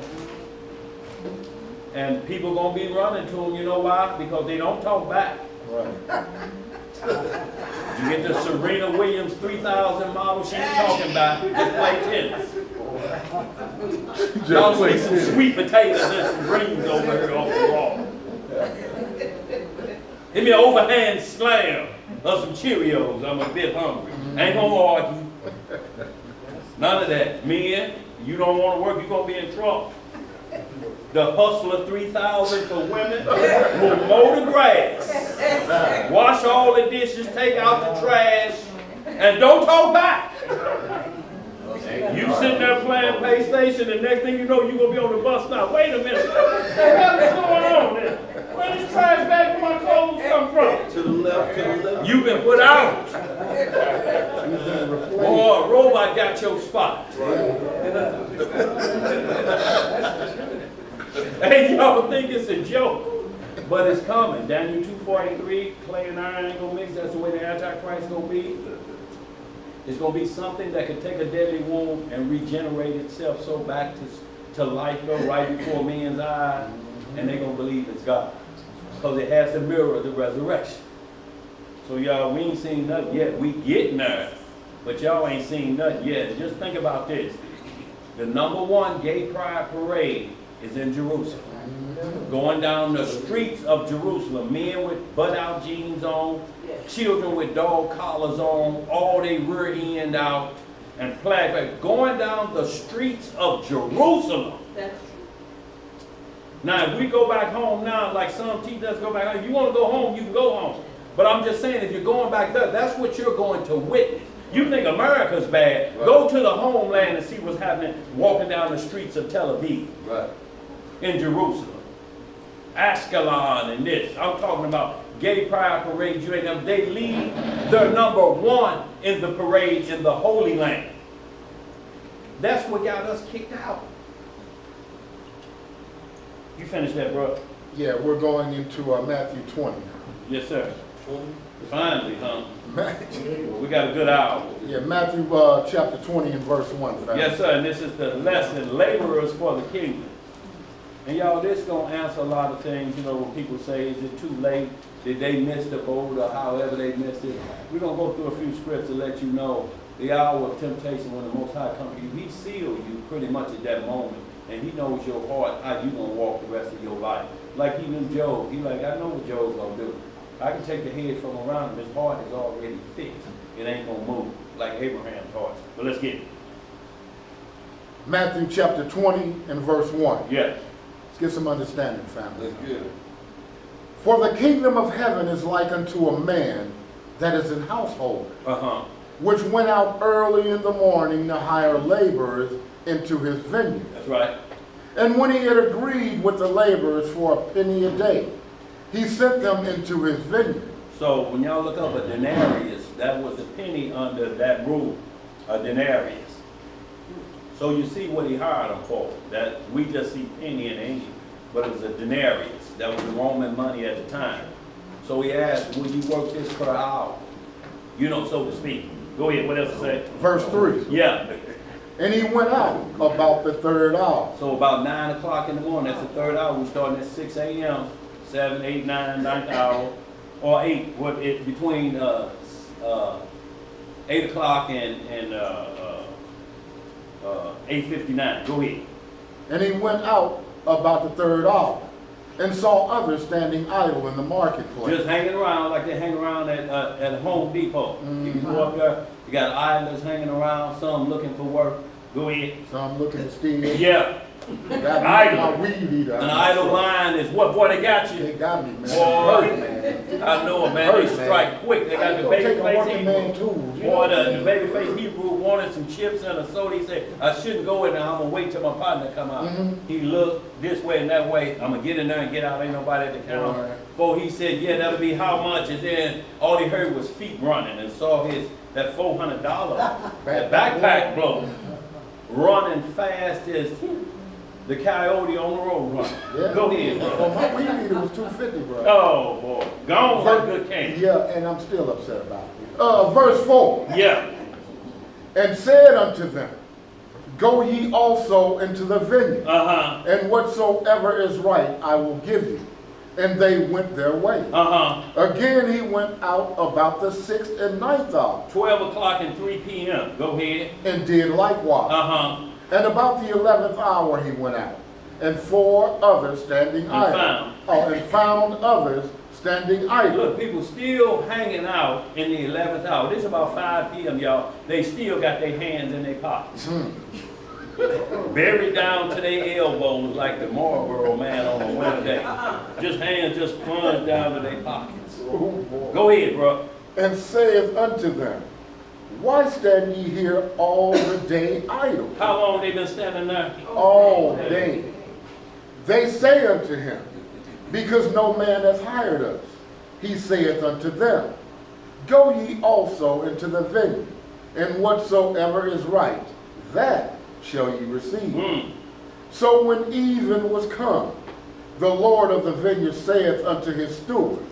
And people going to be running to them, you know why? Because they don't talk back. Right. You get the Serena Williams 3000 model, she ain't talking about, just play tennis. Y'all see some sweet potatoes and some greens over here off the wall. Give me an overhand slam of some Cheerios, I'm a bit hungry. Ain't gonna argue. None of that. Men, you don't want to work, you're going to be in trouble. The Hustler 3000 for women will mow the grass, wash all the dishes, take out the trash, and don't talk back. You sitting there playing PlayStation, and next thing you know, you're going to be on the bus now. Wait a minute. What the hell is going on there? Where this trash bag for my clothes come from? To the left, to the left. You've been put out. Boy, a robot got your spot. Hey, y'all think it's a joke, but it's coming. Daniel 2:43, clay and iron ain't gonna mix. That's the way the Antichrist gonna be. It's gonna be something that can take a deadly wound and regenerate itself so back to life, though, right before men's eyes, and they gonna believe it's God, because it has to mirror the resurrection. So y'all, we ain't seen nothing yet. We getting there, but y'all ain't seen nothing yet. Just think about this. The #1 gay pride parade is in Jerusalem. Going down the streets of Jerusalem, men with butt-out jeans on, children with dog collars on, all they rear end out, and flag going down the streets of Jerusalem. That's Now, if we go back home now, like some teach us go back home, if you want to go home, you can go home. But I'm just saying, if you're going back there, that's what you're going to witness. You think America's bad, Right. Go to the homeland and see what's happening walking down the streets of Tel Aviv, Right. in Jerusalem, Ashkelon, and this. I'm talking about gay pride parade. You ain't them. They lead their #1 in the parade in the Holy Land. That's what got us kicked out. You finished that, bro? Yeah, we're going into Matthew 20. Yes, sir. Finally, huh? We got a good hour. Yeah, Matthew chapter 20 and verse 1. Family. Yes, sir. And this is the lesson, laborers for the kingdom. And y'all, this gonna answer a lot of things. You know, when people say, is it too late? Did they miss the boat, or however they missed it? We're gonna go through a few scripts to let you know the hour of temptation when the Most High comes to you. He sealed you pretty much at that moment, and He knows your heart, how you gonna walk the rest of your life. Like He knew Job. He like, I know what Job's gonna do. I can take the head from around him. His heart is already fixed. It ain't gonna move like Abraham's heart. But let's get it. Matthew chapter 20 and verse 1. Yes. Let's get some understanding, family. That's good. For the kingdom of heaven is like unto a man that is an householder, which went out early in the morning to hire laborers into his vineyard. That's right. And when he had agreed with the laborers for a penny a day, he sent them into his vineyard. So when y'all look up a denarius, that was a penny under that rule, a denarius. So you see what he hired them for. That we just see penny in English, but it was a denarius. That was the Roman money at the time. So he asked, will you work this per hour? You know, so to speak. Go ahead, what else to say? Verse 3. Yeah. And he went out about the third hour. So about 9 o'clock in the morning, that's the third hour. We're starting at 6 a.m., 7, 8, 9, 9th hour, or 8, between 8 o'clock and 8:59. Go ahead. And he went out about the third hour, and saw others standing idle in the marketplace. Just hanging around like they hang around at Home Depot. You can go up there, you got idlers hanging around, some looking for work. Go ahead. Some looking to steal. Yeah. That Idle. my weed eater. An idle line is what? Boy, they got They you. got me, man. Boy. Hurt, man. I know it, man. They Hurt, man. strike quick. They got the Take baby a face working man Hebrew. tools. you Boy, know? the baby face Hebrew wanted some chips and a soda. He said, I shouldn't go in there. I'm going to wait till my partner come out. He looked this way and that way. I'm going to get in there and get out. Ain't nobody at the counter. Boy. Before he said, yeah, that'll be how much? And then all he heard was feet running and saw that $400 that backpack blow running fast as the coyote on the road running. Yeah. Go ahead, Well, bro. my weed eater was $2.50, bro. Oh, boy. Gone like good candy. Yeah, and I'm still upset about it. Verse 4. Yeah. And said unto them, Go ye also into the vineyard, Uh-huh. and whatsoever is right I will give you. And they went their way. Uh-huh. Again he went out about the 6th and 9th hour, 12 o'clock and 3 p.m. Go ahead. and did likewise. Uh-huh. And about the 11th hour he went out, and 4 others standing idle. And found others standing idle. Look, people still hanging out in the 11th hour. This is about 5 p.m., y'all. they still got their hands in their pockets. Buried down to their elbows like the Marlboro man on a winter day. Just hands just plunged down to their pockets. Go ahead, bro. And saith unto them, why stand ye here all the day idle? How long they been standing there? All day. They say unto him, because no man hath hired us. He saith unto them, go ye also into the vineyard, and whatsoever is right, that shall ye receive. So when even was come, the Lord of the vineyard saith unto his steward,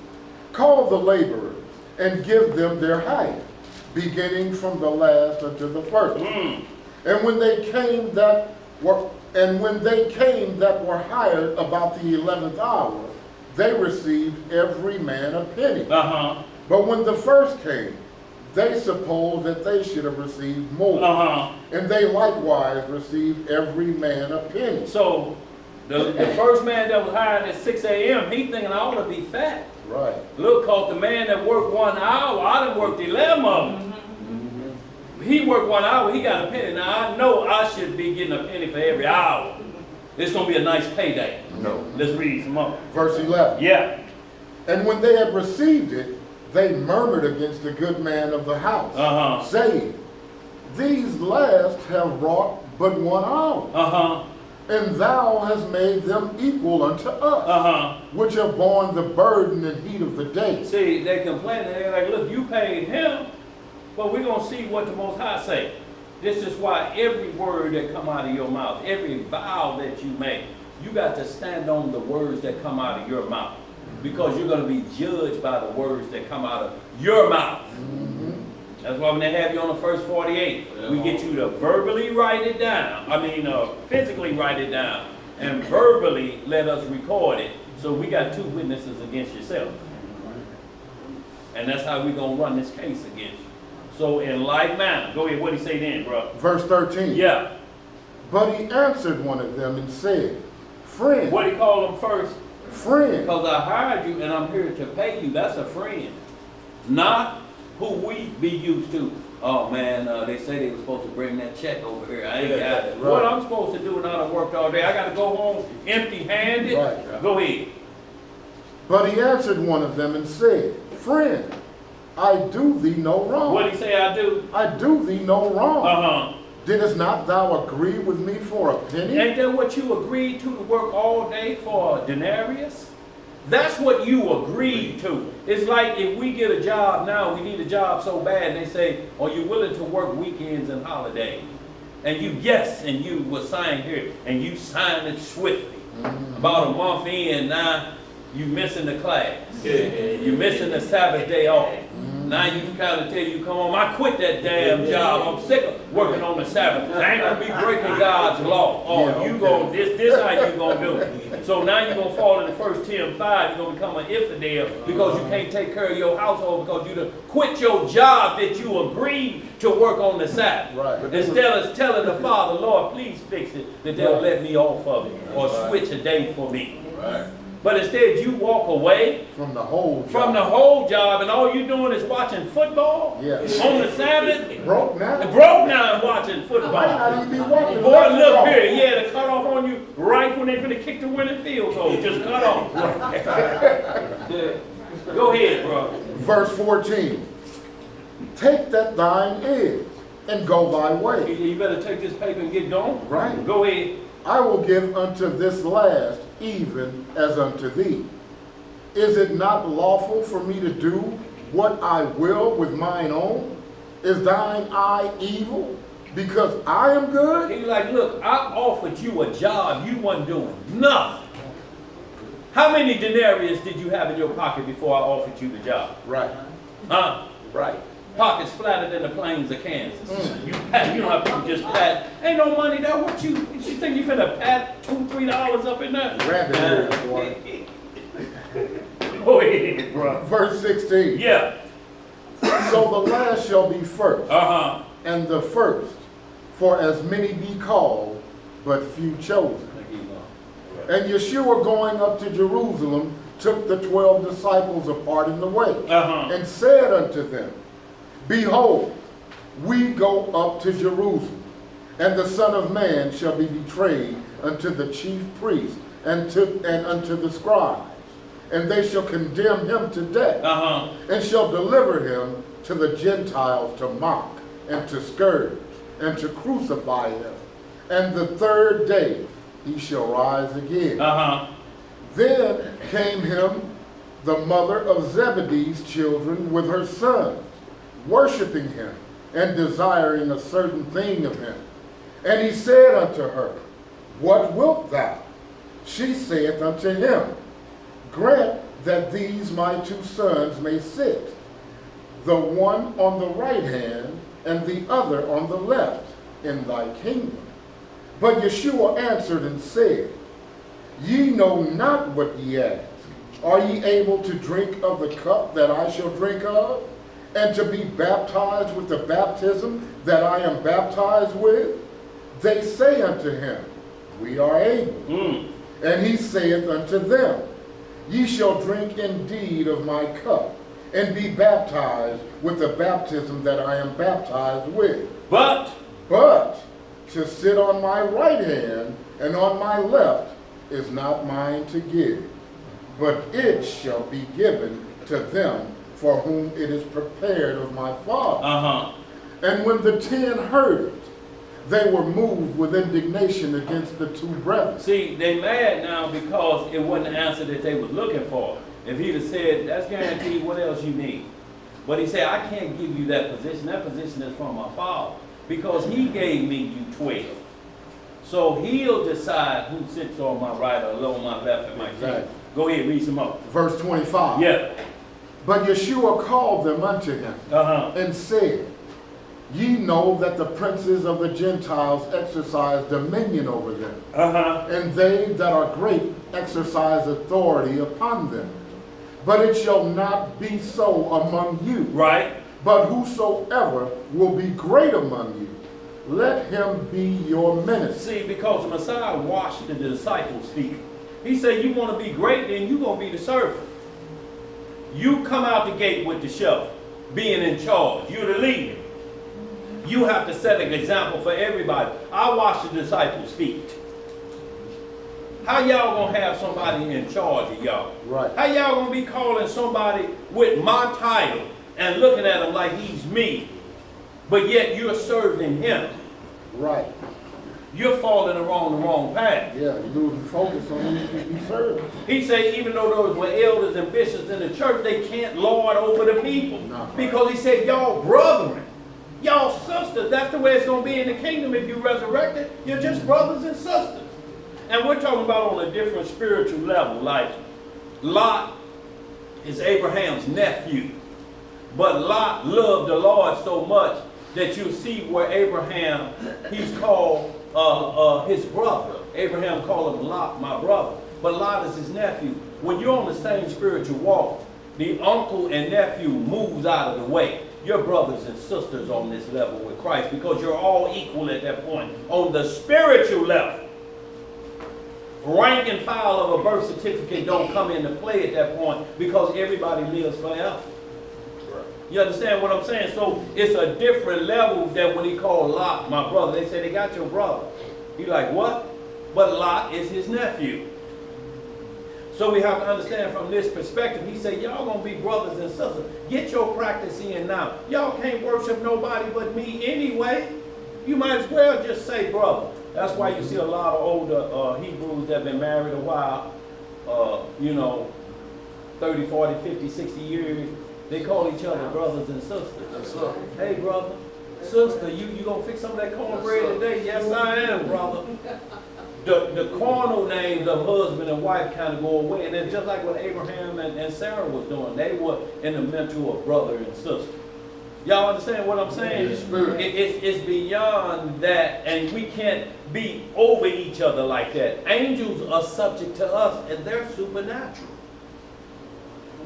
call the laborers, and give them their hire, beginning from the last unto the first. And when they came that were hired about the 11th hour, they received every man a penny. But when the first came, they supposed that they should have received more. And they likewise received every man a penny. So the first man that was hired at 6 a.m., he thinking I ought to be fat. Right. Look, cause the man that worked 1 hour, I done worked 11 of them. He worked 1 hour, he got a penny. Now I know I should be getting a penny for every hour. It's gonna be a nice payday. No. Let's read some more. Verse 11. Yeah. And when they had received it, they murmured against the good man of the house, saying, these last have wrought but 1 hour. And thou hast made them equal unto us, which have borne the burden and heat of the day. See, they complain, they're like, look, you paid him, but we're going to see what the Most High say. This is why every word that come out of your mouth, every vow that you make, you got to stand on the words that come out of your mouth. Because you're going to be judged by the words that come out of your mouth. That's why when they have you on the first 48, we get you to verbally write it down. I mean, physically write it down. And verbally let us record it. So we got 2 witnesses against yourself. And that's how we're going to run this case against you. So in like manner, go ahead, what did he say then, bro? Verse 13. Yeah. But he answered one of them and said, friend. What did he call them first? Friend. Because I hired you and I'm here to pay you. That's a friend. Not who we be used to. Oh man, they say they were supposed to bring that check over here. I ain't got it. Right. What I'm supposed to do now I worked all day. I got to go home empty-handed. Right. Go ahead. But he answered one of them and said, friend, I do thee no wrong. What did he say I do? I do thee no wrong. Didst not thou agree with me for a penny? Ain't that what you agreed to work all day for a denarius? That's what you agreed to. It's like if we get a job now, we need a job so bad, and they say, are you willing to work weekends and holidays? And you yes, and you will sign here, and you signed it swiftly. About a month in, now you missing the class. You missing the Sabbath day off. Now you kind of tell you, come on, I quit that damn job. I'm sick of working on the Sabbath. I ain't gonna be breaking God's law. Oh, you go this how you gonna do it. So now you're gonna fall in the 1 Tim 5, you're gonna become an infidel because you can't take care of your household because you done quit your job that you agreed to work on the Sabbath. Right. Instead of telling the Father, Lord, please fix it, that they'll let me off of it or switch a day for me. Right. But instead you walk away from the whole job and all you're doing is watching football on the Sabbath. Broke now and watching football. How do you be watching? Boy, look here, yeah, to cut off on you right when they're going to kick the winning field goal. Just cut off. Go ahead, bro. Verse 14. Take that thine is and go thy way. You better take this paper and get going. Right. Go ahead. I will give unto this last even as unto thee. Is it not lawful for me to do what I will with mine own? Is thine eye evil because I am good? He's like, look, I offered you a job. You wasn't doing nothing. How many denarius did you have in your pocket before I offered you the job? Right. Huh? Right. Pockets flatter than the plains of Kansas. You don't have people just pat. Ain't no money there. What you think you finna pat $2, $3 up in there? Rabbit boy. Go ahead, bro. Verse 16. Yeah. So the last shall be first, and the first, for as many be called, but few chosen. And Yeshua going up to Jerusalem took the 12 disciples apart in the way, and said unto them, Behold, we go up to Jerusalem, and the Son of Man shall be betrayed unto the chief priests and unto the scribes, and they shall condemn him to death, and shall deliver him to the Gentiles to mock, and to scourge, and to crucify him. And the third day he shall rise again. Then came him the mother of Zebedee's children with her sons, worshiping him, and desiring a certain thing of him. And he said unto her, What wilt thou? She saith unto him, Grant that these my two sons may sit, the one on the right hand and the other on the left, in thy kingdom. But Yeshua answered and said, Ye know not what ye ask. Are ye able to drink of the cup that I shall drink of, and to be baptized with the baptism that I am baptized with? They say unto him, We are able. And he saith unto them, Ye shall drink indeed of my cup, and be baptized with the baptism that I am baptized with. But to sit on my right hand and on my left is not mine to give, but it shall be given to them for whom it is prepared of my Father. And when the 10 heard it, they were moved with indignation against the two brethren. See, they mad now because it wasn't the answer that they was looking for. If he'd have said, that's guaranteed, what else you need? But he said, I can't give you that position. That position is from my Father, because he gave me you 12. So he'll decide who sits on my right or on my left at my side. Go ahead, read some more. Verse 25. Yeah. But Yeshua called them unto him, and said, Ye know that the princes of the Gentiles exercise dominion over them, and they that are great exercise authority upon them. But it shall not be so among you. Right. But whosoever will be great among you, let him be your minister. See, because the Messiah washed the disciples' feet. He said, you want to be great, then you're going to be the servant. You come out the gate with the shovel, being in charge. You're the leader. You have to set an example for everybody. I wash the disciples' feet. How y'all gonna have somebody in charge of y'all? Right. How y'all gonna be calling somebody with my title and looking at him like he's me, but yet you're serving him? Right. You're falling the wrong path. Yeah, you're losing focus on who you serve. He said even though those were elders and bishops in the church, they can't lord over the people. No. Because he said, y'all brethren, y'all sisters. That's the way it's going to be in the kingdom if you resurrected. You're just brothers and sisters. And we're talking about on a different spiritual level. Like Lot is Abraham's nephew. But Lot loved the Lord so much that you see where Abraham, he's called his brother. Abraham called him Lot, my brother. But Lot is his nephew. When you're on the same spiritual walk, the uncle and nephew moves out of the way. You're brothers and sisters on this level with Christ because you're all equal at that point. On the spiritual level, rank and file of a birth certificate don't come into play at that point because everybody lives forever. You understand what I'm saying? So it's a different level than when he called Lot my brother. They said, they got your brother. He's like, what? But Lot is his nephew. So we have to understand from this perspective. He said, y'all gonna be brothers and sisters. Get your practice in now. Y'all can't worship nobody but me anyway. You might as well just say brother. That's why you see a lot of older Hebrews that have been married a while, 30, 40, 50, 60 years. They call each other brothers and sisters. Yes, sir. Hey, brother, sister, you gonna fix some of that cornbread today? Yes, I am, brother. The carnal names of husband and wife kind of go away. And it's just like what Abraham and Sarah was doing. They were in the mental of brother and sister. Y'all understand what I'm saying? It's beyond that, and we can't be over each other like that. Angels are subject to us, and they're supernatural.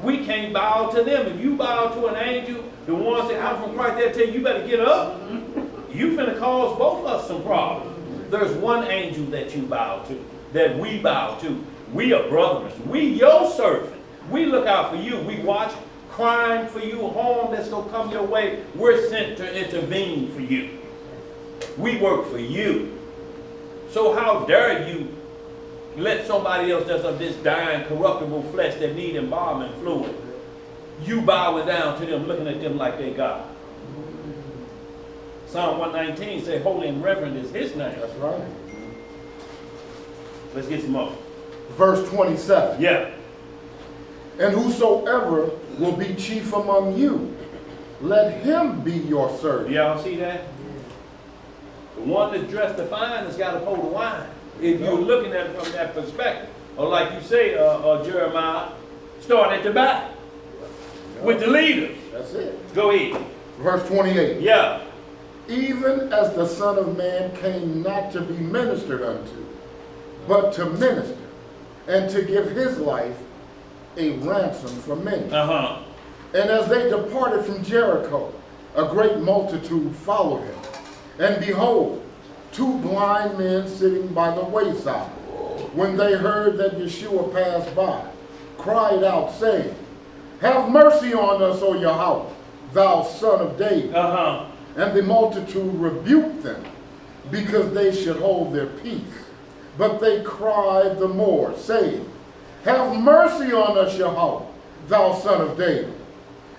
We can't bow to them. If you bow to an angel, the ones that come from Christ, they'll tell you, you better get up. You finna cause both of us some problems. There's one angel that you bow to, that we bow to. We are brothers. We your servant. We look out for you. We watch, crime for you, harm that's going to come your way, we're sent to intervene for you. We work for you. So how dare you let somebody else that's of this dying, corruptible flesh that need embalming fluid, you bowing down to them, looking at them like they God. Psalm 119 say, holy and reverend is his name. That's right. Let's get some more. Verse 27. Yeah. And whosoever will be chief among you, let him be your servant. Y'all see that? The one that's dressed to fine has got a pot of wine. If you're looking at it from that perspective. Or like you say, Jeremiah, start at the back. With the leaders. That's it. Go ahead. Verse 28. Yeah. Even as the Son of Man came not to be ministered unto, but to minister, and to give his life a ransom for many. Uh-huh. And as they departed from Jericho, a great multitude followed him. And behold, two blind men sitting by the wayside, when they heard that Yeshua passed by, cried out, saying, Have mercy on us, O Yahweh, thou Son of David. Uh-huh. And the multitude rebuked them, because they should hold their peace. But they cried the more, saying, Have mercy on us, Yahweh, thou Son of David.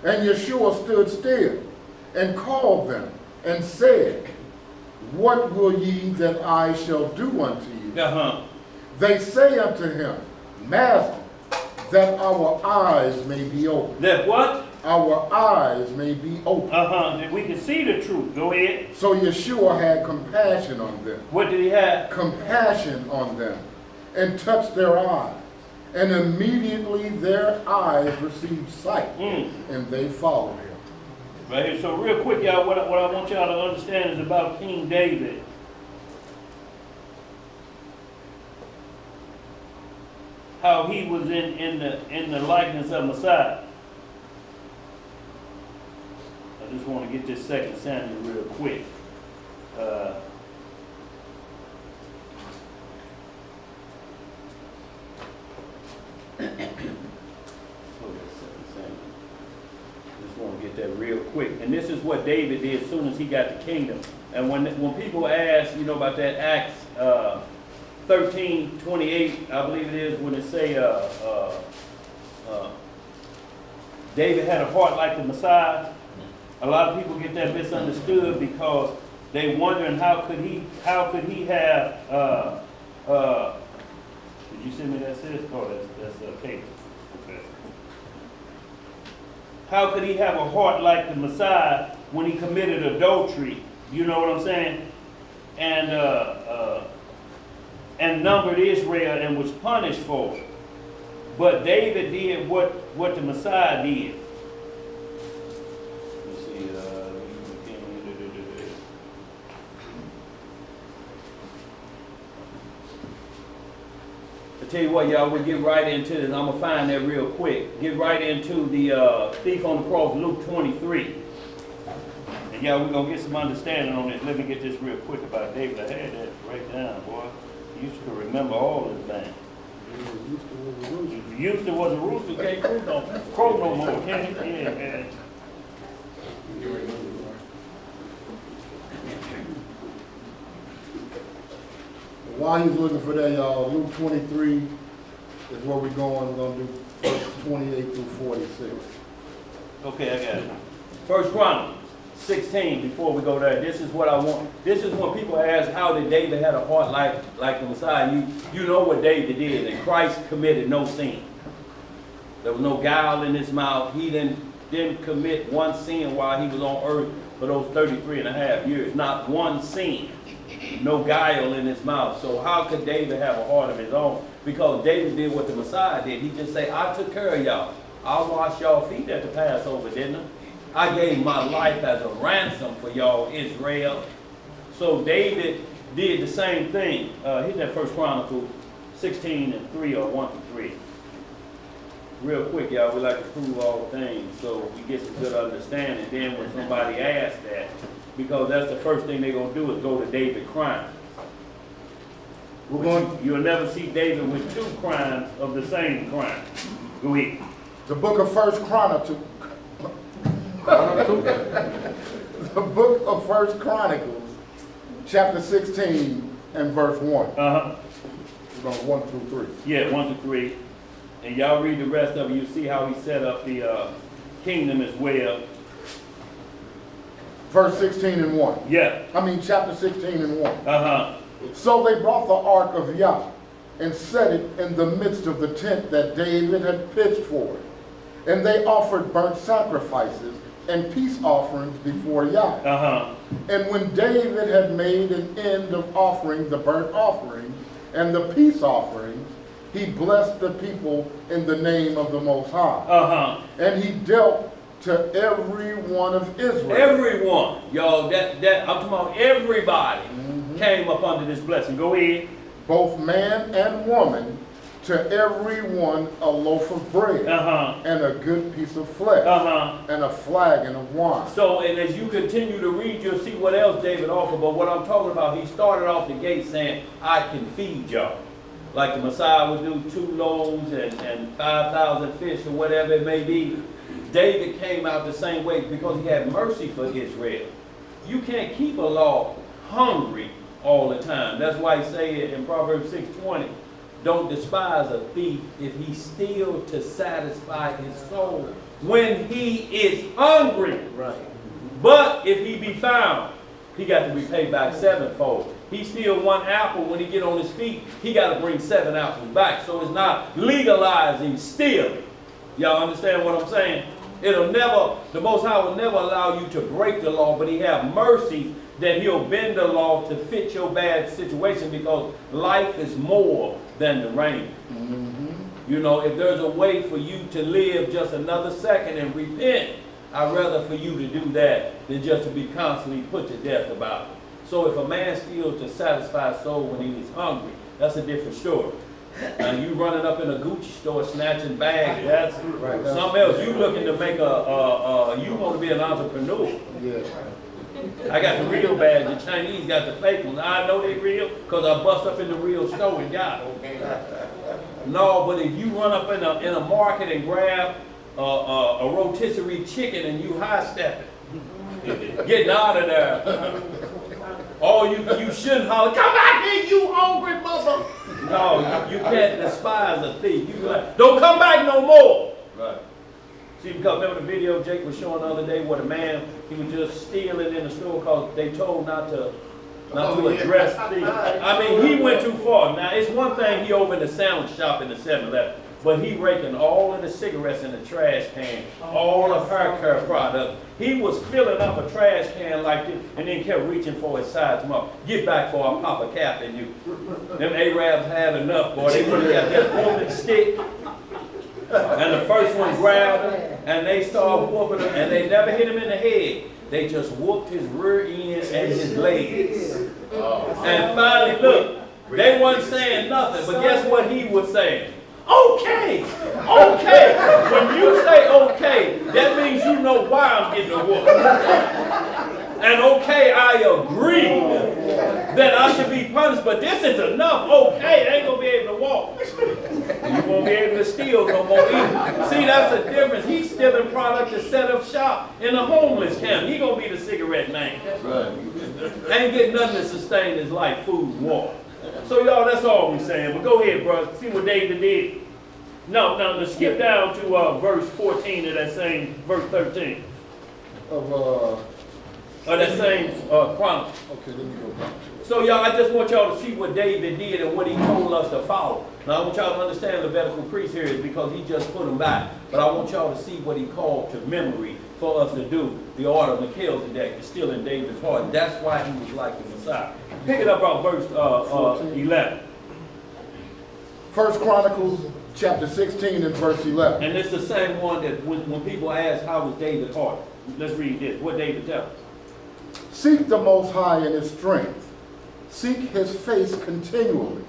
And Yeshua stood still, and called them, and said, What will ye that I shall do unto you? Uh-huh. They say unto him, Master, that our eyes may be open. That what? Our eyes may be open. Uh-huh. That we can see the truth. Go ahead. So Yeshua had compassion on them. What did he have? Compassion on them, and touched their eyes. And immediately their eyes received sight, and they followed him. Right here. So real quick, y'all, what I want y'all to understand is about King David. How he was in the likeness of Messiah. I just want to get this 2 Samuel real quick. Just want to get that real quick. And this is what David did as soon as he got the kingdom. And when people ask, about that Acts 13:28, I believe it is, when it say David had a heart like the Messiah. A lot of people get that misunderstood because they wondering how could he have did you send me that sis? Oh, that's okay. Okay. How could he have a heart like the Messiah when he committed adultery? You know what I'm saying? And numbered Israel and was punished for it. But David did what the Messiah did. Let's see. I tell you what, y'all, we'll get right into this. I'm going to find that real quick. Get right into the thief on the cross, Luke 23. And y'all, we're going to get some understanding on it. Let me get this real quick about David. I had that right down, boy. I used to remember all this thing. Used to was a rooster, can't crow no more. Can't he? Yeah, man. While he's looking for that, y'all, Luke 23 is where we're going. We're going to do verses 28 through 46. Okay, I got it. First Chronicles 16, before we go there, this is what I want. This is when people ask, how did David have a heart like the Messiah? You know what David did, and Christ committed no sin. There was no guile in his mouth. He didn't commit one sin while he was on earth for those 33 and a half years. Not one sin. No guile in his mouth. So how could David have a heart of his own? Because David did what the Messiah did. He just said, I took care of y'all. I washed y'all feet at the Passover, didn't I? I gave my life as a ransom for y'all, Israel. So David did the same thing. Hit that First Chronicles 16 and 3 or 1 to 3. Real quick, y'all, we like to prove all things so we get some good understanding. Then when somebody asks that, because that's the first thing they're going to do is go to David crying. You'll never see David with two crimes of the same crime. Go ahead. The book of First The book of 1 Chronicles, chapter 16 and verse 1. Uh-huh. We're going 1 through 3. Yeah, 1 to 3. And y'all read the rest of it, you see how he set up the kingdom as well. Verse 16 and 1. Yeah. Chapter 16 and 1. Uh-huh. So they brought the ark of Yah and set it in the midst of the tent that David had pitched for it. And they offered burnt sacrifices and peace offerings before Yah. Uh-huh. And when David had made an end of offering the burnt offerings and the peace offerings, he blessed the people in the name of the Most High. Uh-huh. And he dealt to every one of Israel. Everyone, y'all, I'm talking about everybody came up under this blessing. Go ahead. Both man and woman, to every one a loaf of bread, Uh-huh. and a good piece of flesh, Uh-huh. and a flagon of wine. So, and as you continue to read, you'll see what else David offered. But what I'm talking about, he started off the gate saying, I can feed y'all. Like the Messiah would do 2 loaves and 5,000 fish or whatever it may be. David came out the same way because he had mercy for Israel. You can't keep a law hungry all the time. That's why he say in Proverbs 6:20, don't despise a thief if he steals to satisfy his soul when he is hungry. Right. But if he be found, he got to be paid back 7-fold. He steal 1 apple when he get on his feet, he got to bring 7 apples back. So it's not legalizing stealing. Y'all understand what I'm saying? The Most High will never allow you to break the law, but he have mercy that he'll bend the law to fit your bad situation because life is more than the rain. You know, if there's a way for you to live just another second and repent, I'd rather for you to do that than just to be constantly put to death about it. So if a man steals to satisfy his soul when he is hungry, that's a different story. Now you running up in a Gucci store snatching bags, that's something else. You looking to make you want to be an entrepreneur. Yeah. I got the real badge, the Chinese got the fake ones. I know they real because I bust up in the real store and got it. No, but if you run up in a market and grab a rotisserie chicken and you high stepping, getting out of there. Oh, you shouldn't holler, come back here, you hungry mother. No, you can't despise a thief. You like, don't come back no more. Right. See, because remember the video Jake was showing the other day where the man, he was just stealing in the store because they told not to address thieves. I mean, he went too far. Now, it's one thing he over in the sandwich shop in the 7-Eleven, but he raking all of the cigarettes in the trash can, all of hair care products. He was filling up a trash can like this and then kept reaching for his side tomorrow. Get back for I pop a cap in you. Them Arabs had enough, boy. They would have got that wooden stick. And the first one grabbed him and they started whooping him and they never hit him in the head. They just whooped his rear end and his legs. And finally, look, they wasn't saying nothing, but guess what he was saying? Okay, okay. When you say okay, that means you know why I'm getting a whoop. And okay, I agree that I should be punished, but this is enough. Okay, I ain't gonna be able to walk. You won't be able to steal no more either. See, that's the difference. He's stealing product to set up shop in a homeless camp. He gonna be the cigarette man. Right. Ain't getting nothing to sustain his life, food, and water. So y'all, that's all we're saying. But go ahead, bro. See what David did. No, let's skip down to verse 14 of that same, verse 13. Of that same Chronicle. okay, let me go back to it. So y'all, I just want y'all to see what David did and what he told us to follow. Now I want y'all to understand the Levitical priest here is because he just put them back. But I want y'all to see what he called to memory for us to do. The order of Melchizedek is still in David's heart. That's why he was like the Messiah. Pick it up about verse 11. 1 Chronicles chapter 16 and verse 11. And it's the same one that when people ask how was David's heart. Let's read this. What David tells us. Seek the Most High in his strength. Seek his face continually.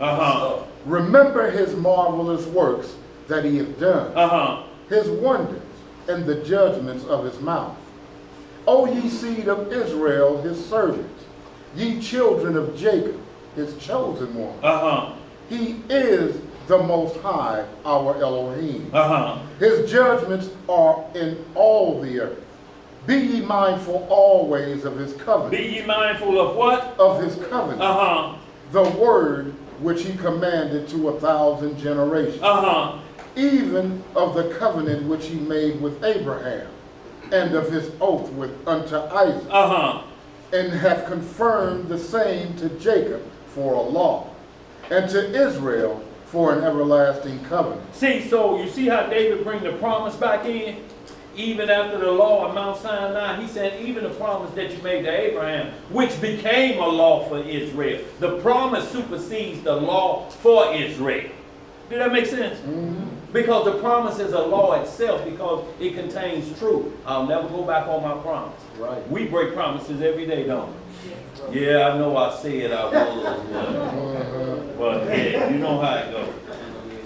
Remember his marvelous works that he hath done. His wonders and the judgments of his mouth. O ye seed of Israel, his servant. Ye children of Jacob, his chosen one. He is the Most High, our Elohim. His judgments are in all the earth. Be ye mindful always of his covenant. Be ye mindful of what? Of his covenant. Uh-huh. The word which he commanded to 1,000 generations. Uh-huh. Even of the covenant which he made with Abraham, and of his oath unto Isaac. Uh-huh. And hath confirmed the same to Jacob for a law, and to Israel for an everlasting covenant. See, so you see how David bring the promise back in? Even after the law of Mount Sinai, he said, even the promise that you made to Abraham, which became a law for Israel. The promise supersedes the law for Israel. Did that make sense? Mm-hmm. Because the promise is a law itself, because it contains truth. I'll never go back on my promise. Right. We break promises every day, don't we? Yeah, I know I said I was. But yeah, you know how it goes.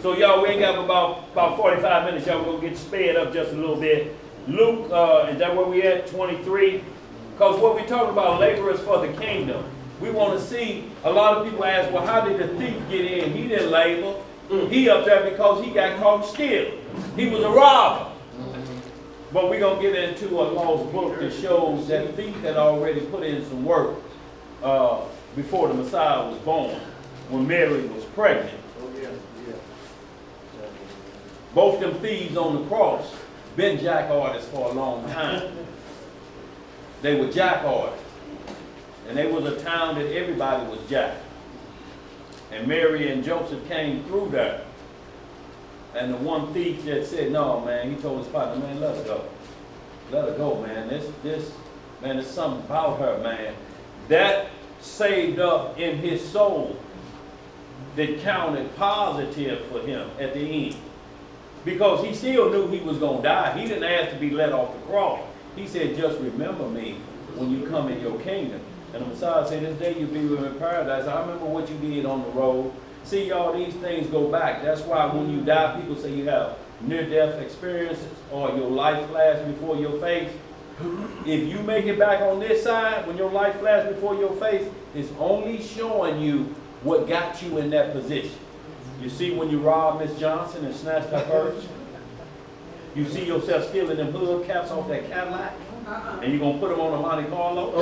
So y'all, we ain't got about 45 minutes. Y'all, we're going to get sped up just a little bit. Luke, is that where we at? 23? Because what we talking about, laborers for the kingdom. We want to see, a lot of people ask, well, how did the thief get in? He didn't labor. He up there because he got caught stealing. He was a robber. But we're going to get into a lost book that shows that thief had already put in some work before the Messiah was born, when Mary was pregnant. Both them thieves on the cross been jack artists for a long time. They were jack artists. And they was a town that everybody was jack. And Mary and Joseph came through there. And the one thief that said, no, man, he told his partner, man, let her go. Let her go, man. Man, there's something about her, man. That saved up in his soul that counted positive for him at the end. Because he still knew he was going to die. He didn't ask to be let off the cross. He said, just remember me when you come in your kingdom. And the Messiah said, this day you'll be with me in paradise. I remember what you did on the road. See, y'all, these things go back. That's why when you die, people say you have near-death experiences or your life flashed before your face. If you make it back on this side, when your life flashed before your face, it's only showing you what got you in that position. You see when you robbed Miss Johnson and snatched her purse? You see yourself stealing them hood caps off that Cadillac? And you're going to put them on a Monte Carlo?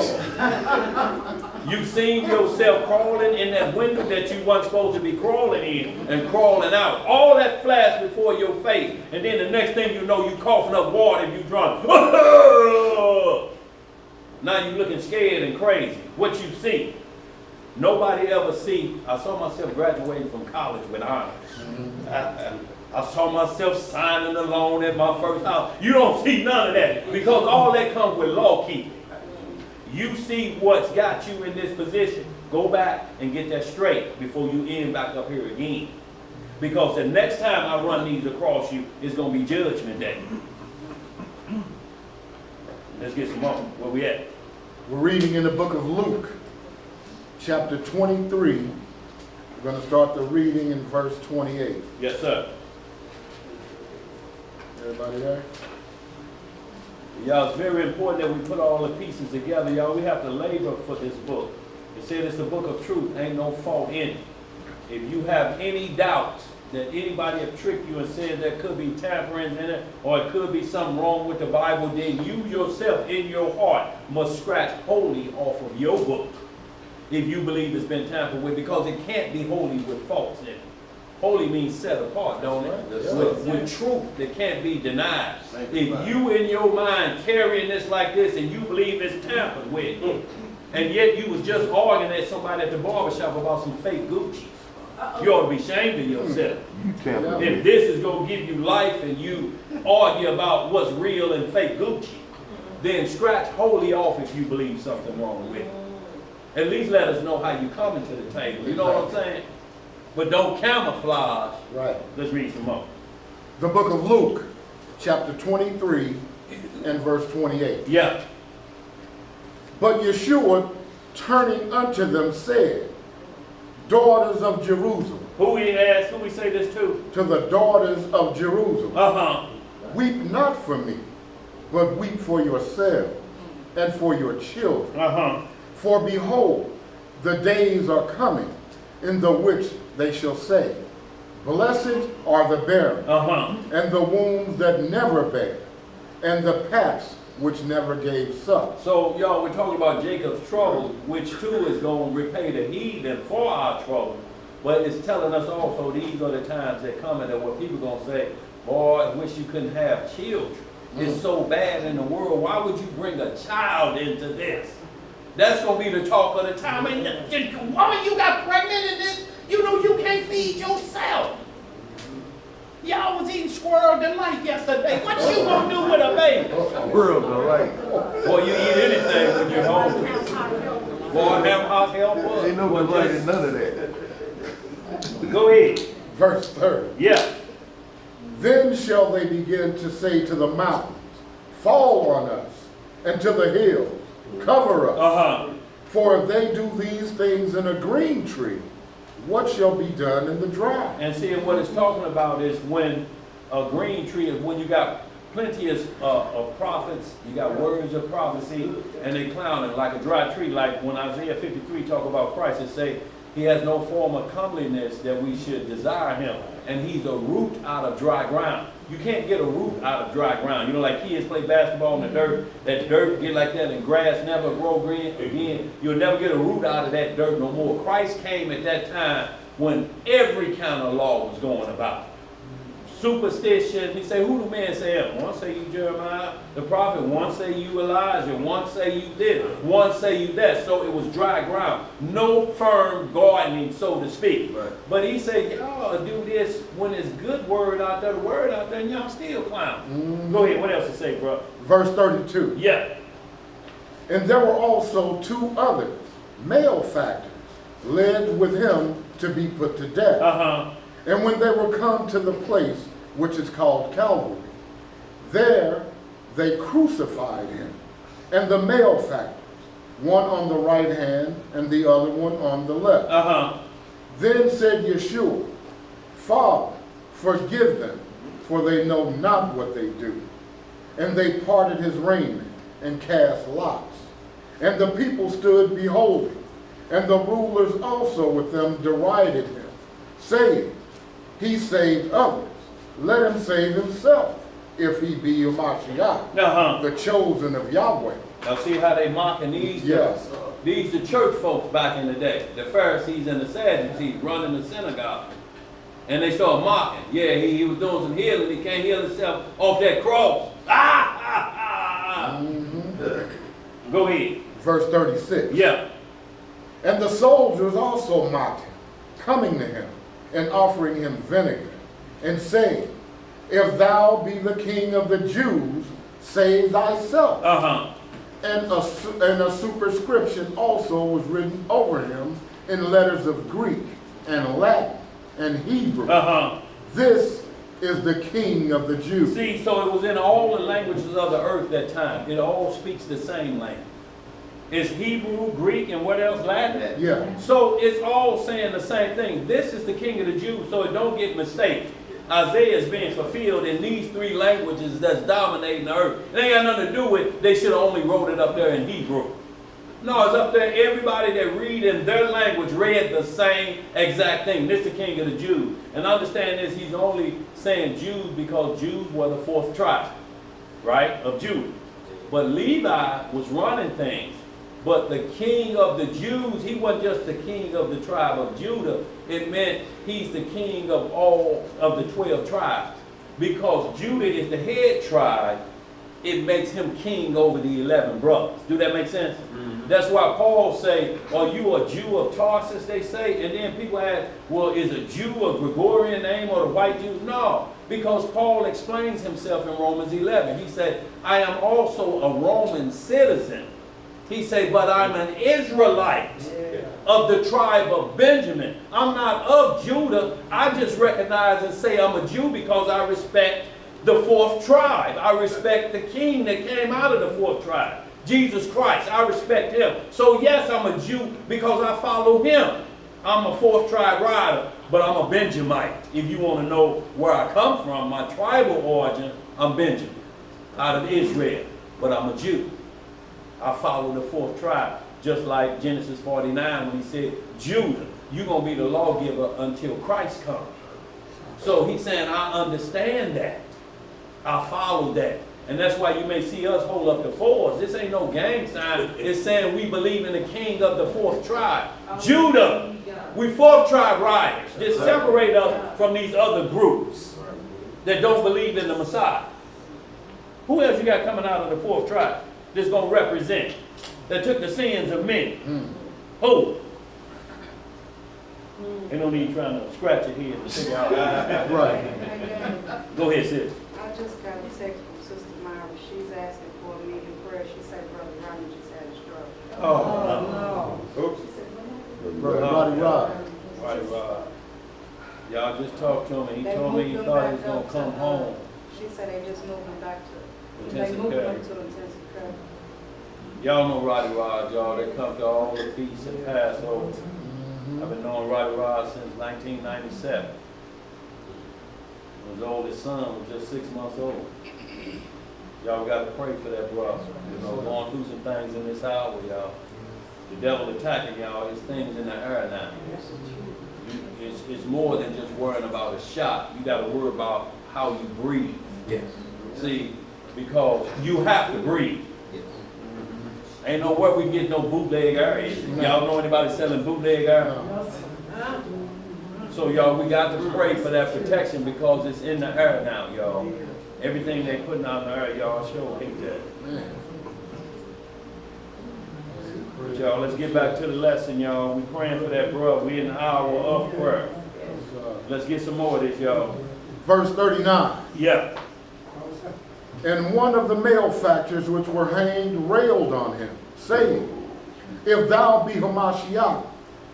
You seen yourself crawling in that window that you weren't supposed to be crawling in and crawling out. All that flashed before your face. And then the next thing you know, you coughing up water and you drunk. Now you're looking scared and crazy. What you see? Nobody ever see. I saw myself graduating from college with honors. I saw myself signing a loan at my first house. You don't see none of that because all that comes with law keeping. You see what's got you in this position. Go back and get that straight before you end back up here again. Because the next time I run these across you, it's going to be judgment day. Let's get some more. Where we at? We're reading in the book of Luke, chapter 23. We're going to start the reading in verse 28. Yes, sir. Everybody there? Y'all, it's very important that we put all the pieces together. Y'all, we have to labor for this book. It said it's a book of truth. Ain't no fault in it. If you have any doubts that anybody have tricked you and said there could be tamperings in it or it could be something wrong with the Bible, then you yourself in your heart must scratch holy off of your book if you believe it's been tampered with, because it can't be holy with faults in it. Holy means set apart, don't it? Yes, with truth that can't be denied. If you in your mind carrying this like this and you believe it's tampered with, and yet you was just arguing at somebody at the barbershop about some fake Gucci, you ought to be ashamed of yourself. If this is going to give you life and you argue about what's real and fake Gucci, then scratch holy off if you believe something wrong with it. At least let us know how you coming to the table. You know what I'm saying? But don't camouflage. Right. Let's read some more. The book of Luke, chapter 23 and verse 28. Yeah. But Yeshua, turning unto them, said, daughters of Jerusalem. Who we ask, who we say this to? To the daughters of Jerusalem. Uh-huh. Weep not for me, but weep for yourselves and for your children. Uh-huh. For behold, the days are coming, in the which they shall say, blessed are the barren, Uh-huh. and the wombs that never bear, and the paps which never gave suck. So, y'all, we're talking about Jacob's trouble, which too is going to repay the heathen for our trouble. But it's telling us also these are the times that coming that where people going to say, boy, I wish you couldn't have children. It's so bad in the world. Why would you bring a child into this? That's going to be the talk of the time. And woman, you got pregnant in this? You know you can't feed yourself. Y'all was eating squirrel delight yesterday. What you going to do with a baby? World delight. Boy, you eat anything when you're hungry. Boy, have hot help. Ain't no delight in none of that. Go ahead. Verse 30. Yeah. Then shall they begin to say to the mountains, fall on us, and to the hills, cover us. For if they do these things in a green tree, what shall be done in the dry? And see, what it's talking about is when a green tree is when you got plenty of prophets, you got words of prophecy, and they clowning like a dry tree. Like when Isaiah 53 talk about Christ, it say he has no form of comeliness that we should desire him, and he's a root out of dry ground. You can't get a root out of dry ground. You know, like kids play basketball in the dirt, that dirt get like that and grass never grow green again. You'll never get a root out of that dirt no more. Christ came at that time when every kind of law was going about. Superstition, he said, who do men say him? One say you Jeremiah, the prophet. One say you Elijah. One say you this. One say you that. So it was dry ground. No firm gardening, so to speak. Right. But he said, y'all do this when there's good word out there, the word out there, and y'all still clown. Go ahead, what else to say, bro? Verse 32. Yeah. And there were also two others, malefactors, led with him to be put to death. And when they were come to the place which is called Calvary, there they crucified him, and the malefactors, one on the right hand and the other one on the left. Then said Yeshua, Father, forgive them, for they know not what they do. And they parted his raiment and cast lots. And the people stood beholding, and the rulers also with them derided him, saying, he saved others. Let him save himself, if he be a Mashiach, the chosen of Yahweh. Now see how they mocking these guys? Yes. These the church folks back in the day. The Pharisees and the Sadducees running the synagogue. And they started mocking. Yeah, he was doing some healing. He can't heal himself off that cross. Go ahead. Verse 36. Yeah. And the soldiers also mocked him, coming to him, and offering him vinegar, and saying, if thou be the king of the Jews, save thyself. And a superscription also was written over him in letters of Greek and Latin and Hebrew. This is the king of the Jews. See, so it was in all the languages of the earth that time. It all speaks the same language. It's Hebrew, Greek, and what else? Latin? Yeah. So it's all saying the same thing. This is the king of the Jews, so don't get mistaken. Isaiah is being fulfilled in these three languages that's dominating the earth. It ain't got nothing to do with they should have only wrote it up there in Hebrew. No, it's up there. Everybody that read in their language read the same exact thing. This is the king of the Jews. And understand this, he's only saying Jews because Jews were the fourth tribe, right, of Judah. But Levi was running things. But the king of the Jews, he wasn't just the king of the tribe of Judah. It meant he's the king of all of the 12 tribes. Because Judah is the head tribe, it makes him king over the 11 brothers. Do that make sense? That's why Paul say, are you a Jew of Tarsus, they say? And then people ask, well, is a Jew a Gregorian name or the white Jew? No, because Paul explains himself in Romans 11. He said, I am also a Roman citizen. He said, but I'm an Israelite of the tribe of Benjamin. I'm not of Judah. I just recognize and say I'm a Jew because I respect the fourth tribe. I respect the king that came out of the fourth tribe, Jesus Christ. I respect him. So yes, I'm a Jew because I follow him. I'm a fourth tribe rider, but I'm a Benjamite. If you want to know where I come from, my tribal origin, I'm Benjamin, out of Israel, but I'm a Jew. I follow the fourth tribe, just like Genesis 49 when he said, Judah, you're going to be the lawgiver until Christ comes. So he's saying, I understand that. I follow that. And that's why you may see us hold up the fours. This ain't no gang sign. It's saying we believe in the king of the fourth tribe. Judah. We fourth tribe riders. This separate us from these other groups that don't believe in the Messiah. Who else you got coming out of the fourth tribe that's going to represent? That took the sins of many. Who? Ain't no need trying to scratch your head to figure out. Right. Go ahead, sis. I just got a text from Sister Myra. She's asking for a meeting prayer. She said Brother Ronnie just had a stroke. Oh, Oops. Brother Roddy Rod. Y'all just talked to him. He They told me he moved him thought he was back going up to come to, home. She said they just moved him back to, they Intensive moved care. him to intensive care. Y'all know Roddy Rod, y'all. They come to all the feasts and Passover. I've been knowing Roddy Rod since 1997. His oldest son was just 6 months old. Y'all got to pray for that brother. You know, going through some things in this hour, y'all. The devil attacking y'all. His things in the air now. It's more than just worrying about a shot. You got to worry about how you breathe. Yes. See, because you have to breathe. Ain't nowhere we get no bootleg air. Y'all know anybody selling bootleg air? So y'all, we got to pray for that protection because it's in the air now, y'all. Everything they putting out in the air, y'all sure hate that. But y'all, let's get back to the lesson, y'all. We praying for that brother. We in the hour of prayer. Let's get some more of this, y'all. Verse 39. Yeah. And one of the malefactors which were hanged railed on him, saying, If thou be Hamashiach,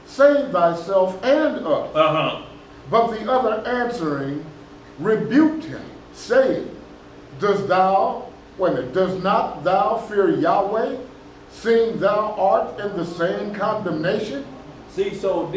save thyself and us. But the other answering rebuked him, saying, Does not thou fear Yahweh, seeing thou art in the same condemnation? See, so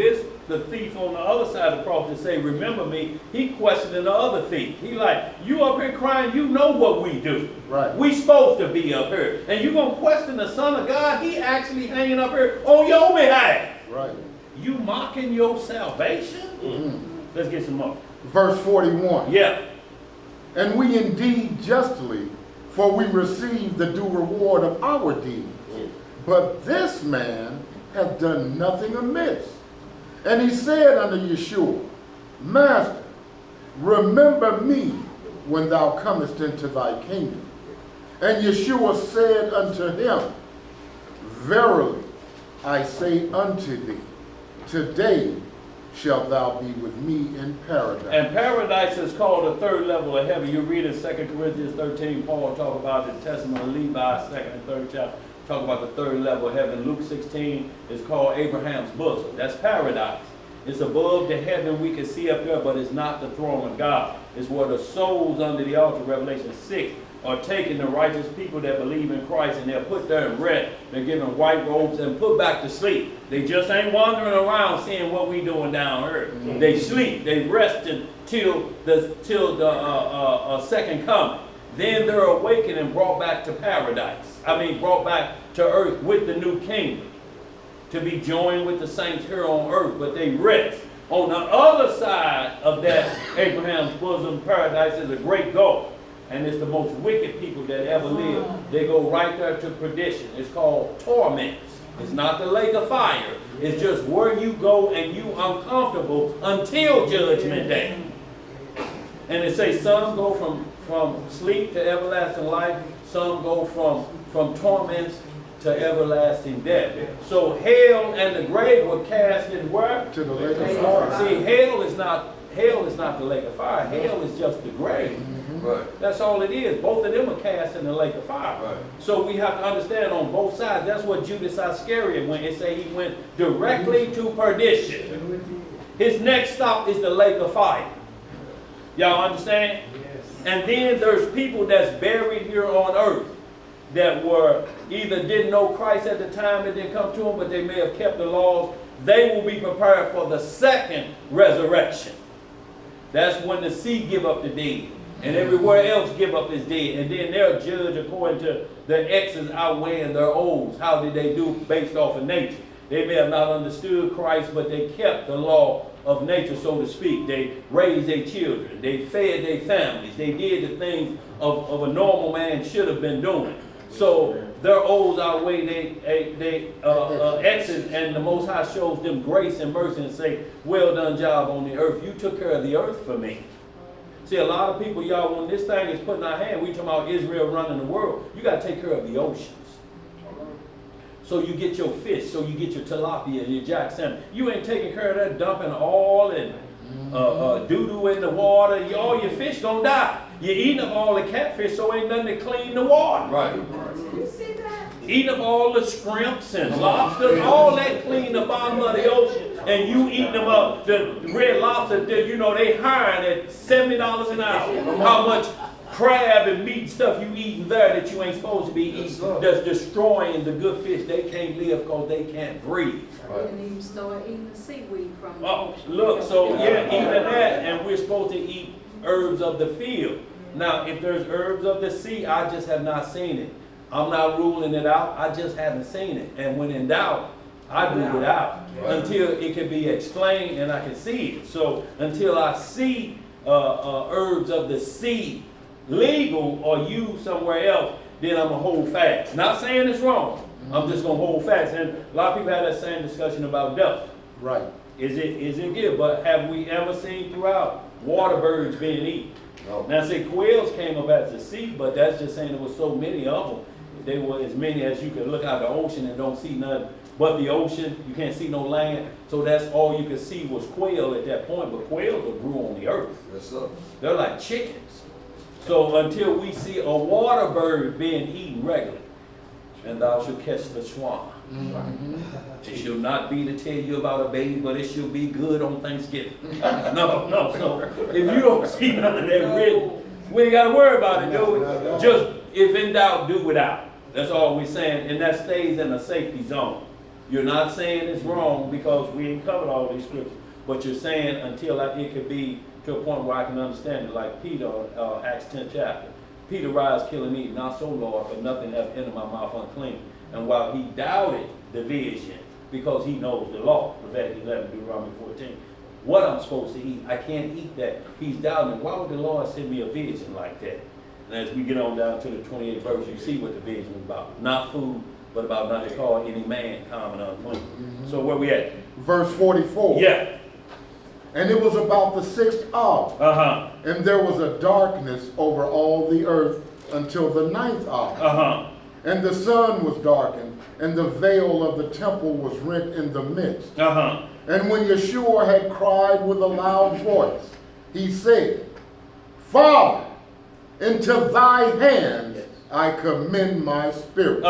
the thief on the other side of the cross to say, remember me, he questioning the other thief. He like, you up here crying, you know what we do. Right. We supposed to be up here. And you gonna question the Son of God? He actually hanging up here on your behalf. Right. You mocking your salvation? Let's get some more. Verse 41. Yeah. And we indeed justly, for we receive the due reward of our deeds. But this man hath done nothing amiss. And he said unto Yeshua, Master, remember me when thou comest into thy kingdom. And Yeshua said unto him, Verily I say unto thee, today shalt thou be with me in paradise. And paradise is called the third level of heaven. You read in 2 Corinthians 13, Paul talk about the testament of Levi, 2nd and 3rd chapter. Talk about the third level of heaven. Luke 16 is called Abraham's bosom. That's paradise. It's above the heaven we can see up there, but it's not the throne of God. It's where the souls under the altar, Revelation 6, are taking the righteous people that believe in Christ, and they're put there in red. They're given white robes and put back to sleep. They just ain't wandering around seeing what we doing down here. They sleep. They rest until the second coming. Then they're awakened and brought back to paradise. Brought back to earth with the new kingdom to be joined with the saints here on earth, but they rest. On the other side of that Abraham's bosom, paradise is a great gulf, and it's the most wicked people that ever lived. They go right there to perdition. It's called torment. It's not the lake of fire. It's just where you go and you uncomfortable until judgment day. And it says some go from sleep to everlasting life. Some go from torments to everlasting death. So hell and the grave were cast in where? To the lake of fire. See, hell is not the lake of fire. Hell is just the grave. Right. That's all it is. Both of them are cast in the lake of fire. Right. So we have to understand on both sides. That's what Judas Iscariot went. It say he went directly to perdition. His next stop is the lake of fire. Y'all understand? Yes. And then there's people that's buried here on earth that were either didn't know Christ at the time, it didn't come to them, but they may have kept the laws. They will be prepared for the second resurrection. That's when the sea give up the dead, and everywhere else give up his dead. And then they'll judge according to their X's outweighing their O's. How did they do based off of nature? They may have not understood Christ, but they kept the law of nature, so to speak. They raised their children. They fed their families. They did the things of a normal man should have been doing. So their O's outweigh they X's, and the Most High shows them grace and mercy and say, well done job on the earth. You took care of the earth for me. See, a lot of people, y'all, when this thing is put in our hand, we talking about Israel running the world. You got to take care of the oceans. So you get your fish, so you get your tilapia, your jack salmon. You ain't taking care of that, dumping oil and doo-doo in the water. All your fish gonna die. You're eating up all the catfish, so ain't nothing to clean the water. Right. You see that? Eating up all the shrimps and lobsters, all that clean the bottom of the ocean, and you eating them up. The red lobster, you know, they hiring at $70 an hour. How much crab and meat and stuff you eating there that you ain't supposed to be eating, that's destroying the good fish. They can't live because they can't breathe. They didn't even start eating the seaweed from the Oh, ocean. look, so yeah, even that, and we're supposed to eat herbs of the field. Now, if there's herbs of the sea, I just have not seen it. I'm not ruling it out, I just haven't seen it. And when in doubt, I do it out until it can be explained and I can see it. So until I see herbs of the sea legal or used somewhere else, then I'm gonna hold fast. Not saying it's wrong, I'm just gonna hold fast. And a lot of people have that same discussion about death. Right. Is it good? But have we ever seen throughout water birds being eaten? No. Now, say quails came up as a seed, but that's just saying there was so many of them. They were as many as you could look out the ocean and don't see nothing but the ocean. You can't see no land. So that's all you could see was quail at that point. But quails will grew on the earth. Yes, sir. They're like chickens. So until we see a water bird being eaten regularly, and thou shalt catch the swan. It shall not be to tell you about a baby, but it shall be good on Thanksgiving. No. So if you don't see none of that written, we ain't got to worry about it, do we? Just, if in doubt, do without. That's all we're saying, and that stays in a safety zone. You're not saying it's wrong because we ain't covered all these scriptures, but you're saying until it could be to a point where I can understand it, like Peter, Acts 10th chapter. Peter rise, kill, and eat. Not so, Lord, for nothing hath entered my mouth unclean. And while he doubted the vision, because he knows the law, Leviticus 11, Deuteronomy 14, what I'm supposed to eat, I can't eat that. He's doubting. Why would the Lord send me a vision like that? And as we get on down to the 28th verse, you see what the vision is about. Not food, but about not to call any man common unclean. So where we at? Verse 44. Yeah. And it was about the 6th hour. And there was a darkness over all the earth until the 9th hour. And the sun was darkened, and the veil of the temple was rent in the midst. And when Yeshua had cried with a loud voice, he said, Father, into thy hands I commend my spirit.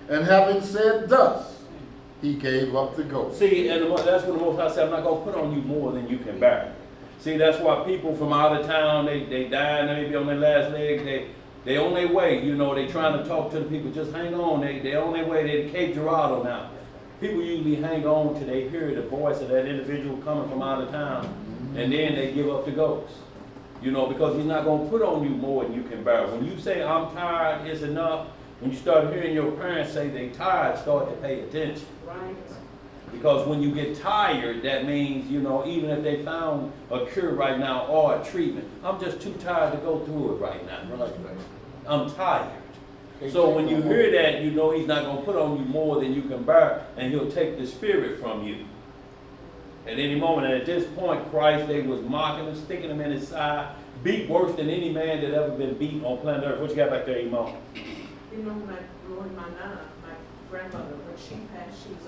And having said thus, he gave up the ghost. See, and that's what the Most High said, I'm not going to put on you more than you can bear. See, that's why people from out of town, they die and they may be on their last leg, they on their way, you know, they trying to talk to the people, just hang on, they on their way, they Cape Girardeau now. People usually hang on till they hear the voice of that individual coming from out of town, and then they give up the ghost. You know, because he's not going to put on you more than you can bear. When you say, I'm tired, it's enough, when you start hearing your parents say they tired, start to pay attention. Right. Because when you get tired, that means, you know, even if they found a cure right now or a treatment, I'm just too tired to go through it right now. I'm tired. So when you hear that, you know he's not going to put on you more than you can bear, and he'll take the spirit from you. At any moment, and at this point, Christ, they was mocking him, sticking him in his side, beat worse than any man that ever been beat on planet Earth. What you got back there, Imam? You know, my grandmother, when she passed, she was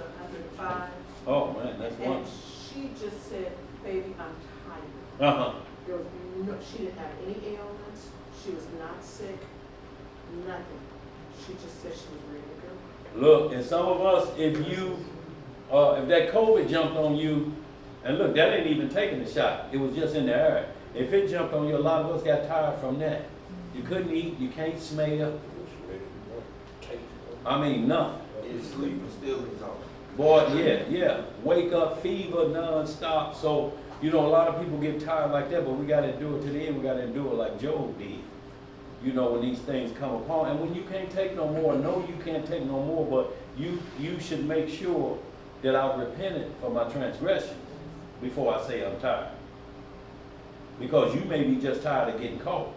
105. Oh man, that's one. And she just said, baby, I'm tired. There was no, she didn't have any ailments. She was not sick. Nothing. She just said she was ready to go. Look, and some of us, if that COVID jumped on you, and look, that ain't even taking the shot. It was just in the air. If it jumped on you, a lot of us got tired from that. You couldn't eat, you can't smell. I mean, nothing. You sleep and still exhausted. Boy, yeah. Wake up, fever, non-stop. So, you know, a lot of people get tired like that, but we got to endure it to the end. We got to endure it like Job did. You know, when these things come upon, and when you can't take no more, no, you can't take no more, but you should make sure that I've repented for my transgression. before I say I'm tired. Because you may be just tired of getting caught.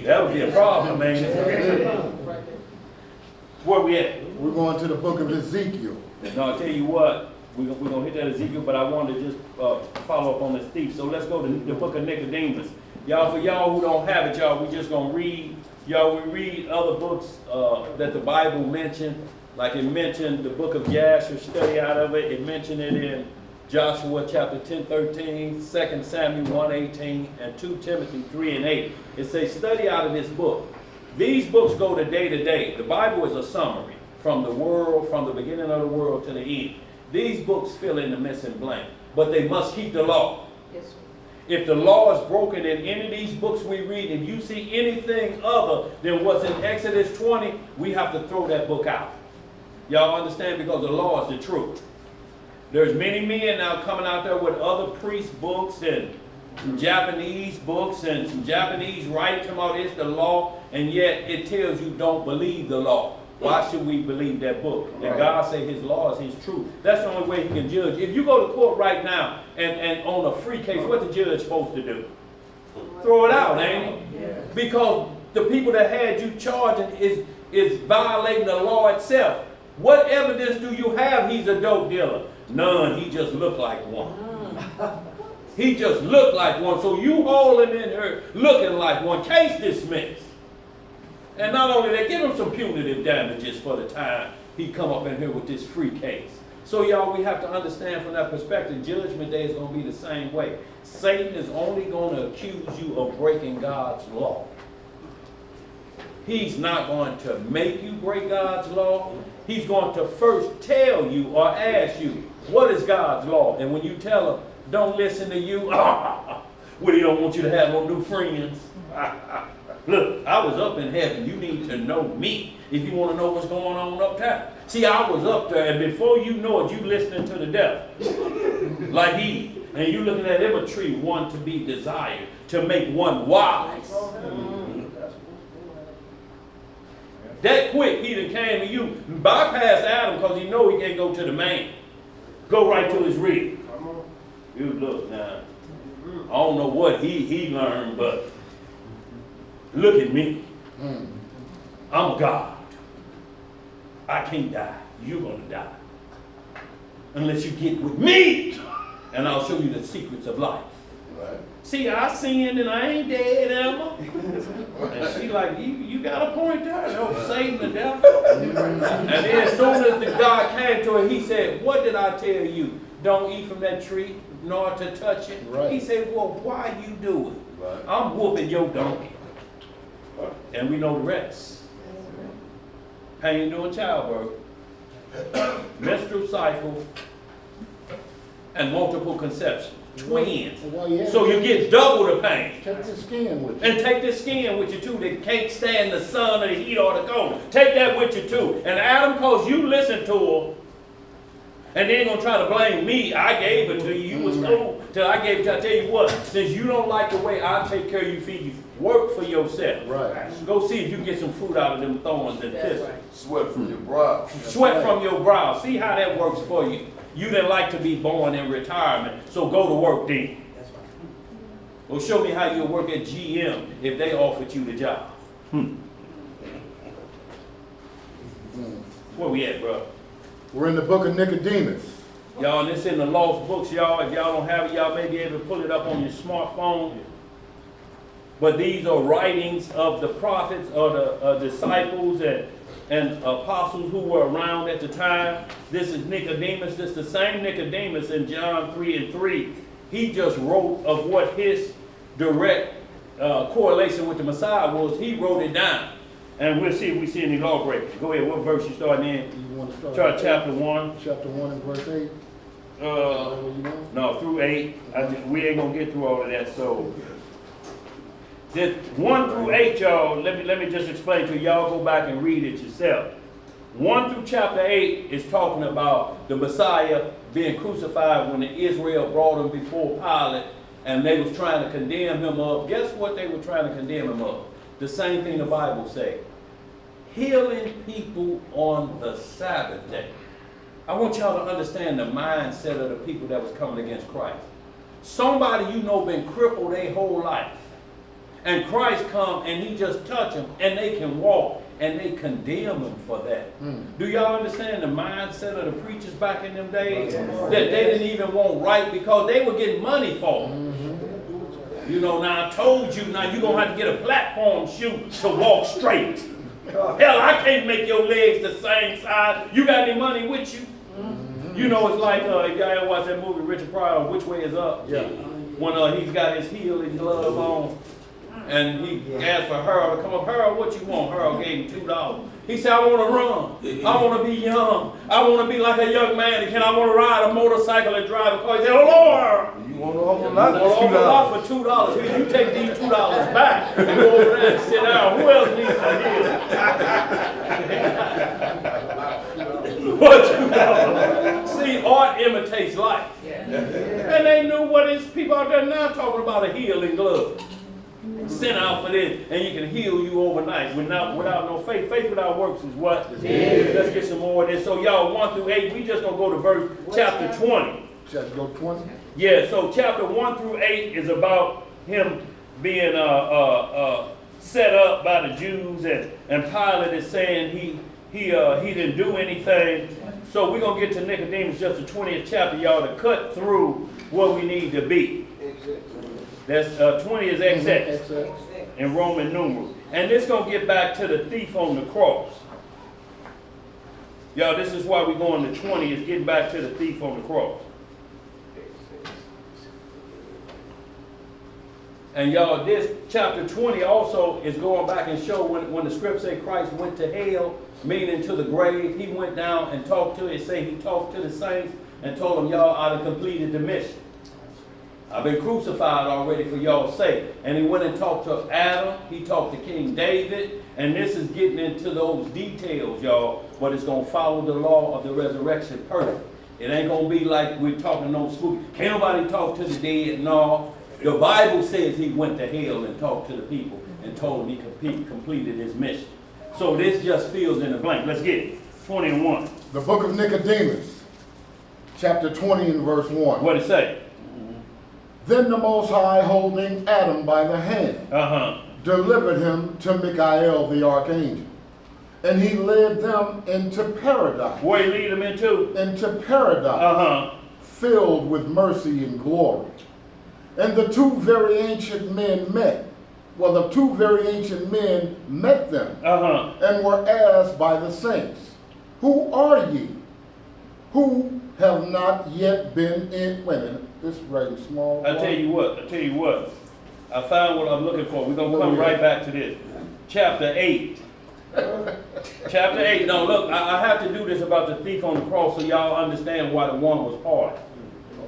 That would be a problem, man. Where we at? We're going to the book of Ezekiel. Now, I'll tell you what, we're going to hit that Ezekiel, but I wanted to just follow up on this thief. So let's go to the book of Nicodemus. Y'all, for y'all who don't have it, y'all, we just going to read. Y'all, we read other books that the Bible mentioned. Like it mentioned the book of Yashua, study out of it. It mentioned it in Joshua chapter 10:13, 2 Samuel 1:18, and 2 Timothy 3:8. It says, study out of this book. These books go to day. The Bible is a summary from the world, from the beginning of the world to the end. These books fill in the missing blank, but they must keep the law. Yes, sir. If the law is broken in any of these books we read, if you see anything other than what's in Exodus 20, we have to throw that book out. Y'all understand? Because the law is the truth. There's many men now coming out there with other priest books and some Japanese books and some Japanese writing about it's the law, and yet it tells you don't believe the law. Why should we believe that book? And God say his law is his truth. That's the only way he can judge. If you go to court right now and on a free case, what the judge supposed to do? Throw it out, ain't it? Because the people that had you charging is violating the law itself. What evidence do you have he's a dope dealer? None. He just looked like one. He just looked like one. So you haul him in here looking like one. Case dismissed. And not only that, give him some punitive damages for the time he come up in here with this free case. So y'all, we have to understand from that perspective, Judgment Day is going to be the same way. Satan is only going to accuse you of breaking God's law. He's not going to make you break God's law. He's going to first tell you or ask you, what is God's law? And when you tell him, don't listen to you, well, he don't want you to have no new friends. Look, I was up in heaven. You need to know me if you want to know what's going on up there. See, I was up there, and before you know it, you listening to the devil. Like he. And you looking at every tree, one to be desired, to make one wise. That quick, he done came to you. Bypass Adam because he know he can't go to the man. Go right to his rib. You look now. I don't know what he learned, but look at me. I'm God. I can't die. You're going to die. Unless you get with me. And I'll show you the secrets of life. Right. See, I sinned and I ain't dead, Emma. And she like, you got a point there. No, Satan the devil. And then as soon as the God came to her, he said, what did I tell you? Don't eat from that tree, nor to touch it. Right. He said, well, why you do it? Right. I'm whooping your donkey. And we know the rest. Pain during childbirth, menstrual cycle, and multiple conceptions. Twins. So you get double the pain. Take the skin with you. And take the skin with you too. They can't stand the sun or the heat or the cold. Take that with you too. And Adam, because you listened to her, and then gonna try to blame me. I gave it to you. You was cool till I gave it to you. I tell you what, since you don't like the way I take care of you, feed you, work for yourself. Right. Go see if you can get some fruit out of them thorns and thistles. Right. Sweat from your brow. Sweat from your brow. See how that works for you. You didn't like to be born in retirement, so go to work then. That's right. Well, show me how you'll work at GM if they offered you the job. Where we at, bro? We're in the book of Nicodemus. Y'all, and it's in the lost books, y'all. If y'all don't have it, y'all may be able to pull it up on your smartphone. But these are writings of the prophets or the disciples and apostles who were around at the time. This is Nicodemus. This is the same Nicodemus in John 3:3. He just wrote of what his direct correlation with the Messiah was. He wrote it down. And we'll see if we see any lawbreakers. Go ahead, what verse you starting in? You want to start chapter 1. Chapter 1 and verse 8? No, through 8. We ain't going to get through all of that, so. This 1 through 8, y'all, let me just explain to y'all. Go back and read it yourself. 1 through chapter 8 is talking about the Messiah being crucified when Israel brought him before Pilate and they was trying to condemn him of. Guess what they were trying to condemn him of? The same thing the Bible says. Healing people on the Sabbath day. I want y'all to understand the mindset of the people that was coming against Christ. Somebody you know been crippled their whole life. And Christ come and he just touch them and they can walk, and they condemn them for that. Do y'all understand the mindset of the preachers back in them days? That they didn't even want right because they were getting money for them. You know, now I told you, now you're going to have to get a platform shoe to walk straight. Hell, I can't make your legs the same size. You got any money with you? You know, it's like, if y'all ever watch that movie, Richard Pryor, Which Way Is Up? Yeah. When he's got his heel and glove on, and he asked for Harold to come up. Harold, what you want? Harold gave him $2. He said, I want to run. I want to be young. I want to be like a young man. And I want to ride a motorcycle and drive a car. He said, oh, Lord. You want to offer a lot You want to offer for $2. $2. Here, you take these $2 back and go over there and sit down. Who else needs to heal? What $2? See, art imitates life. And they knew what is people out there now talking about a healing glove. Sent out for this, and you can heal you overnight without no faith. Faith without works is what? Let's get some more of this. So y'all 1 through 8, we just gonna go to chapter 20. Chapter 20? Yeah, so chapter 1 through 8 is about him being set up by the Jews, and Pilate is saying he didn't do anything. So we're gonna get to Nicodemus, just the 20th chapter, y'all, to cut through where we need to be. That's 20 is XX in Roman numerals. And this gonna get back to the thief on the cross. Y'all, this is why we're going to 20, is getting back to the thief on the cross. And y'all, this chapter 20 also is going back and show when the script say Christ went to hell, meaning to the grave. He went down and talked to it, say he talked to the saints and told them, y'all, I done completed the mission. I've been crucified already for y'all's sake. And he went and talked to Adam. He talked to King David. And this is getting into those details, y'all. But it's going to follow the law of the resurrection perfect. It ain't going to be like we're talking no spooky. Can't nobody talk to the dead. No. The Bible says he went to hell and talked to the people and told them he completed his mission. So this just fills in the blank. Let's get it. 20 and 1. The book of Nicodemus, chapter 20 and verse 1. What it say? Then the Most High, holding Adam by the hand, delivered him to Michael the archangel. And he led them into paradise. Where he lead them into? Into paradise, filled with mercy and glory. And the two very ancient men met. Well, the two very ancient men met them and were asked by the saints, who are ye, who have not yet been in women? This writing small. I tell you what. I found what I'm looking for. We're going to come right back to this. Chapter 8. Chapter 8. Now look, I have to do this about the thief on the cross so y'all understand why the one was hard.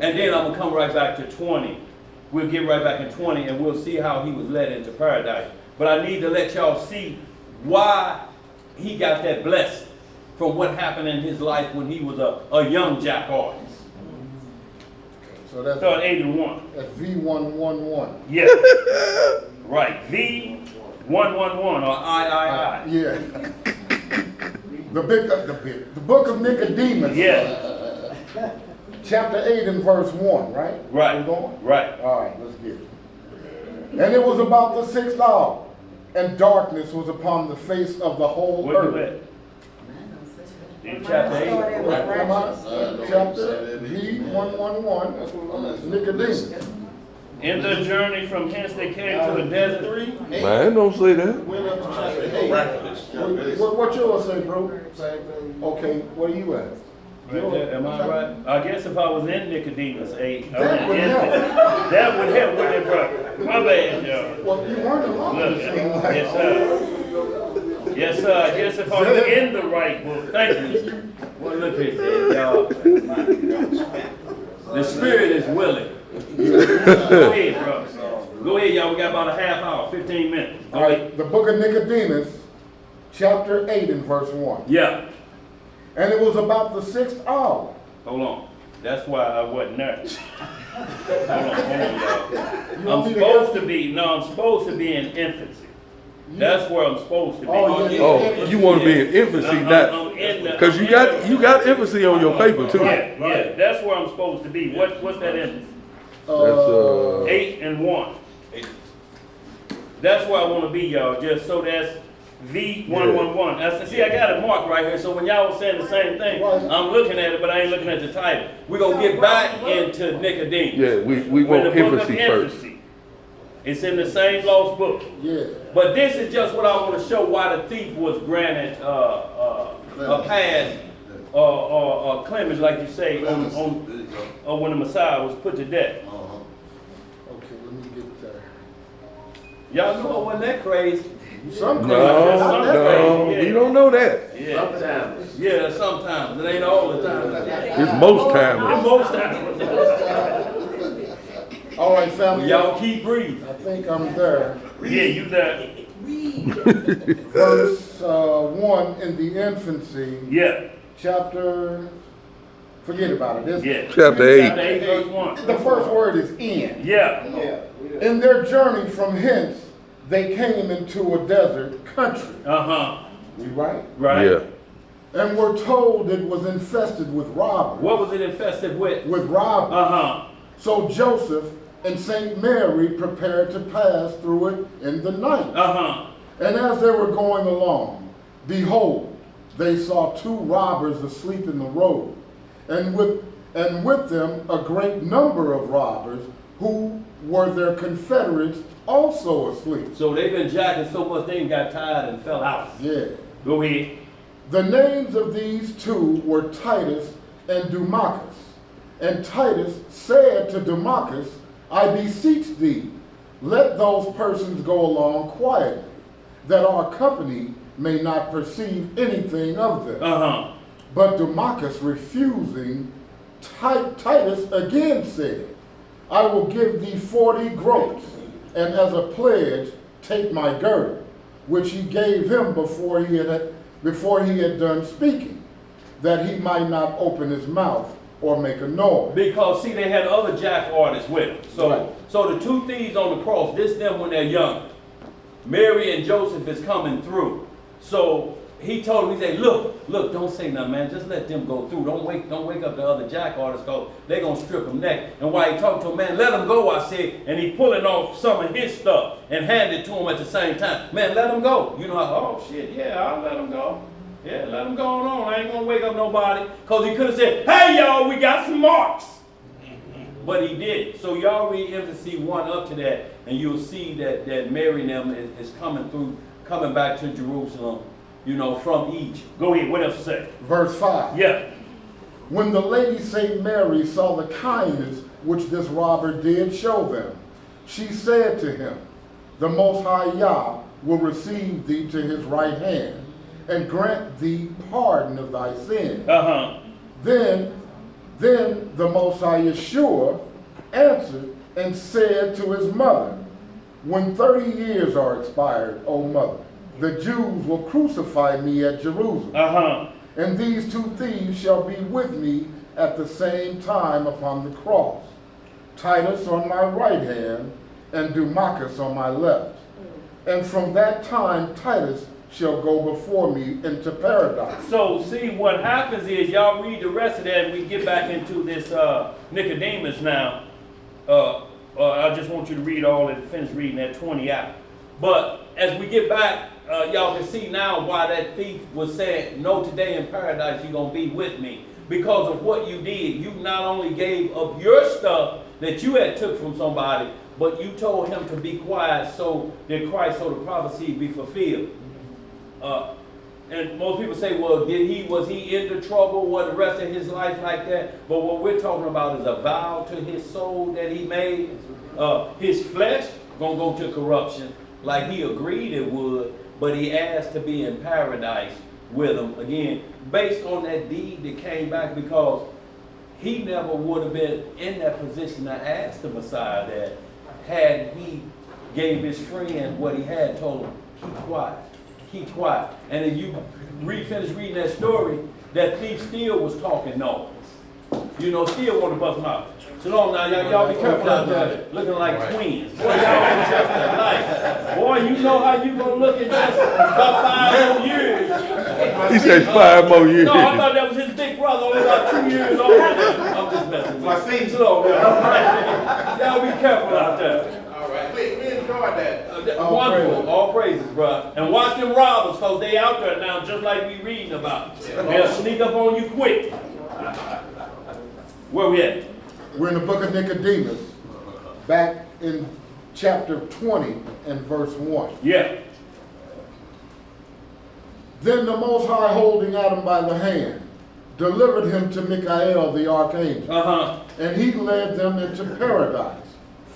And then I'm going to come right back to 20. We'll get right back in 20 and we'll see how he was led into paradise. But I need to let y'all see why he got that blessing from what happened in his life when he was a young jack artist. So that's 8 and 1. That's V111. Yeah. Right. V111 or I. Yeah. The book of Nicodemus. Yeah. Chapter 8 and verse 1, right? Right. We're going? Right. All right, let's get it. And it was about the 6th hour, and darkness was upon the face of the whole earth. Where you at? In chapter 8. Chapter V111, Nicodemus. In the journey from hence they came to the desert. Man, don't say that. What yours say, bro? Okay, where you at? Right there, am I right? I guess if I was in Nicodemus 8, That would help. That would help, wouldn't it, bro? My bad, y'all. Well, you weren't alone. Look, yes, sir. Yes, sir. I guess if I'm in the right book, thank you. Well, look at that, y'all. The spirit is willing. Go ahead, bro. Go ahead, y'all. We got about a half hour, 15 minutes. All right, the book of Nicodemus, chapter 8 and verse 1. Yeah. And it was about the 6th hour. Hold on. That's why I wasn't there. Hold on, y'all. I'm supposed to be in infancy. That's where I'm supposed to be. Oh, yeah. Oh, you want to be in infancy, not, I'm in the- because you got infancy on your paper too. Yeah, that's where I'm supposed to be. What's that in? That's 8 and 1. That's where I want to be, y'all. Just so that's V111. See, I got it marked right here. So when y'all was saying the same thing, I'm looking at it, but I ain't looking at the title. We're gonna get back into Nicodemus. Yeah, we With the want book of infancy first. infancy. It's in the same lost book. Yeah. But this is just what I want to show why the thief was granted a pass or clemency, like you say, on when the Messiah was put to death. Okay, let me get there. Y'all know it wasn't that crazy. Some No, Yeah. we don't know that. Yeah. Sometimes. Yeah, sometimes. It ain't all the time. It's most And times. most times. All right, family. Y'all keep breathing. I think I'm there. Yeah, you there. Verse 1 in the infancy, Yeah, chapter, forget about it. It's- yeah. Chapter 8. Chapter 8, verse 1. The first word is in. Yeah. In their journey from hence, they came into a desert country. Uh-huh. We right? Right. Yeah. And were told it was infested with robbers. What was it infested with? With robbers. Uh-huh. So Joseph and Saint Mary prepared to pass through it in the night. Uh-huh. And as they were going along, behold, they saw 2 robbers asleep in the road, and with them a great number of robbers who were their confederates also asleep. So they've been jacking so much they got tired and fell out. Yeah. Go ahead. The names of these 2 were Titus and Dumachus. And Titus said to Dumachus, I beseech thee, let those persons go along quietly, that our company may not perceive anything of them. Uh-huh. But Dumachus, refusing, Titus again said, I will give thee 40 groats, and as a pledge take my girdle, which he gave him before he had done speaking, that he might not open his mouth or make a noise. Because see, they had other jack artists with them. So, Right. so the 2 thieves on the cross, this them when they're young. Mary and Joseph is coming through. So he told him, he said, look, don't say nothing, man. Just let them go through. Don't wake up the other jack artists, because they're going to strip them neck. And while he talked to him, man, let them go, I said. And he pulling off some of his stuff and handed it to him at the same time. Man, let them go. You know, oh, shit, yeah, I'll let them go. Yeah, let them go on. I ain't going to wake up nobody. Because he could have said, hey, y'all, we got some marks. But he did. So y'all read infancy 1 up to that, and you'll see that Mary and them is coming back to Jerusalem, you know, from Egypt. Go ahead, what else to say? Verse 5. Yeah. When the Lady Saint Mary saw the kindness which this robber did show them, she said to him, the Most High Yah will receive thee to his right hand, and grant thee pardon of thy sins. Uh-huh. Then the Most High Yeshua answered and said to his mother, when 30 years are expired, O mother, the Jews will crucify me at Jerusalem. Uh-huh. And these 2 thieves shall be with me at the same time upon the cross, Titus on my right hand, and Dumachus on my left. And from that time Titus shall go before me into paradise. So see, what happens is, y'all read the rest of that, and we get back into this Nicodemus now. I just want you to read all and finish reading that 20 out. But as we get back, y'all can see now why that thief was saying, no, today in paradise you're going to be with me. Because of what you did. You not only gave of your stuff that you had took from somebody, but you told him to be quiet so that Christ, so the prophecy be fulfilled. And most people say, well, was he into trouble, what the rest of his life like that? But what we're talking about is a vow to his soul that he made. His flesh gonna go to corruption like he agreed it would, but he asked to be in paradise with him again, based on that deed that came back, because he never would have been in that position to ask the Messiah that had he gave his friend what he had, told him, keep quiet. Keep quiet. And if you finish reading that story, that thief still was talking noise. you know, still want to bust them out. So long now, y'all be careful out there, looking like twins. Boy, y'all ain't just alike. Boy, you know how you gonna look in just about 5 more years. He said 5 more years. No, I thought that was his big brother, only about 2 years older. I'm just messing with you. My feet. Slow down. Y'all be careful out there. All right, we enjoyed that. Wonderful, all praises, bro. And watch them robbers, cause they out there now, just like we reading about. They'll sneak up on you quick. Where we at? We're in the book of Nicodemus, back in chapter 20 and verse 1. Yeah. Then the Most High, holding Adam by the hand, delivered him to Michael the archangel, and he led them into paradise,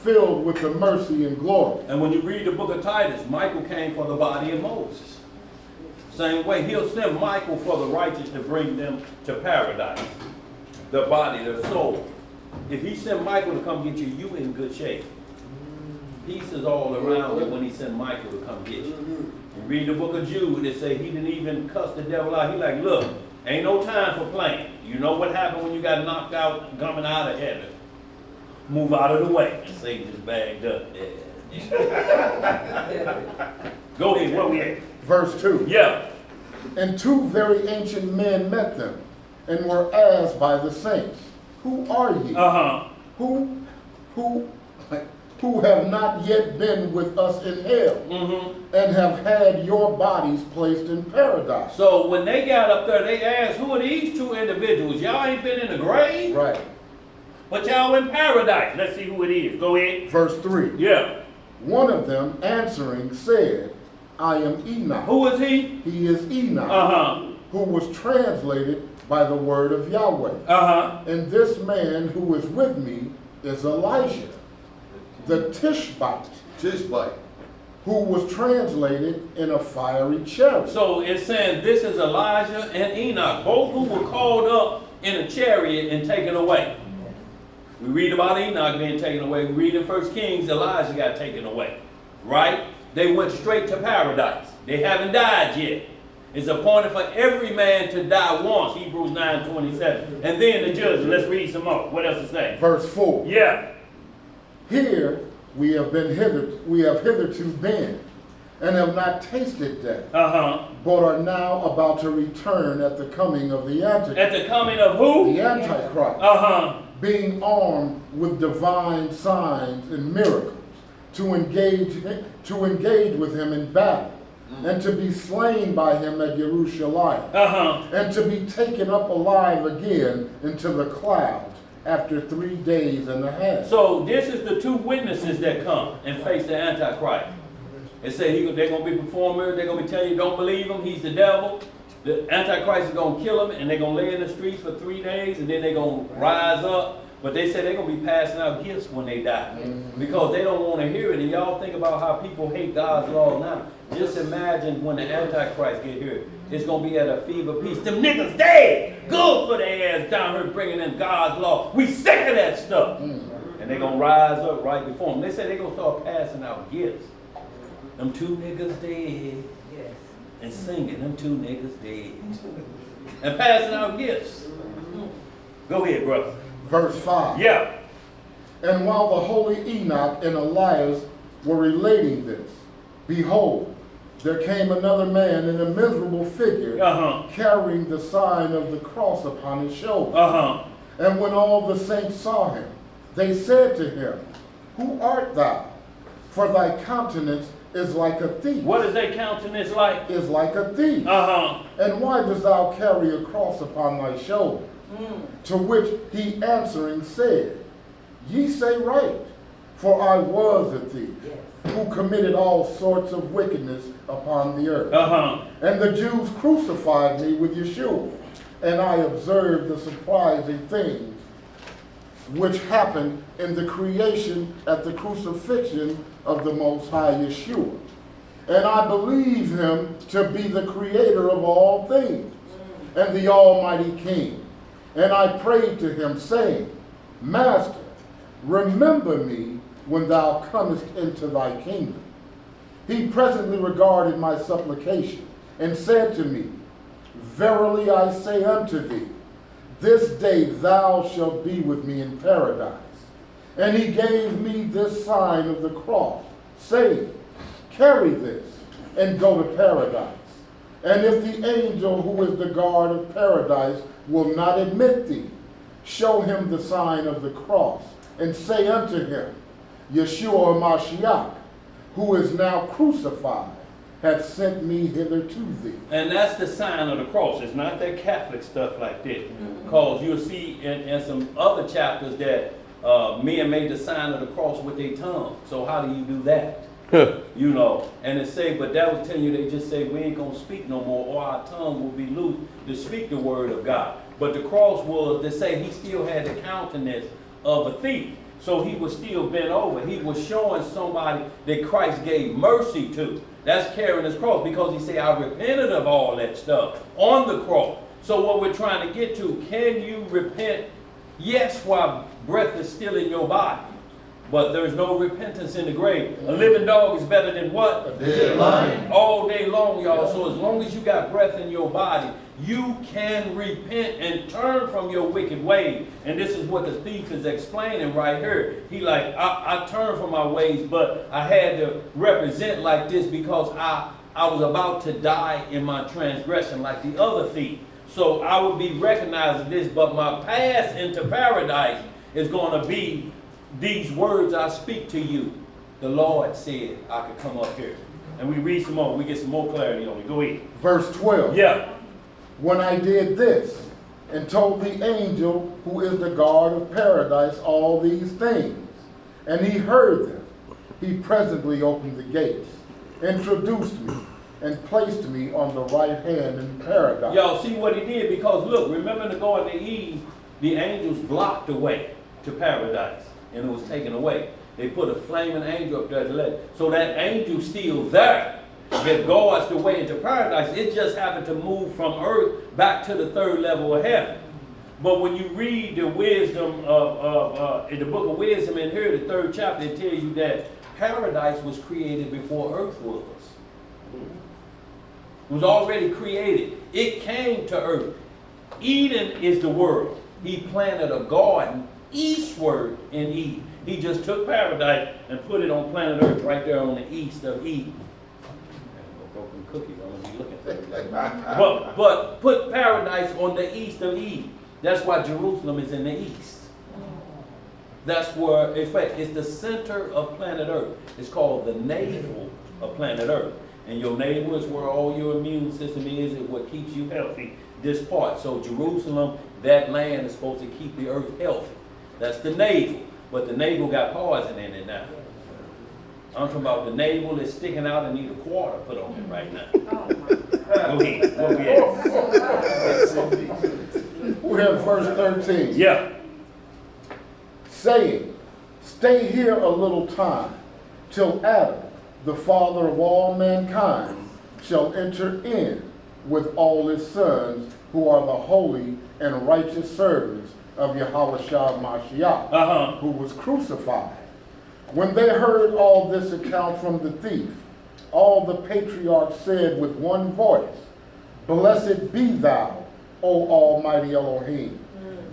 filled with the mercy and glory. And when you read the book of Titus, Michael came for the body of Moses. Same way, he'll send Michael for the righteous to bring them to paradise. The body, the soul. If he sent Michael to come get you, you in good shape. Peace is all around you when he sent Michael to come get you. You read the book of Jude, it say he didn't even cuss the devil out. He like, look, ain't no time for playing. You know what happened when you got knocked out coming out of heaven. Move out of the way. Satan is bagged up. Go ahead, where we at? Verse 2. Yeah. And 2 very ancient men met them, and were asked by the saints, who are ye? Who have not yet been with us in hell, and have had your bodies placed in paradise. So when they got up there, they asked, who are these 2 individuals? Y'all ain't been in the grave? Right. But y'all in paradise. Let's see who it is. Go ahead. Verse 3. Yeah. One of them answering said, I am Enoch. Who is he? He is Enoch, who was translated by the word of Yahweh. And this man who is with me is Elijah, the Tishbite, who was translated in a fiery chariot. So it's saying this is Elijah and Enoch, both who were called up in a chariot and taken away. We read about Enoch being taken away. We read in 1 Kings, Elijah got taken away. Right? They went straight to paradise. They haven't died yet. It's appointed for every man to die once, Hebrews 9:27. And then the judgment. Let's read some more. What else to say? Verse 4. Yeah. Here we have hitherto been, and have not tasted death, but are now about to return at the coming of the Antichrist. At the coming of who? The Antichrist. Being armed with divine signs and miracles, to engage with him in battle, and to be slain by him at Jerusalem, and to be taken up alive again into the clouds after 3 days and a half. So this is the 2 witnesses that come and face the Antichrist. They say they're going to be performers. They're going to be telling you don't believe him. He's the devil. The Antichrist is going to kill him, and they're going to lay in the streets for 3 days, and then they're going to rise up. But they say they're going to be passing out gifts when they die because they don't want to hear it. And y'all think about how people hate God's law now. Just imagine when the Antichrist get here. It's going to be at a fever pitch. Them niggas dead. Good for their ass down here bringing in God's law. We sick of that stuff. And they're going to rise up right before them. They say they're going to start passing out gifts. Them 2 niggas dead. Yes. And singing, them 2 niggas dead. And passing out gifts. Go ahead, brother. Verse 5. Yeah. And while the holy Enoch and Elias were relating this, behold, there came another man in a miserable figure, carrying the sign of the cross upon his shoulder. And when all the saints saw him, they said to him, who art thou? For thy countenance is like a thief. What is their countenance like? Is like a thief. And why dost thou carry a cross upon thy shoulder? To which he answering said, ye say right, for I was a thief, who committed all sorts of wickedness upon the earth. And the Jews crucified me with Yeshua, and I observed the surprising things which happened in the creation at the crucifixion of the Most High Yeshua. And I believe him to be the creator of all things, and the Almighty King. And I prayed to him, saying, Master, remember me when thou comest into thy kingdom. He presently regarded my supplication, and said to me, Verily I say unto thee, This day thou shalt be with me in paradise. And he gave me this sign of the cross, saying, carry this and go to paradise. And if the angel who is the guard of paradise will not admit thee, show him the sign of the cross, and say unto him, Yeshua Mashiach, who is now crucified, hath sent me hither to thee. And that's the sign of the cross. It's not that Catholic stuff like this. Because you'll see in some other chapters that men made the sign of the cross with their tongue. So how do you do that? You know, and it say, but that was telling you, they just say we ain't gonna speak no more, or our tongue will be loose to speak the word of God. But the cross was to say he still had the countenance of a thief. So he was still bent over. He was showing somebody that Christ gave mercy to. That's carrying his cross, because he said, I repented of all that stuff on the cross. So what we're trying to get to, can you repent? Yes, while breath is still in your body. But there's no repentance in the grave. A living dog is better than what? A dead lion. All day long, y'all. So as long as you got breath in your body, you can repent and turn from your wicked ways. And this is what the thief is explaining right here. He like, I turned from my ways, but I had to represent like this because I was about to die in my transgression like the other thief. So I would be recognizing this, but my path into paradise is going to be these words I speak to you. The Lord said I could come up here. And we read some more. We get some more clarity on it. Go ahead. Verse 12. Yeah. When I did this, and told the angel who is the guard of paradise all these things, and he heard them, he presently opened the gates, introduced me, and placed me on the right hand in paradise. Y'all see what he did? Because look, remember to go into Eve, the angels blocked the way to paradise, and it was taken away. They put a flaming angel up there to let it. So that angel's still there that guards the way into paradise. It just happened to move from earth back to the third level of heaven. But when you read the wisdom in the book of wisdom in here, the 3rd chapter, it tells you that paradise was created before earth was. It was already created. It came to earth. Eden is the world. He planted a garden eastward in Eden. He just took paradise and put it on planet earth right there on the east of Eden. Broken cookies, I'm gonna be looking for it. But put paradise on the east of Eden. That's why Jerusalem is in the east. That's where, in fact, it's the center of planet earth. It's called the navel of planet earth. And your navel is where all your immune system is and what keeps you healthy, this part. So Jerusalem, that land is supposed to keep the earth healthy. That's the navel. But the navel got poison in it now. I'm talking about the navel is sticking out and need a quarter put on it right now. Go ahead. Go ahead. We have verse 13. Yeah. Saying, stay here a little time, till Adam, the father of all mankind, shall enter in with all his sons, who are the holy and righteous servants of Yahushua Mashiach, who was crucified. When they heard all this account from the thief, all the patriarchs said with one voice, Blessed be thou, O Almighty Elohim,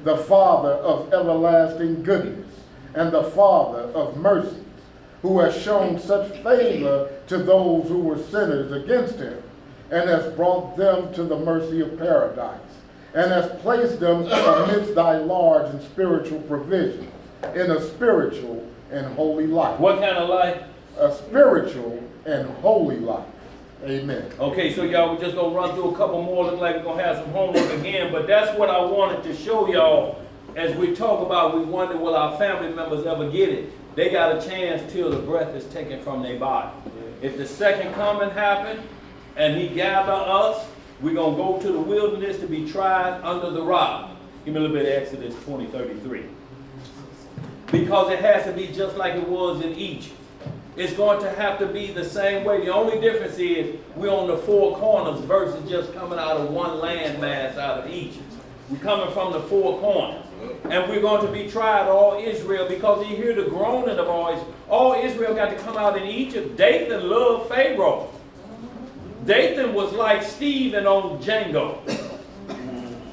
the Father of everlasting goodness, and the Father of mercies, who has shown such favor to those who were sinners against him, and has brought them to the mercy of paradise, and has placed them amidst thy large and spiritual provisions, in a spiritual and holy life. What kind of life? A spiritual and holy life. Amen. Okay, so y'all, we're just going to run through a couple more. Look like we're going to have some homework again. But that's what I wanted to show y'all as we talk about. We wonder, will our family members ever get it? They got a chance till the breath is taken from their body. If the second coming happened and he gather us, we're going to go to the wilderness to be tried under the rod. Give me a little bit of Exodus 20:33. Because it has to be just like it was in Egypt. It's going to have to be the same way. The only difference is we're on the four corners versus just coming out of one landmass out of Egypt. We're coming from the four corners. And we're going to be tried, all Israel, because you hear the groaning of all Israel got to come out in Egypt. Dathan loved Pharaoh. Dathan was like Steven on Django.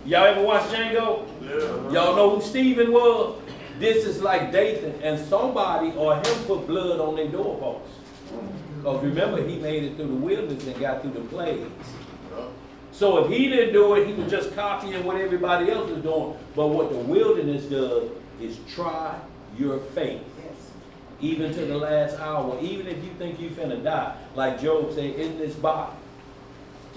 Y'all ever watch Django? Yeah. Y'all know who Stephen was? This is like Dathan, and somebody or him put blood on their doorposts. Because remember, he made it through the wilderness and got through the plagues. So if he didn't do it, he was just copying what everybody else was doing. But what the wilderness does is try your faith. Even to the last hour, even if you think you're finna die. Like Job said, in this body,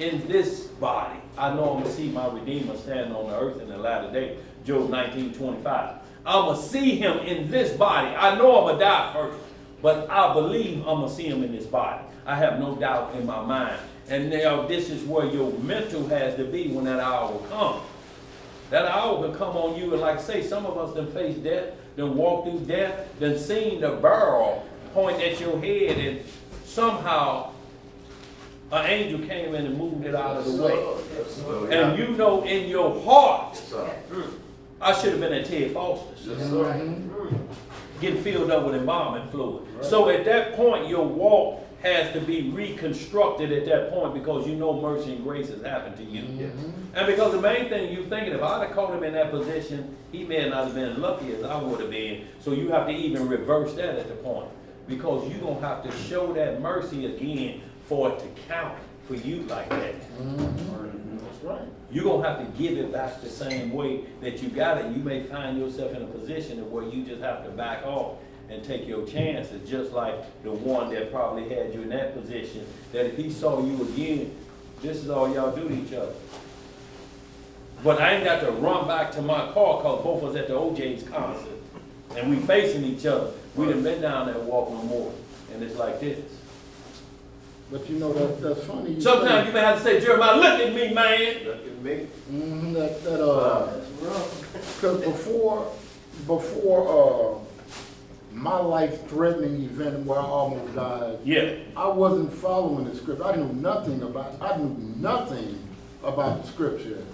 I know I'm gonna see my Redeemer standing on the earth in the latter day. Job 19:25. I'm gonna see him in this body. I know I'm gonna die first, but I believe I'm gonna see him in this body. I have no doubt in my mind. And now this is where your mental has to be when that hour will come. That hour will come on you, and like I say, some of us done faced death, done walked through death, done seen the barrel point at your head, and somehow an angel came in and moved it out of the way. And you know in your heart, I should have been at Ted Foster's. Getting filled up with embalming fluid. So at that point, your walk has to be reconstructed at that point, because you know mercy and grace has happened to you. And because the main thing you're thinking, if I'd have caught him in that position, he may not have been lucky as I would have been. So you have to even reverse that at the point, because you're going to have to show that mercy again for it to count for you like that. That's right. You're going to have to give it back the same way that you got it. You may find yourself in a position where you just have to back off and take your chances, just like the one that probably had you in that position, that if he saw you again, this is all y'all do to each other. But I ain't got to run back to my car because both of us at the OJ's concert, and we facing each other. We done been down that walk no more, and it's like this. But you know, that's funny. Sometimes you may have to say, Jeremiah, look at me, man. Look at me. Because before my life-threatening event where I almost died, I wasn't following the script. I knew nothing about the scripture.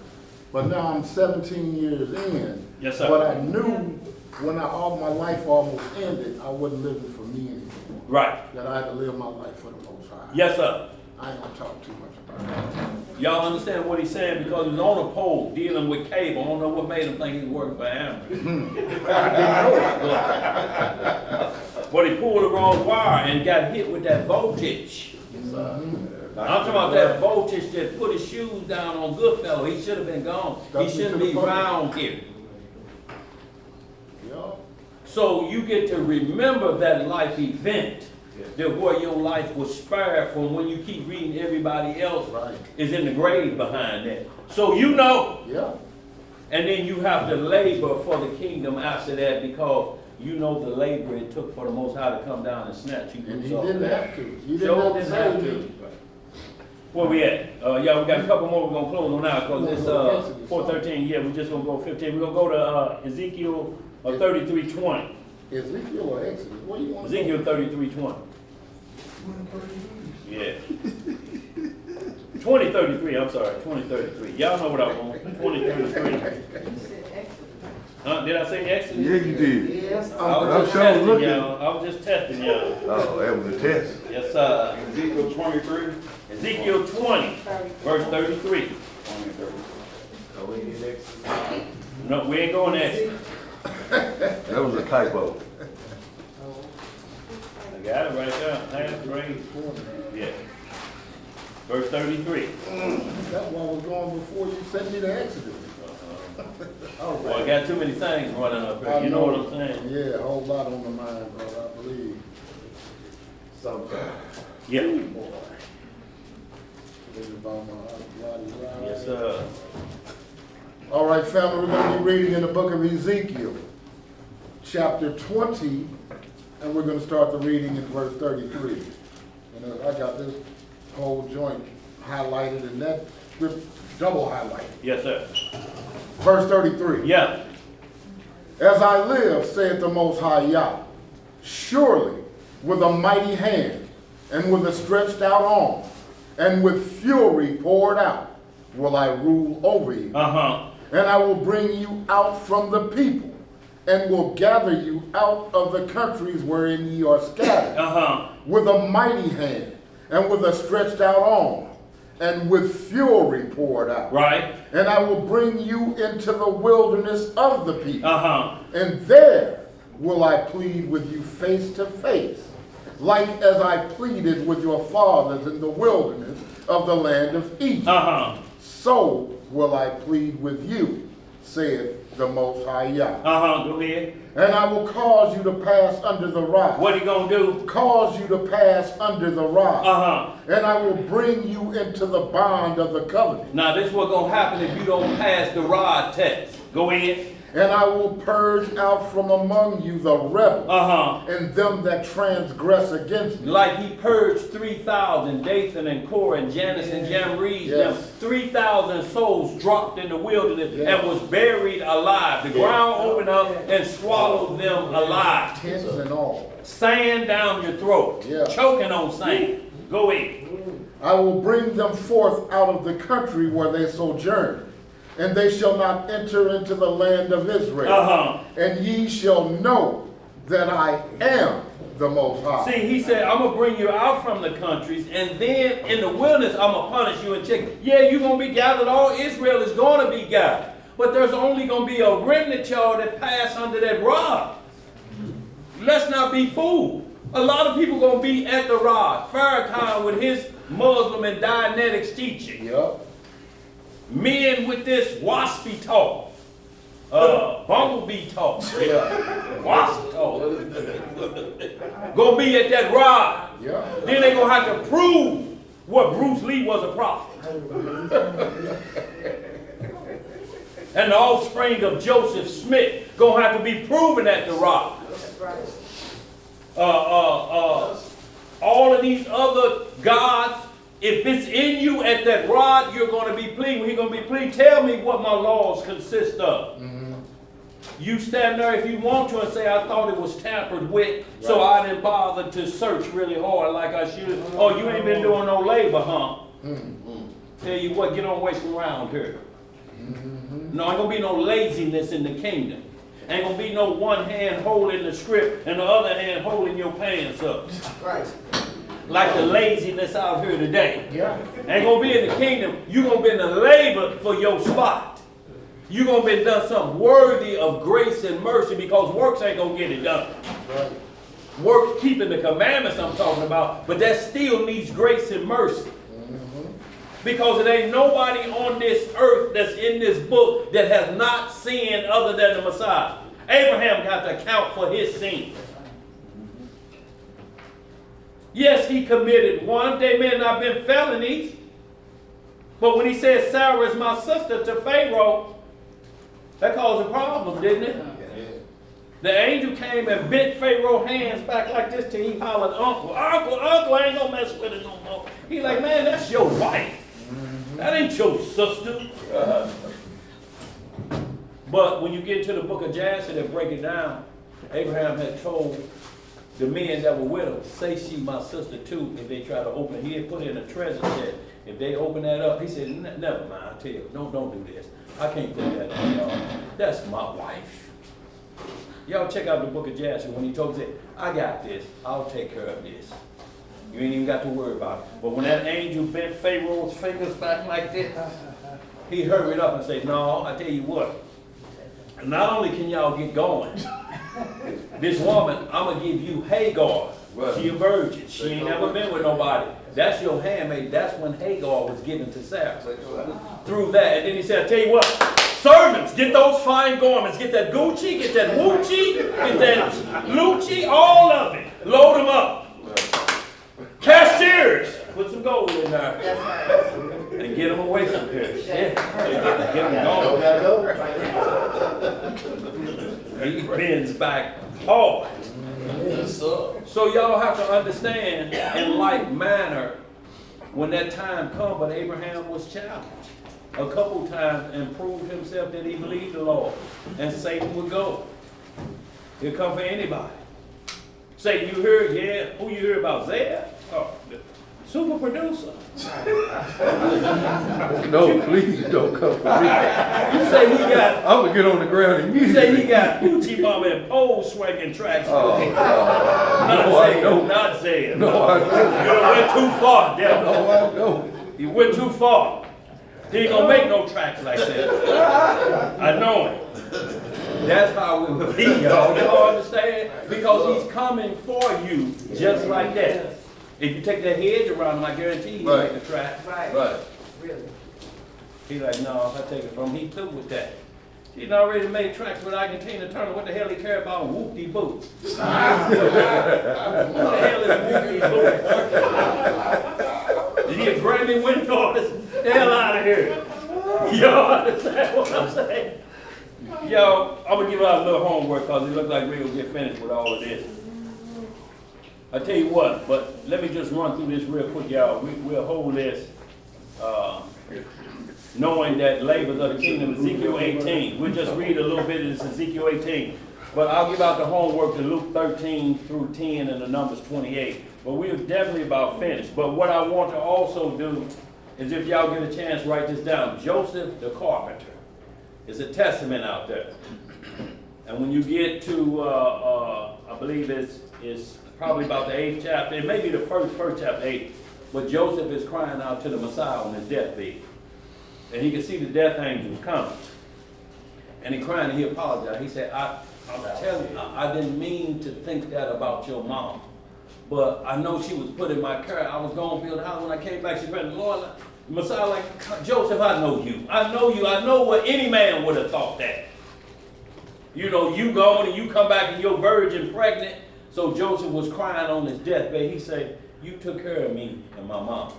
But now I'm 17 years in. Yes, sir. But I knew when all my life almost ended, I wasn't living for me anymore. Right. That I had to live my life for the Most High. Yes, sir. I ain't gonna talk too much about that. Y'all understand what he's saying? Because he's on a pole dealing with cable. I don't know what made him think he was working for Amber. But he pulled the wrong wire and got hit with that voltage. I'm talking about that voltage that put his shoes down on Goodfellow. He should have been gone. He shouldn't be around here. So you get to remember that life event, that where your life was spared from, when you keep reading everybody else is in the grave behind that. So you know. And then you have to labor for the kingdom after that, because you know the labor it took for the Most High to come down and snatch you. And he didn't have to. He didn't have to. Where we at? Yeah, we got a couple more we're going to close on now, because it's 4:13. Yeah, we're just going to go 15. We're going to go to Ezekiel 33:20. Ezekiel or Exodus? What do you want? Ezekiel 33:20. Yeah. 20:33, I'm sorry, 20:33. Y'all know what I want. 20:33. Did I say Exodus? Yeah, you did. Yes. I was just testing y'all. I was just testing y'all. Oh, that was a test. Yes, sir. Ezekiel 23. Ezekiel 20, verse 33. No, we ain't going there. That was a typo. I got it right there. Half grade. Yeah. Verse 33. That's why I was going before you sent me to Exodus. Well, I got too many things running up here. You know what I'm saying? Yeah, a whole lot on the mind, brother, I believe. Sometimes. Yeah. Yes, sir. All right, family, we're going to be reading in the book of Ezekiel, chapter 20, and we're going to start the reading in verse 33. And I got this whole joint highlighted, and that script double highlighted. Yes, sir. Verse 33. Yeah. As I live, saith the Most High Yah, surely with a mighty hand, and with a stretched out arm, and with fury poured out, will I rule over you. And I will bring you out from the people, and will gather you out of the countries wherein ye are scattered, with a mighty hand, and with a stretched out arm, and with fury poured out. Right. And I will bring you into the wilderness of the people. And there will I plead with you face to face, like as I pleaded with your fathers in the wilderness of the land of Egypt. So will I plead with you, saith the Most High Yah. Go ahead. And I will cause you to pass under the rod. What are you going to do? Cause you to pass under the rod. And I will bring you into the bond of the covenant. Now this is what's going to happen if you don't pass the rod test. Go ahead. And I will purge out from among you the rebels and them that transgress against me. Like he purged 3,000, Dathan and Korah and Janus and Jamrees. Them 3,000 souls dropped in the wilderness and was buried alive. The ground opened up and swallowed them alive. Tents and all. Sand down your throat. Choking on sand. Go ahead. I will bring them forth out of the country where they sojourn, and they shall not enter into the land of Israel. And ye shall know that I am the Most High. See, he said, I'm going to bring you out from the countries, and then in the wilderness, I'm going to punish you and check. Yeah, you're going to be gathered. All Israel is going to be gathered. But there's only going to be a remnant, y'all, that pass under that rod. Let's not be fooled. A lot of people going to be at the rod. Farrakhan with his Muslim and Dianetics teaching. Men with this waspy talk, bumblebee talk, wasp talk, gonna be at that rod. Then they gonna have to prove what Bruce Lee was a prophet. And the offspring of Joseph Smith gonna have to be proven at the rod. All of these other gods, if it's in you at that rod, you're going to be pleading. When he's going to be pleading, tell me what my laws consist of. You stand there if you want to and say, I thought it was tampered with, so I didn't bother to search really hard like I should. Oh, you ain't been doing no labor, huh? Tell you what, get on away from around here. No, ain't going to be no laziness in the kingdom. Ain't going to be no one hand holding the script and the other hand holding your pants up. Like the laziness out here today. Ain't gonna be in the kingdom. You're gonna be in the labor for your spot. You're gonna be done something worthy of grace and mercy, because works ain't gonna get it done. Work keeping the commandments I'm talking about, but that still needs grace and mercy. Because it ain't nobody on this earth that's in this book that has not sinned other than the Messiah. Abraham got to account for his sin. Yes, he committed one. They may not have been felonies. But when he said Sarah is my sister to Pharaoh, that caused a problem, didn't it? The angel came and bent Pharaoh's hands back like this till he hollered, Uncle, I ain't gonna mess with it no more. He's like, man, that's your wife. That ain't your sister. But when you get to the book of Jasher and break it down, Abraham had told the men that were with him, say she my sister too, if they try to open it. He had put it in a treasure chest. If they open that up, he said, never mind, I tell you, don't do this. I can't put that on y'all. That's my wife. Y'all check out the book of Jasher when he told me, I got this, I'll take care of this. You ain't even got to worry about it. But when that angel bent Pharaoh's fingers back like this, he hurried up and said, no, I tell you what, not only can y'all get going, this woman, I'm going to give you Hagar. She a virgin. She ain't never been with nobody. That's your handmaid. That's when Hagar was given to Sarah. Through that. And then he said, I tell you what, servants, get those fine garments. Get that Gucci, get that Wucci, get that Lucci, all of it. Load them up. Cashiers, put some gold in there. And get them away from here. Yeah. Get them gone. He bends back hard. So y'all have to understand, in like manner, when that time come, but Abraham was challenged a couple times and proved himself that he believed the Lord, and Satan would go. He'll come for anybody. Satan, you hear? Yeah. Who you hear about? Zed? Oh, the super producer. No, please don't come for me. You say he got. I'm gonna get on the ground immediately. You say he got Gucci Mama and pole swinging tracks. Oh, not no, I saying, don't. not saying. No, I don't. You went too far, devil. No, I don't. He went too far. He ain't gonna make no tracks like that. I know him. That's how we will be, y'all. Y'all understand? Because he's coming for you just like that. If you take that hedge around him, I guarantee he'll make a track. Right. Really. He's like, no, if I take it from him, he through with that. He's already made tracks with Argentina Turner. What the hell he care about whoop-de boots? What the hell is whoop-de boots? Is he a Grammy winner artist? The hell out of here. Y'all understand what I'm saying? Yo, I'm gonna give out a little homework because it looks like we're gonna get finished with all of this. I tell you what, but let me just run through this real quick, y'all. We'll hold this, knowing that labors of the kingdom, Ezekiel 18. We'll just read a little bit of this Ezekiel 18. But I'll give out the homework to Luke 13 through 10 and the Numbers 28. But we're definitely about finished. But what I want to also do is, if y'all get a chance, write this down. Joseph the carpenter. There's a testament out there. And when you get to, I believe it's probably about the 8th chapter, it may be the first chapter, 8, but Joseph is crying out to the Messiah on his deathbed. And he can see the death angels coming. And he crying and he apologized. He said, I'm telling you, I didn't mean to think that about your mom. But I know she was put in my care. I was going to build a house. When I came back, she went, Lord, Messiah, like, Joseph, I know you. I know you. I know what any man would have thought that. You know, you gone and you come back and you're virgin pregnant. So Joseph was crying on his deathbed. He said, you took care of me and my mom.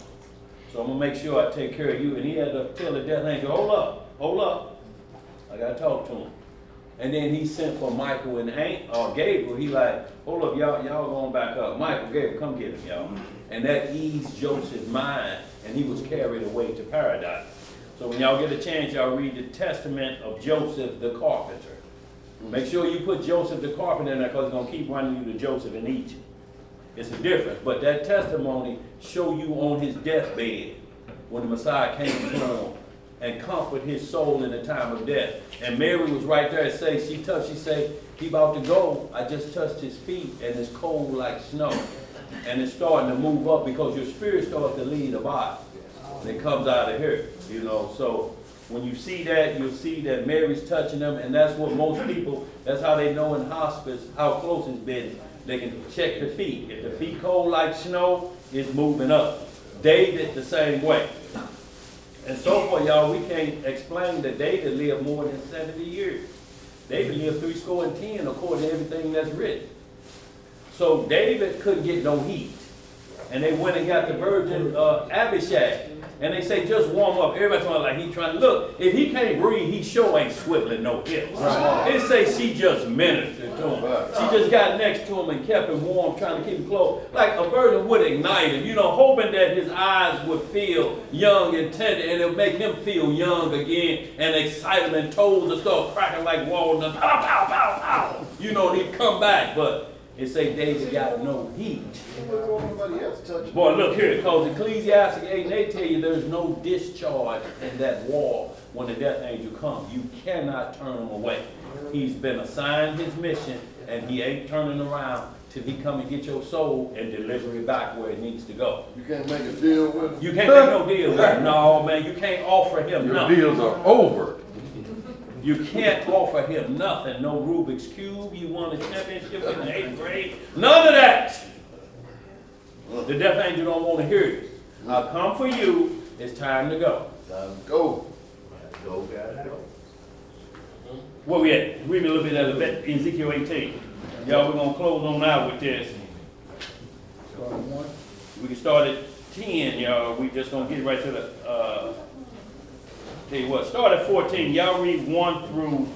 So I'm going to make sure I take care of you. And he had to tell the death angel, hold up. I got to talk to him. And then he sent for Michael and Gabriel. He like, hold up, y'all going back up. Michael, Gabriel, come get him, y'all. And that eased Joseph's mind, and he was carried away to paradise. So when y'all get a chance, y'all read the testament of Joseph the carpenter. Make sure you put Joseph the carpenter in there because it's going to keep running you to Joseph in Egypt. It's a difference. But that testimony show you on his deathbed when the Messiah came to him and comfort his soul in the time of death. And Mary was right there and she said, he about to go. I just touched his feet and it's cold like snow. And it's starting to move up because your spirit starts to leave the body. And it comes out of here, you know. So when you see that, you'll see that Mary's touching them. And that's what most people, that's how they know in hospice how close it's been. They can check the feet. If the feet cold like snow, it's moving up. David the same way. And so far, y'all, we can't explain that David lived more than 70 years. David lived 70 according to everything that's written. So David couldn't get no heat. And they went and got the virgin Abishag. And they say, just warm up. Everybody's like he's trying to look. If he can't breathe, he sure ain't swiveling no hips. Right. They say she just ministered to him. Right. She just got next to him and kept him warm, trying to keep him close. Like a virgin would ignite him, you know, hoping that his eyes would feel young and tender and it would make him feel young again and excited and toes would start cracking like walnuts. Pow, pow, pow, pow. You know, and he'd come back. But it say David got no heat. Boy, look here, because Ecclesiastes 8, they tell you there's no discharge in that wall when the death angel comes. You cannot turn him away. He's been assigned his mission, and he ain't turning around till he come and get your soul and deliver it back where it needs to go. You can't make a deal with him? You can't make no deal with him. No, man, you can't offer him nothing. Your deals are over. You can't offer him nothing. No Rubik's Cube. You won a championship in the 8th grade. None of that. The death angel don't want to hear it. I'll come for you. It's time to go. Time to go. Gotta go. Where we at? Read me a little bit of Ezekiel 18. Y'all, we're going to close on out with this. We can start at 10, y'all. We just going to get right to the... Tell you what, start at 14. Y'all read 1 through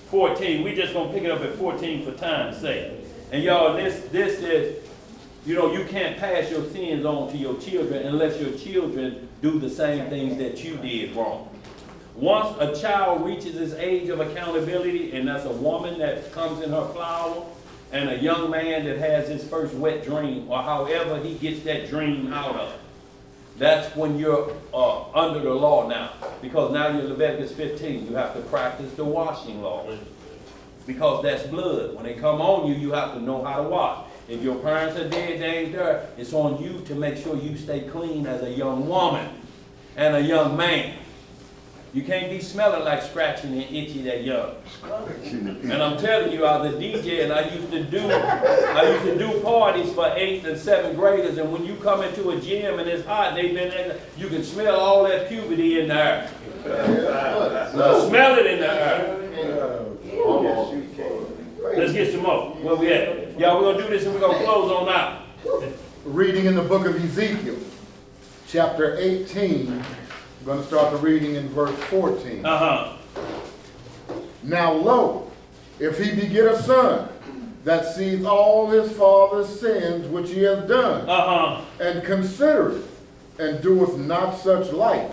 14. We just gonna pick it up at 14 for time's sake. And y'all, this is, you know, you can't pass your sins on to your children unless your children do the same things that you did wrong. Once a child reaches his age of accountability, and that's a woman that comes in her flower, and a young man that has his first wet dream, or however he gets that dream out of, that's when you're under the law now. Because now you're Leviticus 15. You have to practice the washing law. Because that's blood. When they come on you, you have to know how to wash. If your parents are dead, they ain't there. It's on you to make sure you stay clean as a young woman. and a young man. You can't be smelling like scratching and itchy that young. And I'm telling you, I was a DJ and I used to do parties for 8th and 7th graders, and when you come into a gym and it's hot, you can smell all that puberty in the air. Smell it in the air. Let's get some more. Where we at? Y'all, we're gonna do this and we're gonna close on out. Reading in the book of Ezekiel, chapter 18. I'm going to start the reading in verse 14. Now lo, if he beget a son that sees all his father's sins which he has done, and considereth, and doeth not such like,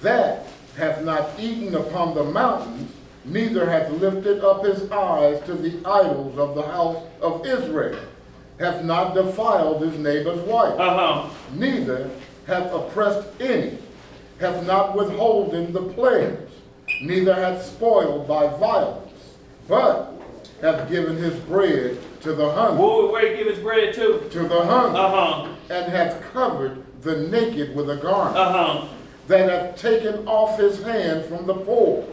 that hath not eaten upon the mountains, neither hath lifted up his eyes to the idols of the house of Israel, hath not defiled his neighbor's wife, neither hath oppressed any, hath not withholden the pledge, neither hath spoiled by violence, but hath given his bread to the hungry. Where he give his bread to? To the hungry. And hath covered the naked with a garment. That hath taken off his hand from the poor,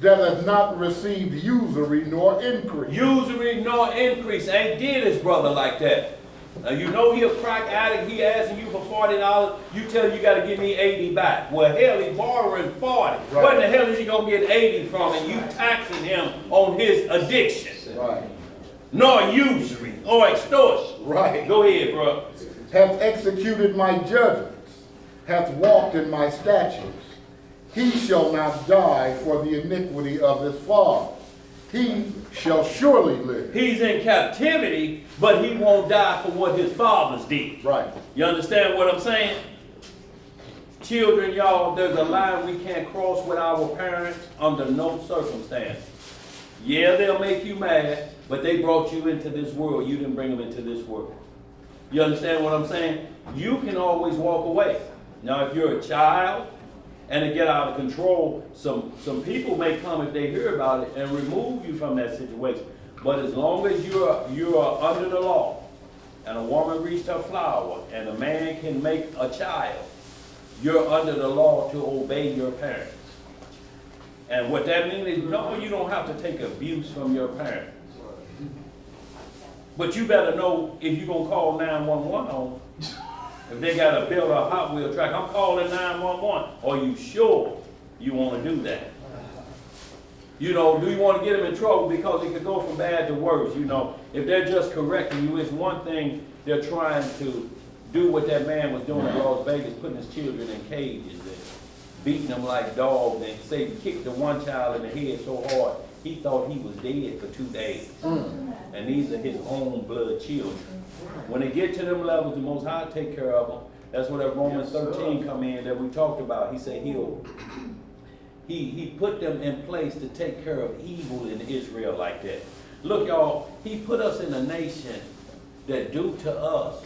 that hath not received usury nor increase. Usury nor increase. Ain't did his brother like that. Now you know he a crack addict, he asking you for $40, you tell him you got to give me 80 back. Well, hell, he borrowing 40. Right. What in the hell is he going to get 80 from, and you taxing him on his addiction? Right. Nor usury or extortion. Right. Go ahead, bro. Hath executed my judgments, hath walked in my statutes. He shall not die for the iniquity of his father. He shall surely live. He's in captivity, but he won't die for what his fathers did. Right. You understand what I'm saying? Children, y'all, there's a line we can't cross with our parents under no circumstance. Yeah, they'll make you mad, but they brought you into this world. You didn't bring them into this world. You understand what I'm saying? You can always walk away. Now, if you're a child, and to get out of control, some people may come if they hear about it and remove you from that situation. But as long as you're under the law, and a woman reached her flower, and a man can make a child, you're under the law to obey your parents. And what that means is, no, you don't have to take abuse from your parents. But you better know if you're going to call 911 on. If they got to build a Hot Wheel track, I'm calling 911. Are you sure you want to do that? You know, do you want to get them in trouble? Because it could go from bad to worse. You know, if they're just correcting you, it's one thing they're trying to do what that man was doing in Las Vegas, putting his children in cages and beating them like dogs, and say he kicked the one child in the head so hard he thought he was dead for 2 days. And these are his own blood children. When they get to them levels, the Most High take care of them. That's where that Romans 13 come in that we talked about. He said he put them in place to take care of evil in Israel like that. Look, y'all, he put us in a nation that due to us,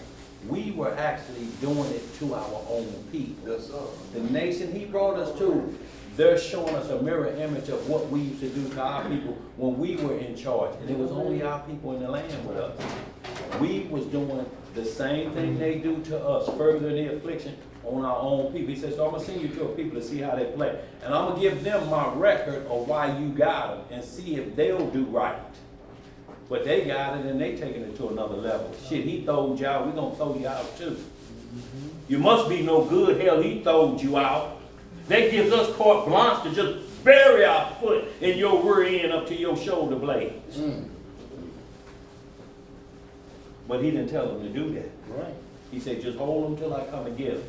we were actually doing it to our own people. Yes, sir. The nation he brought us to, they're showing us a mirror image of what we used to do to our people when we were in charge. And it was only our people in the land with us. We was doing the same thing they do to us, further the affliction on our own people. He says, so I'm going to send you to a people to see how they play. And I'm going to give them my record of why you got them and see if they'll do right. But they got it and they taking it to another level. Shit, he throwed you out, we're going to throw you out too. You must be no good. Hell, he throwed you out. That gives us carte blanche to just bury our foot in your rear end up to your shoulder blades. But he didn't tell them to do that. Right. He said, just hold them till I come and get them.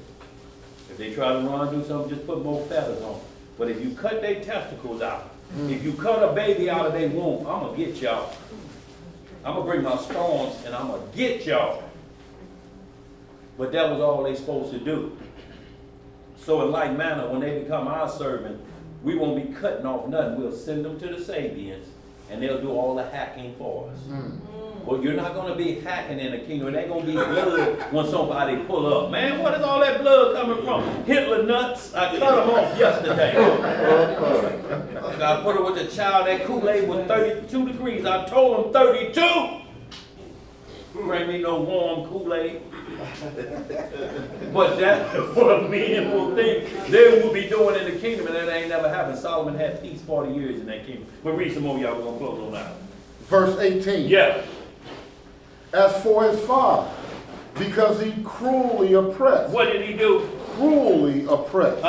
If they try to run and do something, just put more feathers on. But if you cut their testicles out, if you cut a baby out of their womb, I'm going to get y'all. I'm going to bring my storms and I'm going to get y'all. But that was all they supposed to do. So in like manner, when they become our servant, we won't be cutting off nothing. We'll send them to the Sabians and they'll do all the hacking for us. Well, you're not going to be hacking in the kingdom. It ain't going to be blood when somebody pull up. Man, what is all that blood coming from? Hitler nuts? I cut them off yesterday. I put it with the child. That Kool-Aid was 32 degrees. I told him 32. Bring me no warm Kool-Aid. But that's what men will think they will be doing in the kingdom, and that ain't never happened. Solomon had peace 40 years in that kingdom. But read some more, y'all. We're going to close on out. Verse 18. Yeah. As for his father, because he cruelly oppressed. What did he do? Cruelly oppressed.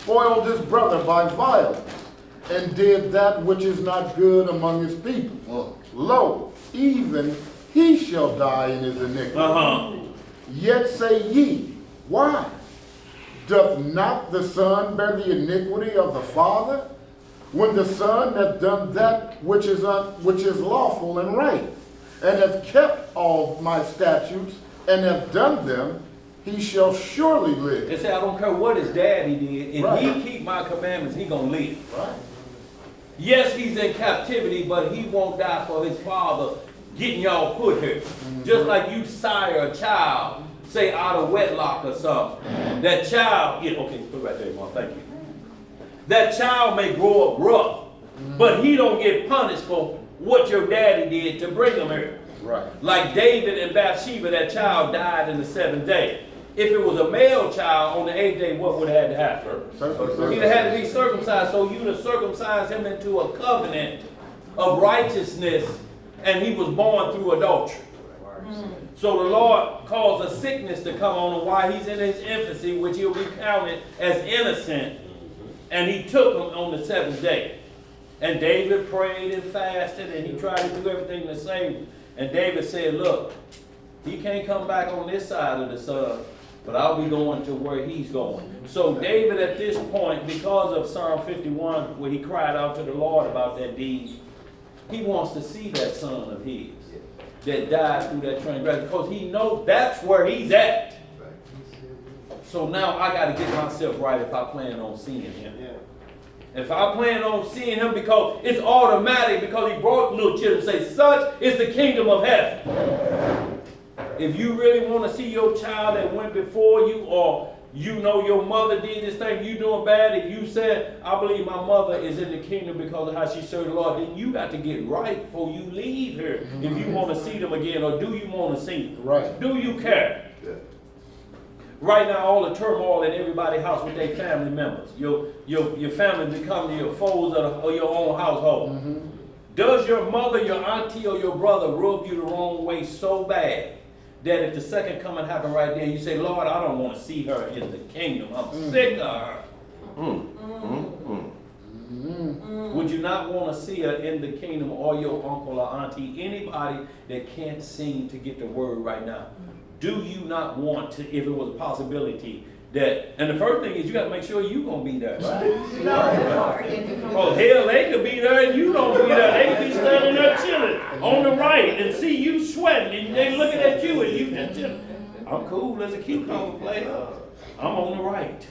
Spoiled his brother by violence, and did that which is not good among his people. Lo, even he shall die in his iniquity. Yet say ye, why? Doth not the son bear the iniquity of the father? When the son hath done that which is lawful and right, and hath kept all my statutes, and hath done them, he shall surely live. They say, I don't care what his daddy did. If Right. he keep my commandments, he gonna live. Right. Yes, he's in captivity, but he won't die for his father getting y'all put here. Just like you sire a child, say out of wedlock or something. That child, yeah, okay, put it right there, Mom, thank you. That child may grow up rough, but he don't get punished for what your daddy did to bring him here. Right. Like David and Bathsheba, that child died in the 7th day. If it was a male child on the 8th day, what would have had to happen? He'd have had to be circumcised, so you'd have circumcised him into a covenant of righteousness, and he was born through adultery. So the Lord caused a sickness to come on him while he's in his infancy, which he'll be counted as innocent, and he took him on the 7th day. And David prayed and fasted, and he tried to do everything to save him. And David said, look, he can't come back on this side of the sun, but I'll be going to where he's going. So David at this point, because of Psalm 51, where he cried out to the Lord about that deed, he wants to see that son of his that died through that transgression, because he knows that's where he's at. So now I got to get myself right if I plan on seeing him. If I plan on seeing him, because it's automatic, because he brought little children, say, such is the kingdom of heaven. If you really want to see your child that went before you, or you know your mother did this thing, you doing bad, if you said, I believe my mother is in the kingdom because of how she served the Lord, then you got to get right before you leave here. If you want to see them again, or do you want to see them? Right. Do you care? Right now, all the turmoil in everybody's house with their family members. Your family become your foes of your own household. Does your mother, your auntie, or your brother rub you the wrong way so bad that if the second coming happen right there, you say, Lord, I don't want to see her in the kingdom. I'm sick of her. Would you not want to see her in the kingdom, or your uncle or auntie, anybody that can't seem to get the word right now? Do you not want to, if it was a possibility, that, and the first thing is you got to make sure you're going to be there. Oh, hell, they could be there and you don't be there. They could be standing there chilling on the right and see you sweating, and they looking at you and you just chilling. I'm cool as a cucumber player. I'm on the right.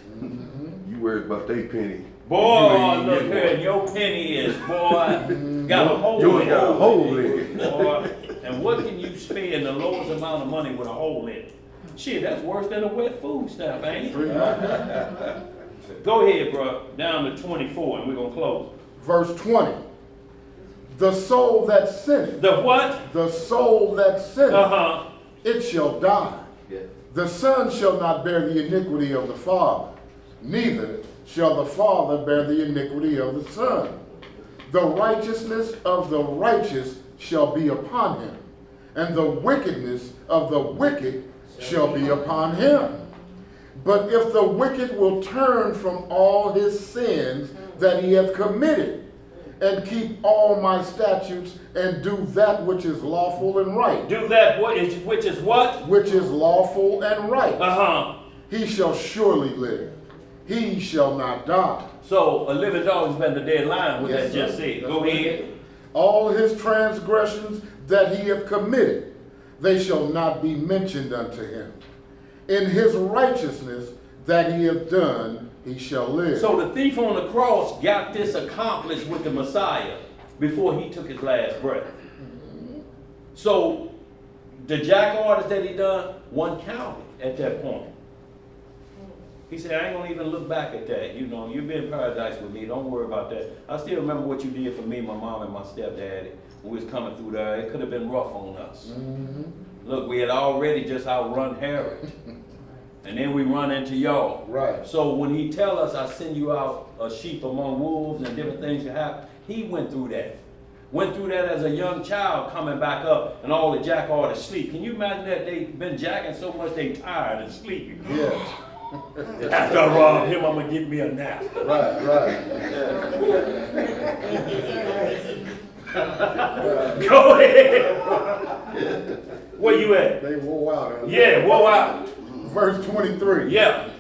You worried about they penny. Boy, look here, and your penny is, boy, got a hole in it. You got a hole in it. Boy, and what can you spend the lowest amount of money with a hole in it? Shit, that's worse than a wet food stamp, ain't it? Go ahead, bro. Down to 24, and we're going to close. Verse 20. The soul that sinneth. The what? The soul that sinneth. It shall die. Yeah. The son shall not bear the iniquity of the father, neither shall the father bear the iniquity of the son. The righteousness of the righteous shall be upon him, and the wickedness of the wicked shall be upon him. But if the wicked will turn from all his sins that he hath committed, and keep all my statutes, and do that which is lawful and right. Do that which is what? Which is lawful and right. He shall surely live. He shall not die. So a living dog is better than a dead lion, what that just said. Go ahead. All his transgressions that he hath committed, they shall not be mentioned unto him. In his righteousness that he hath done, he shall live. So the thief on the cross got this accomplished with the Messiah before he took his last breath. So the jack orders that he done, one counted at that point. He said, I ain't gonna even look back at that. You know, you've been in paradise with me. Don't worry about that. I still remember what you did for me, my mom, and my stepdaddy when we was coming through there. It could have been rough on us. Look, we had already just outrun Herod. And then we run into y'all. Right. So when he tell us, I send you out a sheep among wolves and different things that happen, he went through that. Went through that as a young child coming back up and all the jack are asleep. Can you imagine that they've been jacking so much they tired and sleepy? Yes. After I rob him, I'm gonna get me a nap. Right, right. Go ahead. Where you at? They wore out. Yeah, whoa out. Verse 23. Yeah.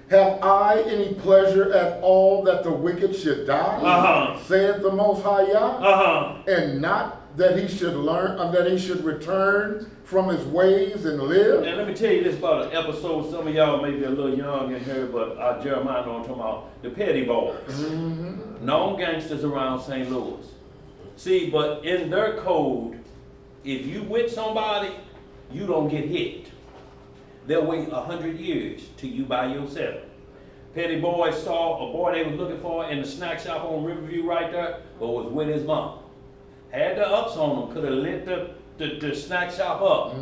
Have I any pleasure at all that the wicked should die? Saith the Most High Yah. And not that he should that he should return from his ways and live. And let me tell you this about an episode. Some of y'all may be a little young in here, but Jeremiah know what I'm talking about. The petty boys. Known gangsters around St. Louis. See, but in their code, if you with somebody, you don't get hit. They'll wait 100 years till you by yourself. Petty boys saw a boy they was looking for in the snack shop on Riverview right there, but was with his mom. Had the ups on him, could have lit the snack shop up,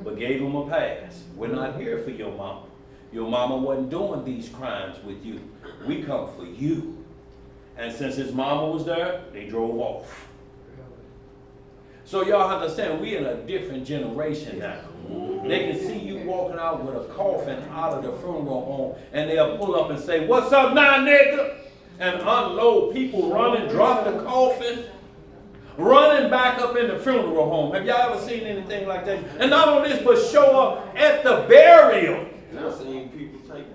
but gave him a pass. We're not here for your mama. Your mama wasn't doing these crimes with you. We come for you. And since his mama was there, they drove off. So y'all understand, we in a different generation now. They can see you walking out with a coffin out of the funeral home, and they'll pull up and say, "What's up now, nigga?" And unload. People running, drop the coffin, running back up in the funeral home. Have y'all ever seen anything like that? And not only this, but show up at the burial. I've seen people take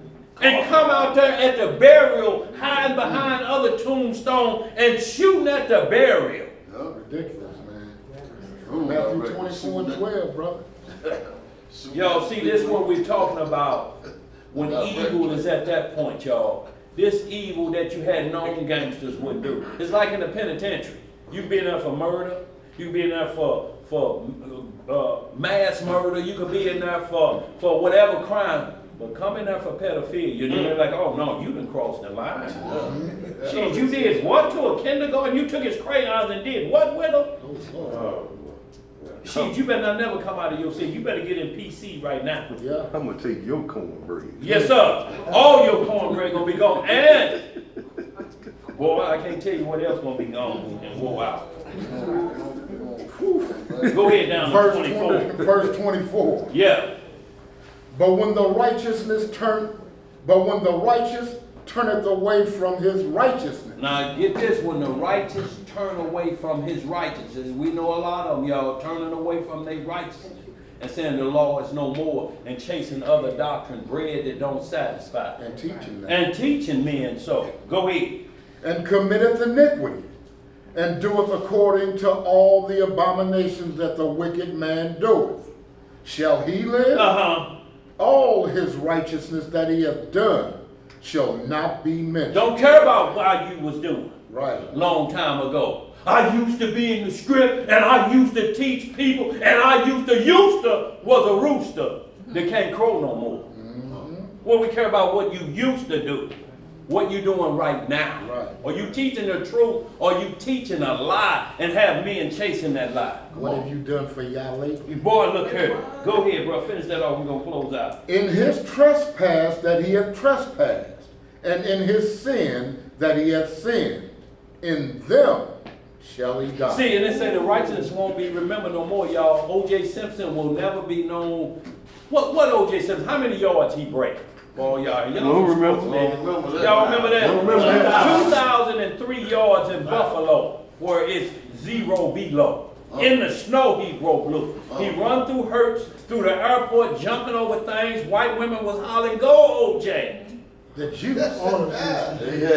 And come out there at the burial, hiding behind other tombstones and shooting at the burial. Ridiculous, man. Matthew 24 and 12, brother. Y'all see, this is what we're talking about when evil is at that point, y'all. This evil that you had known gangsters would do. It's like in the penitentiary. You be in there for murder. You be in there for mass murder. You could be in there for whatever crime. But come in there for pedophilia, and they're like, "Oh no, you done crossed the line." Shit, you did what to a kindergarten? You took his crayons and did what with him? Shit, you better not never come out of your city. You better get in PC right now. Yeah. I'm gonna take your cornbread. Yes, sir. All your cornbread gonna be gone. And boy, I can't tell you what else gonna be gone and whoa out. Go ahead down to 24. Verse 24. Yeah. But when the righteous turneth away from his righteousness. Now get this, when the righteous turn away from his righteousness, we know a lot of them, y'all, turning away from their righteousness and saying the law is no more and chasing other doctrine, bread that don't satisfy. And teaching them. And teaching men so. Go ahead. And committeth iniquity, and doeth according to all the abominations that the wicked man doeth. Shall he live? All his righteousness that he hath done shall not be mentioned. Don't care about what you was doing. Right. Long time ago. I used to be in the script, and I used to teach people, and I used to was a rooster that can't crow no more. Well, we care about what you used to do, what you doing right now. Right. Are you teaching the truth, or are you teaching a lie and have men chasing that lie? What have you done for y'all lately? Boy, look here. Go ahead, bro. Finish that off. We're going to close out. In his trespass that he hath trespassed, and in his sin that he hath sinned, in them shall he die. See, and they say the righteousness won't be remembered no more, y'all. O.J. Simpson will never be known. What O.J. Simpson? How many yards he break? Boy, y'all Don't remember. Y'all remember that? Don't remember that. 2,003 yards in Buffalo, where it's 0 below. In the snow, he broke loose. He run through Hertz, through the airport, jumping over things. White women was hollering, "Go, O.J." The juice.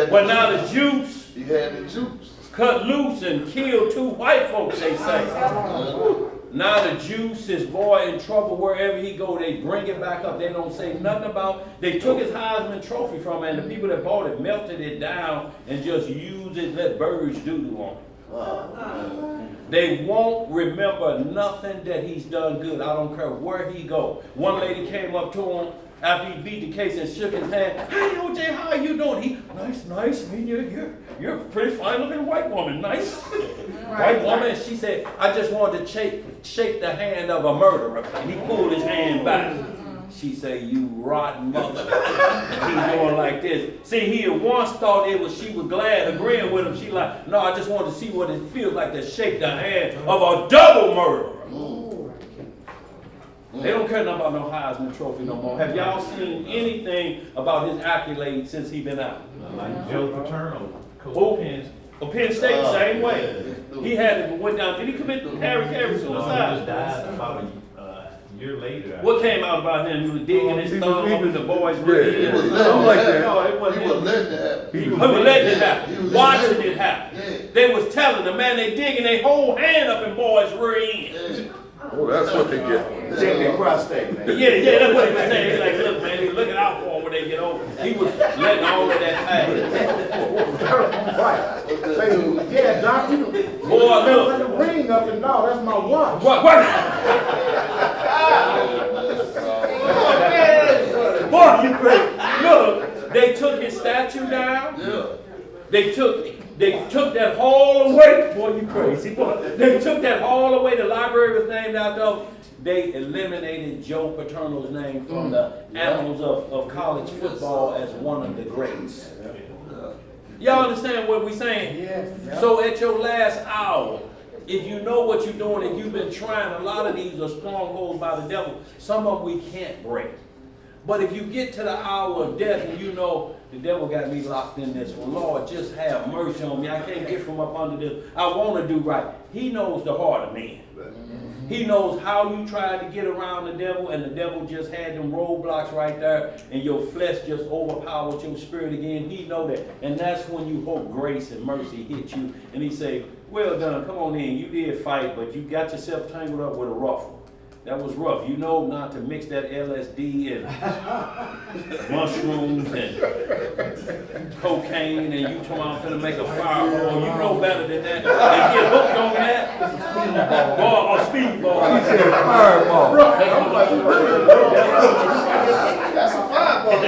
But now the juice He had the juice. cut loose and killed 2 white folks, they say. Now the juice is boy in trouble wherever he go. They bring it back up. They don't say nothing about. They took his Heisman Trophy from him, and the people that bought it melted it down and just used it, let birds doo-doo on it. They won't remember nothing that he's done good. I don't care where he go. One lady came up to him after he beat the case and shook his hand. Hey, OJ, how are you doing? He, nice. I mean, you're a pretty fine looking white woman. Nice. White woman. And she said, I just wanted to shake the hand of a murderer. And he pulled his hand back. She said, you rotten mother. He's going like this. See, he had once thought she was glad agreeing with him. She like, no, I just wanted to see what it feels like to shake the hand of a double murderer. They don't care nothing about no Heisman Trophy no more. Have y'all seen anything about his accolades since he been out? Like Joe Paterno, Penn State, same way. He went down. Did he commit Harry No, suicide? he just died about a year later. What came out about him? He was digging his thumb up in the boys' Yeah, room. something like that. No, it wasn't He him. was letting it happen. He was letting it happen. He was Watching letting it happen. Yeah. They was telling the man they digging their whole hand up in boys' rear end. Yeah. Oh, that's what they get. Check their prostate, man. Yeah, that's what he was saying. He's like, look, man, he's looking out for them when they get older. He was letting all of that happen. Right. Say, yeah, Doc, you Boy, put look. the ring up and no, that's my watch. What? Boy, you crazy. Look, they took his statue down. Yeah. They took that hall away. Boy, you crazy. Boy, they took that hall away. The library was named after him. They eliminated Joe Paterno's name from the annals of college football as one of the greats. Y'all understand what we're saying? Yes. So at your last hour, if you know what you're doing and you've been trying, a lot of these are strongholds by the devil. Some of them we can't break. But if you get to the hour of death and you know the devil got me locked in this one, Lord, just have mercy on me. I can't get from up under this. I want to do right. He knows the heart of man. He knows how you tried to get around the devil, and the devil just had them roadblocks right there, and your flesh just overpowered your spirit again. He know that. And that's when you hope grace and mercy hit you. And he say, well done, come on in. You did fight, but you got yourself tangled up with a ruffle. That was rough. You know not to mix that LSD and mushrooms and cocaine, and you come out finna make a fireball. You know better than that. And get hooked on that. Ball or speedball. He said fireball. That's a fireball.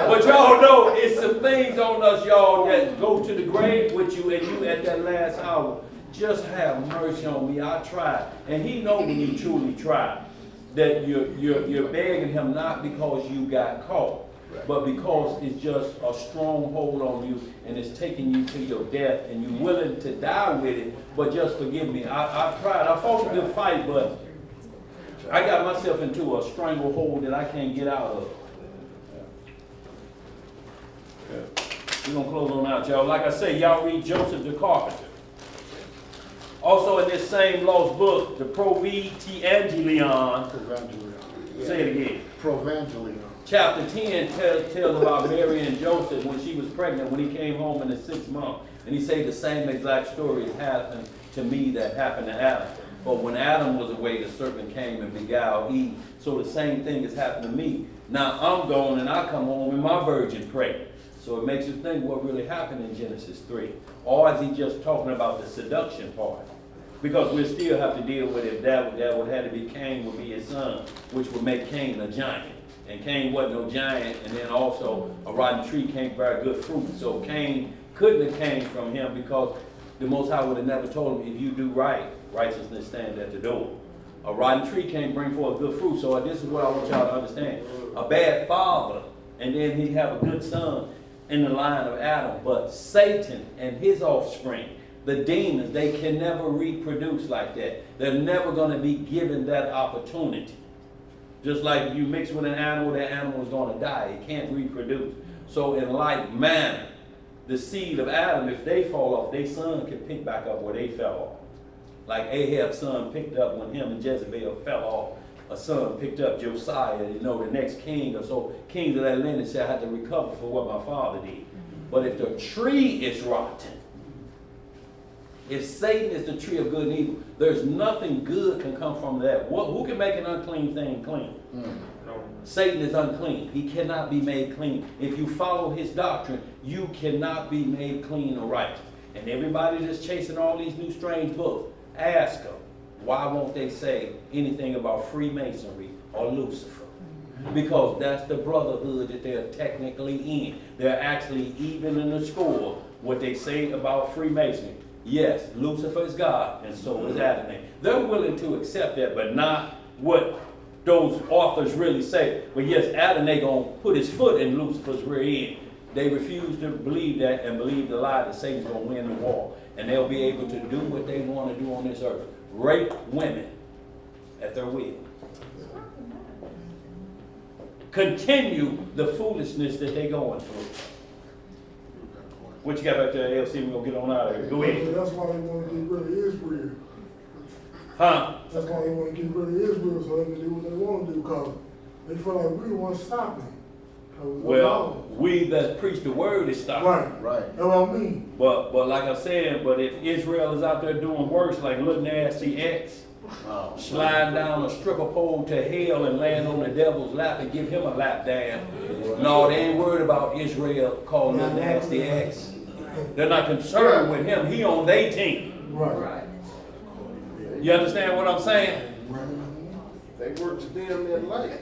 But y'all know it's some things on us, y'all, that go to the grave with you, and you at that last hour. Just have mercy on me. I tried. And he knows when you truly try that you're begging him not because you got caught, but because it's just a stronghold on you and it's taking you to your death and you're willing to die with it, but just forgive me. I tried. I fought a good fight, but I got myself into a stranglehold that I can't get out of. We're going to close on out, y'all. Like I say, y'all read Joseph the Carpenter. Also in this same lost book, the Provangelion. Say it again. Provangelion. Chapter 10 tells about Mary and Joseph when she was pregnant, when he came home in the 6th month. And he said the same exact story has happened to me that happened to Adam. But when Adam was away, the serpent came and beguiled Eve. So the same thing has happened to me. Now I'm gone and I come home and my virgin pregnant. So it makes you think what really happened in Genesis 3. Or is he just talking about the seduction part? Because we still have to deal with if that would have to be Cain would be his son, which would make Cain a giant. And Cain wasn't no giant, and then also a rotten tree can't bear good fruit. So Cain couldn't have came from him because the Most High would have never told him, if you do right, righteousness stands at the door. A rotten tree can't bring forth good fruit. So this is what I want y'all to understand. A bad father, and then he'd have a good son in the line of Adam. But Satan and his offspring, the demons, they can never reproduce like that. They're never going to be given that opportunity. Just like you mix with an animal, that animal is going to die. It can't reproduce. So in like manner, the seed of Adam, if they fall off, their son can pick back up where they fell off. Like Ahab's son picked up when him and Jezebel fell off. A son picked up Josiah, the next king. Or so kings of that lineage said, I had to recover for what my father did. But if the tree is rotten, if Satan is the tree of good and evil, there's nothing good can come from that. Who can make an unclean thing clean? Satan is unclean. He cannot be made clean. If you follow his doctrine, you cannot be made clean or righteous. And everybody that's chasing all these new strange books, ask them, why won't they say anything about Freemasonry or Lucifer? Because that's the brotherhood that they're technically in. They're actually even in the score what they say about Freemasonry. Yes, Lucifer is God, and so is Adonai. They're willing to accept that, but not what those authors really say. But yes, Adonai gonna put his foot in Lucifer's rear end. They refuse to believe that and believe the lie that Satan's gonna win the war. And they'll be able to do what they want to do on this earth. Rape women at their will. Continue the foolishness that they're going through. What you got back there, LC? We're gonna get on out of here. Go ahead. That's why they want to get rid of Israel. Huh? That's why they want to get rid of Israel so they can do what they want to do, because they feel like we the ones stopping. Well, we that preach the word is stopping. Right. That's what I mean. But like I said, but if Israel is out there doing worse, like little nasty X, sliding down a stripper pole to hell and laying on the devil's lap and give him a lap dance. No, they ain't worried about Israel calling little nasty X. They're not concerned with him. He on their team. Right. You understand what I'm saying? They work to dim that light.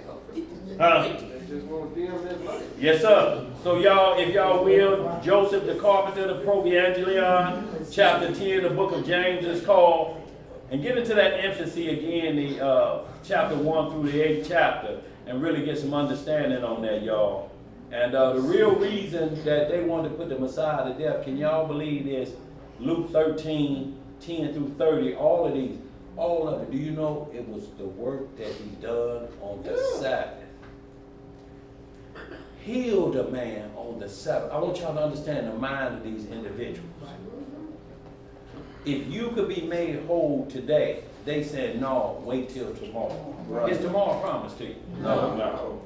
Huh? They just want to dim that light. Yes, sir. So y'all, if y'all will, Joseph the carpenter, the Proevangelion, chapter 10, the book of James is called. And get into that emphasis again, the chapter 1 through the 8th chapter, and really get some understanding on that, y'all. And the real reason that they wanted to put the Messiah to death, can y'all believe this? Luke 13, 10 through 30, all of it. Do you know it was the work that he done on the Sabbath? Healed a man on the Sabbath. I want y'all to understand the mind of these individuals. If you could be made whole today, they said, no, wait till tomorrow. Right. Is tomorrow promised to you? No.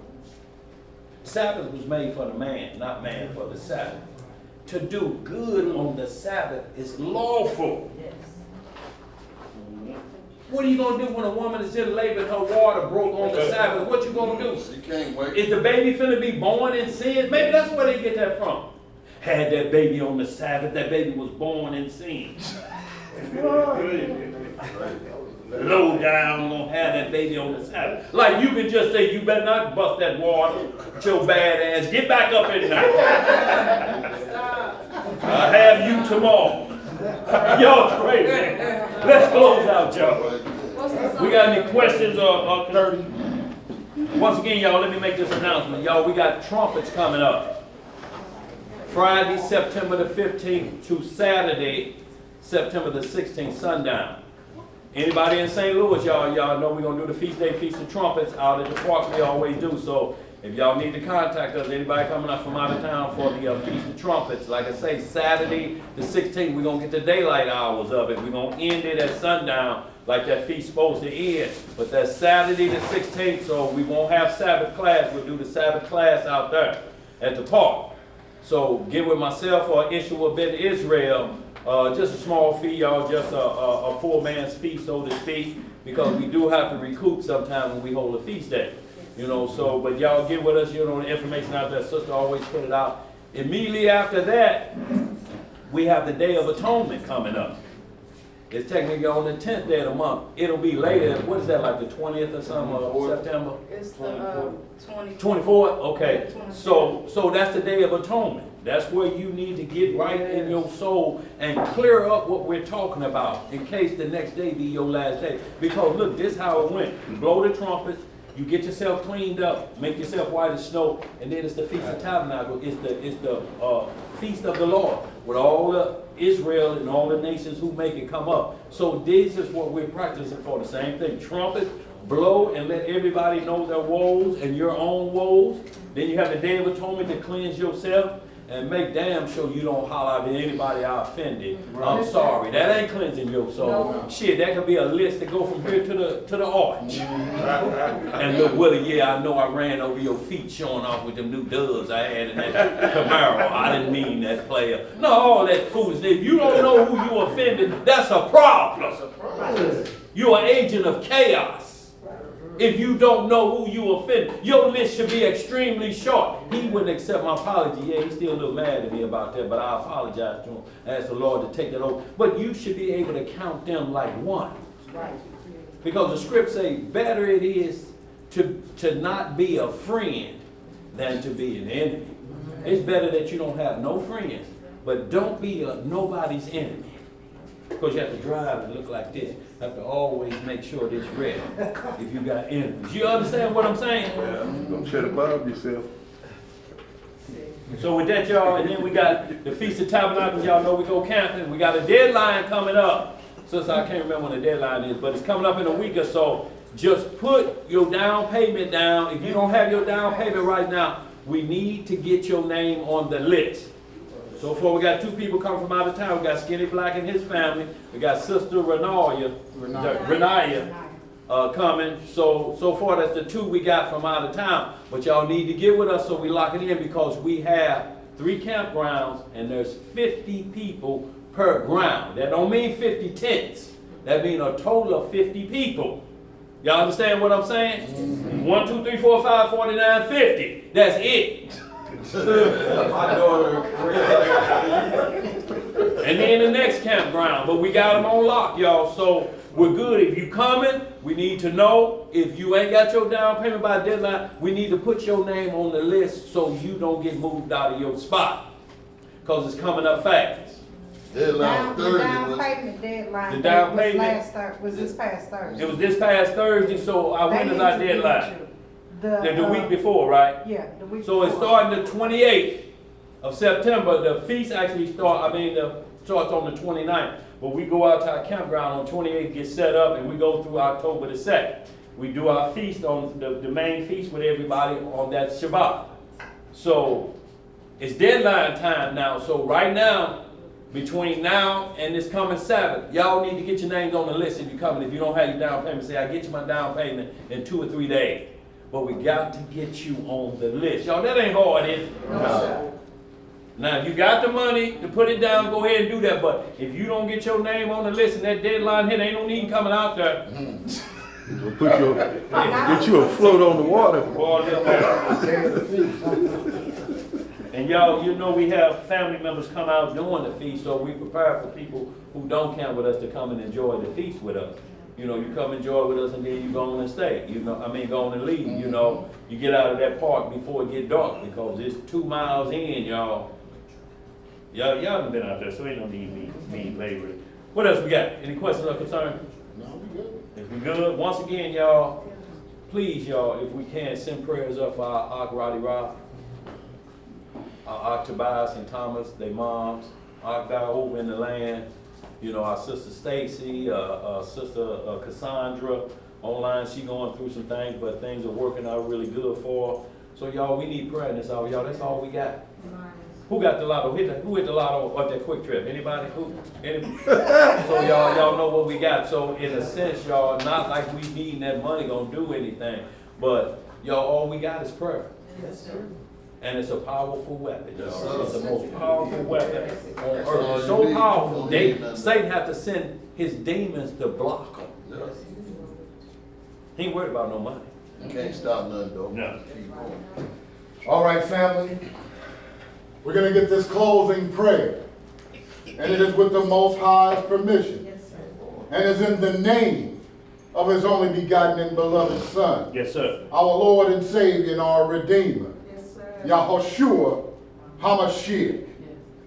Sabbath was made for the man, not man for the Sabbath. To do good on the Sabbath is lawful. Yes. What are you going to do when a woman is in labor and her water broke on the Sabbath? What you going to do? You can't wait. Is the baby finna be born in sin? Maybe that's where they get that from. Had that baby on the Sabbath, that baby was born in sin. Low down, gonna have that baby on the Sabbath. Like you can just say, you better not bust that water with your bad ass. Get back up in there. I'll have you tomorrow. Y'all crazy. Let's close out, y'all. We got any questions or 30? Once again, y'all, let me make this announcement. Y'all, we got trumpets coming up. Friday, September the 15th to Saturday, September the 16th, sundown. Anybody in St. Louis, y'all know we're going to do the Feast Day Feast of Trumpets out at the park. We always do. So if y'all need to contact us, anybody coming up from out of town for the Feast of Trumpets, like I say, Saturday the 16th, we're going to get the daylight hours of it. We're going to end it at sundown like that feast's supposed to end. But that's Saturday the 16th, so we won't have Sabbath class. We'll do the Sabbath class out there at the park. So get with myself or Yeshua ben Israel. Just a small fee, y'all, just a poor man's fee, so to speak, because we do have to recoup sometime when we hold a feast day. You know, so, but y'all get with us, you know, the information out there. Sister always put it out. Immediately after that, we have the Day of Atonement coming up. It's technically on the 10th day of the month. It'll be later. What is that, like the 20th or something of September? It's the 24th? Okay. So that's the Day of Atonement. That's where you need to get right in your soul and clear up what we're talking about in case the next day be your last day. Because look, this is how it went. You blow the trumpets, you get yourself cleaned up, make yourself white as snow, and then it's the Feast of Tabernacles. It's the Feast of the Lord with all the Israel and all the nations who make it come up. So this is what we're practicing for, the same thing. Trumpet, blow, and let everybody know their woes and your own woes. Then you have the Day of Atonement to cleanse yourself. And make damn sure you don't holler at anybody I offended. I'm sorry. That ain't cleansing your soul. No. Shit, that could be a list to go from here to the arch. And look, Willie, yeah, I know I ran over your feet showing off with them new doves I had in that Camaro. I didn't mean that, player. No, all that foolishness. If you don't know who you offended, that's a problem. You're an agent of chaos. If you don't know who you offended, your list should be extremely short. He wouldn't accept my apology. Yeah, he's still a little mad at me about that, but I apologize to him. I asked the Lord to take that over. But you should be able to count them like one. Right. Because the script say better it is to not be a friend than to be an enemy. It's better that you don't have no friends, but don't be nobody's enemy. Because you have to drive and look like this. You have to always make sure that it's ready if you got enemies. You understand what I'm saying? Yeah, don't shut above yourself. So with that, y'all, and then we got the Feast of Tabernacles. Y'all know we go camping. We got a deadline coming up. Since I can't remember when the deadline is, but it's coming up in a week or so. Just put your down payment down. If you don't have your down payment right now, we need to get your name on the list. So far, we got 2 people coming from out of town. We got Skinny Black and his family. We got Sister Renaya coming. So far, that's the 2 we got from out of town. But y'all need to get with us so we lock it in, because we have 3 campgrounds and there's 50 people per ground. That don't mean 50 tents. That means a total of 50 people. Y'all understand what I'm saying? Mm-hmm. 1, 2, 3, 4, 5, 49, 50. That's it. My daughter. And then the next campground. But we got them on lock, y'all. So we're good. If you coming, we need to know. If you ain't got your down payment by deadline, we need to put your name on the list so you don't get moved out of your spot. Because it's coming up fast. The down payment deadline. The down payment was this past Thursday. It was this past Thursday, so when is our deadline? The week before, right? Yeah, the week so before. It's starting the 28th of September. The feast actually starts on the 29th. But we go out to our campground on 28th, get set up, and we go through October the 2nd. We do our feast on the main feast with everybody on that Shabbat. So it's deadline time now. So right now, between now and this coming Sabbath, y'all need to get your names on the list if you're coming. If you don't have your down payment, say, I get you my down payment in 2 or 3 days. But we got to get you on the list. Y'all, that ain't hard, is it? No. Now, if you got the money to put it down, go ahead and do that. But if you don't get your name on the list and that deadline hit, ain't no need coming out there. Get you a float on the water. And y'all, you know we have family members come out during the feast, so we prepare for people who don't camp with us to come and enjoy the feast with us. You know, you come enjoy with us and then you go on and stay. Go on and leave. You know, you get out of that park before it get dark, because it's 2 miles in, y'all. Y'all haven't been out there, so ain't no need me laboring. What else we got? Any questions or concerns? No, we good. If we good, once again, y'all, please, y'all, if we can, send prayers up for our Roddy Rob. Our Tobias and Thomas, their moms, our guy over in the land, you know, our sister Stacy, our sister Cassandra, online, she going through some things, but things are working out really good for her. So y'all, we need prayer in this hour, y'all, that's all we got. Who got the lotto? Who hit the lotto at that quick trip? Anybody? So y'all know what we got. So in a sense, y'all, not like we needing that money gonna do anything, but y'all, all we got is prayer. Yes, sir. And it's a powerful weapon, y'all. It's the most powerful weapon on earth. It's so powerful, Satan had to send his demons to block them. He ain't worried about no money. You can't stop nothing, though. No. All right, family. We're going to get this closing prayer. And it is with the Most High's permission. Yes, sir. And is in the name of His only begotten and beloved Son. Yes, sir. Our Lord and Savior and our Redeemer. Yes, sir. Yeshua HaMashiach.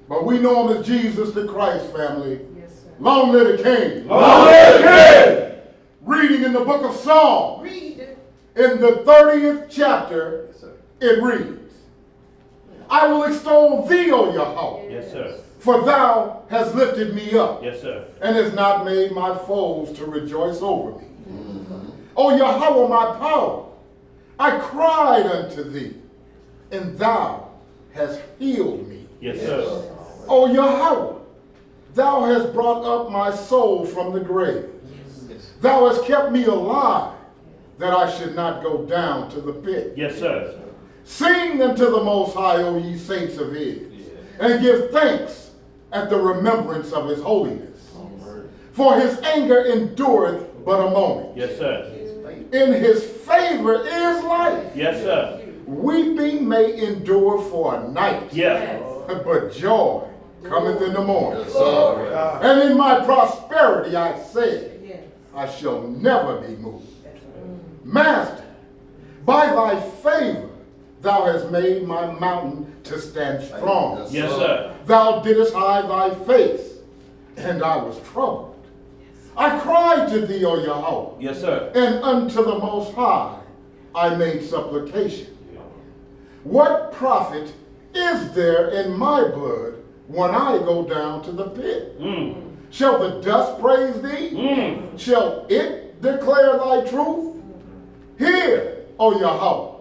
But we know Him as Jesus the Christ, family. Yes, sir. Long live the King. Long live the King. Reading in the book of Psalms. Read it. In the 30th chapter, it reads, I will extol thee, O Yahweh. Yes, sir. For thou hast lifted me up. Yes, sir. And hast not made my foes to rejoice over me. O Yahweh, my power, I cried unto thee, and thou hast healed me. Yes, sir. O Yahweh, thou hast brought up my soul from the grave. Thou hast kept me alive, that I should not go down to the pit. Yes, sir. Sing unto the Most High, O ye saints of His, and give thanks at the remembrance of His holiness. For His anger endureth but a moment. Yes, sir. In His favor is life. Yes, sir. Weeping may endure for a night, Yes. but joy cometh in the morning. Yes, sir. And in my prosperity I said, I shall never be moved. Master, by thy favor, thou hast made my mountain to stand strong. Yes, sir. Thou didst hide thy face, and I was troubled. I cried to thee, O Yahweh. Yes, sir. And unto the Most High I made supplication. What profit is there in my blood when I go down to the pit? Shall the dust praise thee? Shall it declare thy truth? Hear, O Yahweh,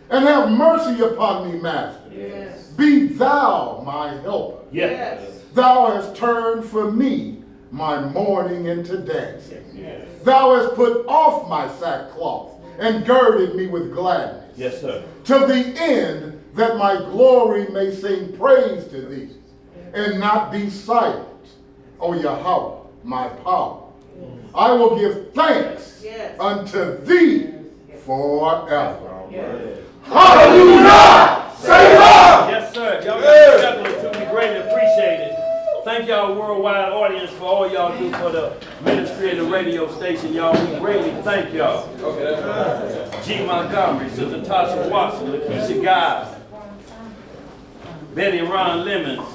and have mercy upon me, Master. Yes. Be thou my helper. Yes. Thou hast turned for me my mourning into dancing. Yes. Thou hast put off my sackcloth and girded me with gladness. Yes, sir. To the end that my glory may sing praise to thee and not be silent, O Yahweh, my power. I will give thanks Yes. unto thee forever. Yes. Hallelujah! Say Lord! Yes, sir. Y'all got definitely to be greatly appreciated. Thank y'all worldwide audience for all y'all do for the ministry and the radio station, y'all. We greatly thank y'all. G. Montgomery, Sister Tasha Watson, Lakeisha Guy, Betty Ron Lemons,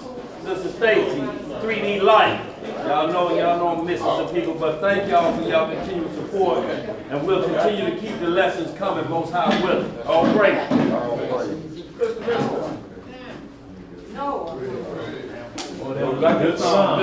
Sister Stacy, 3D Life. Y'all know I'm missing some people, but thank y'all for y'all continued support, and we'll continue to keep the lessons coming, Most High willing. All praise. No. Good song.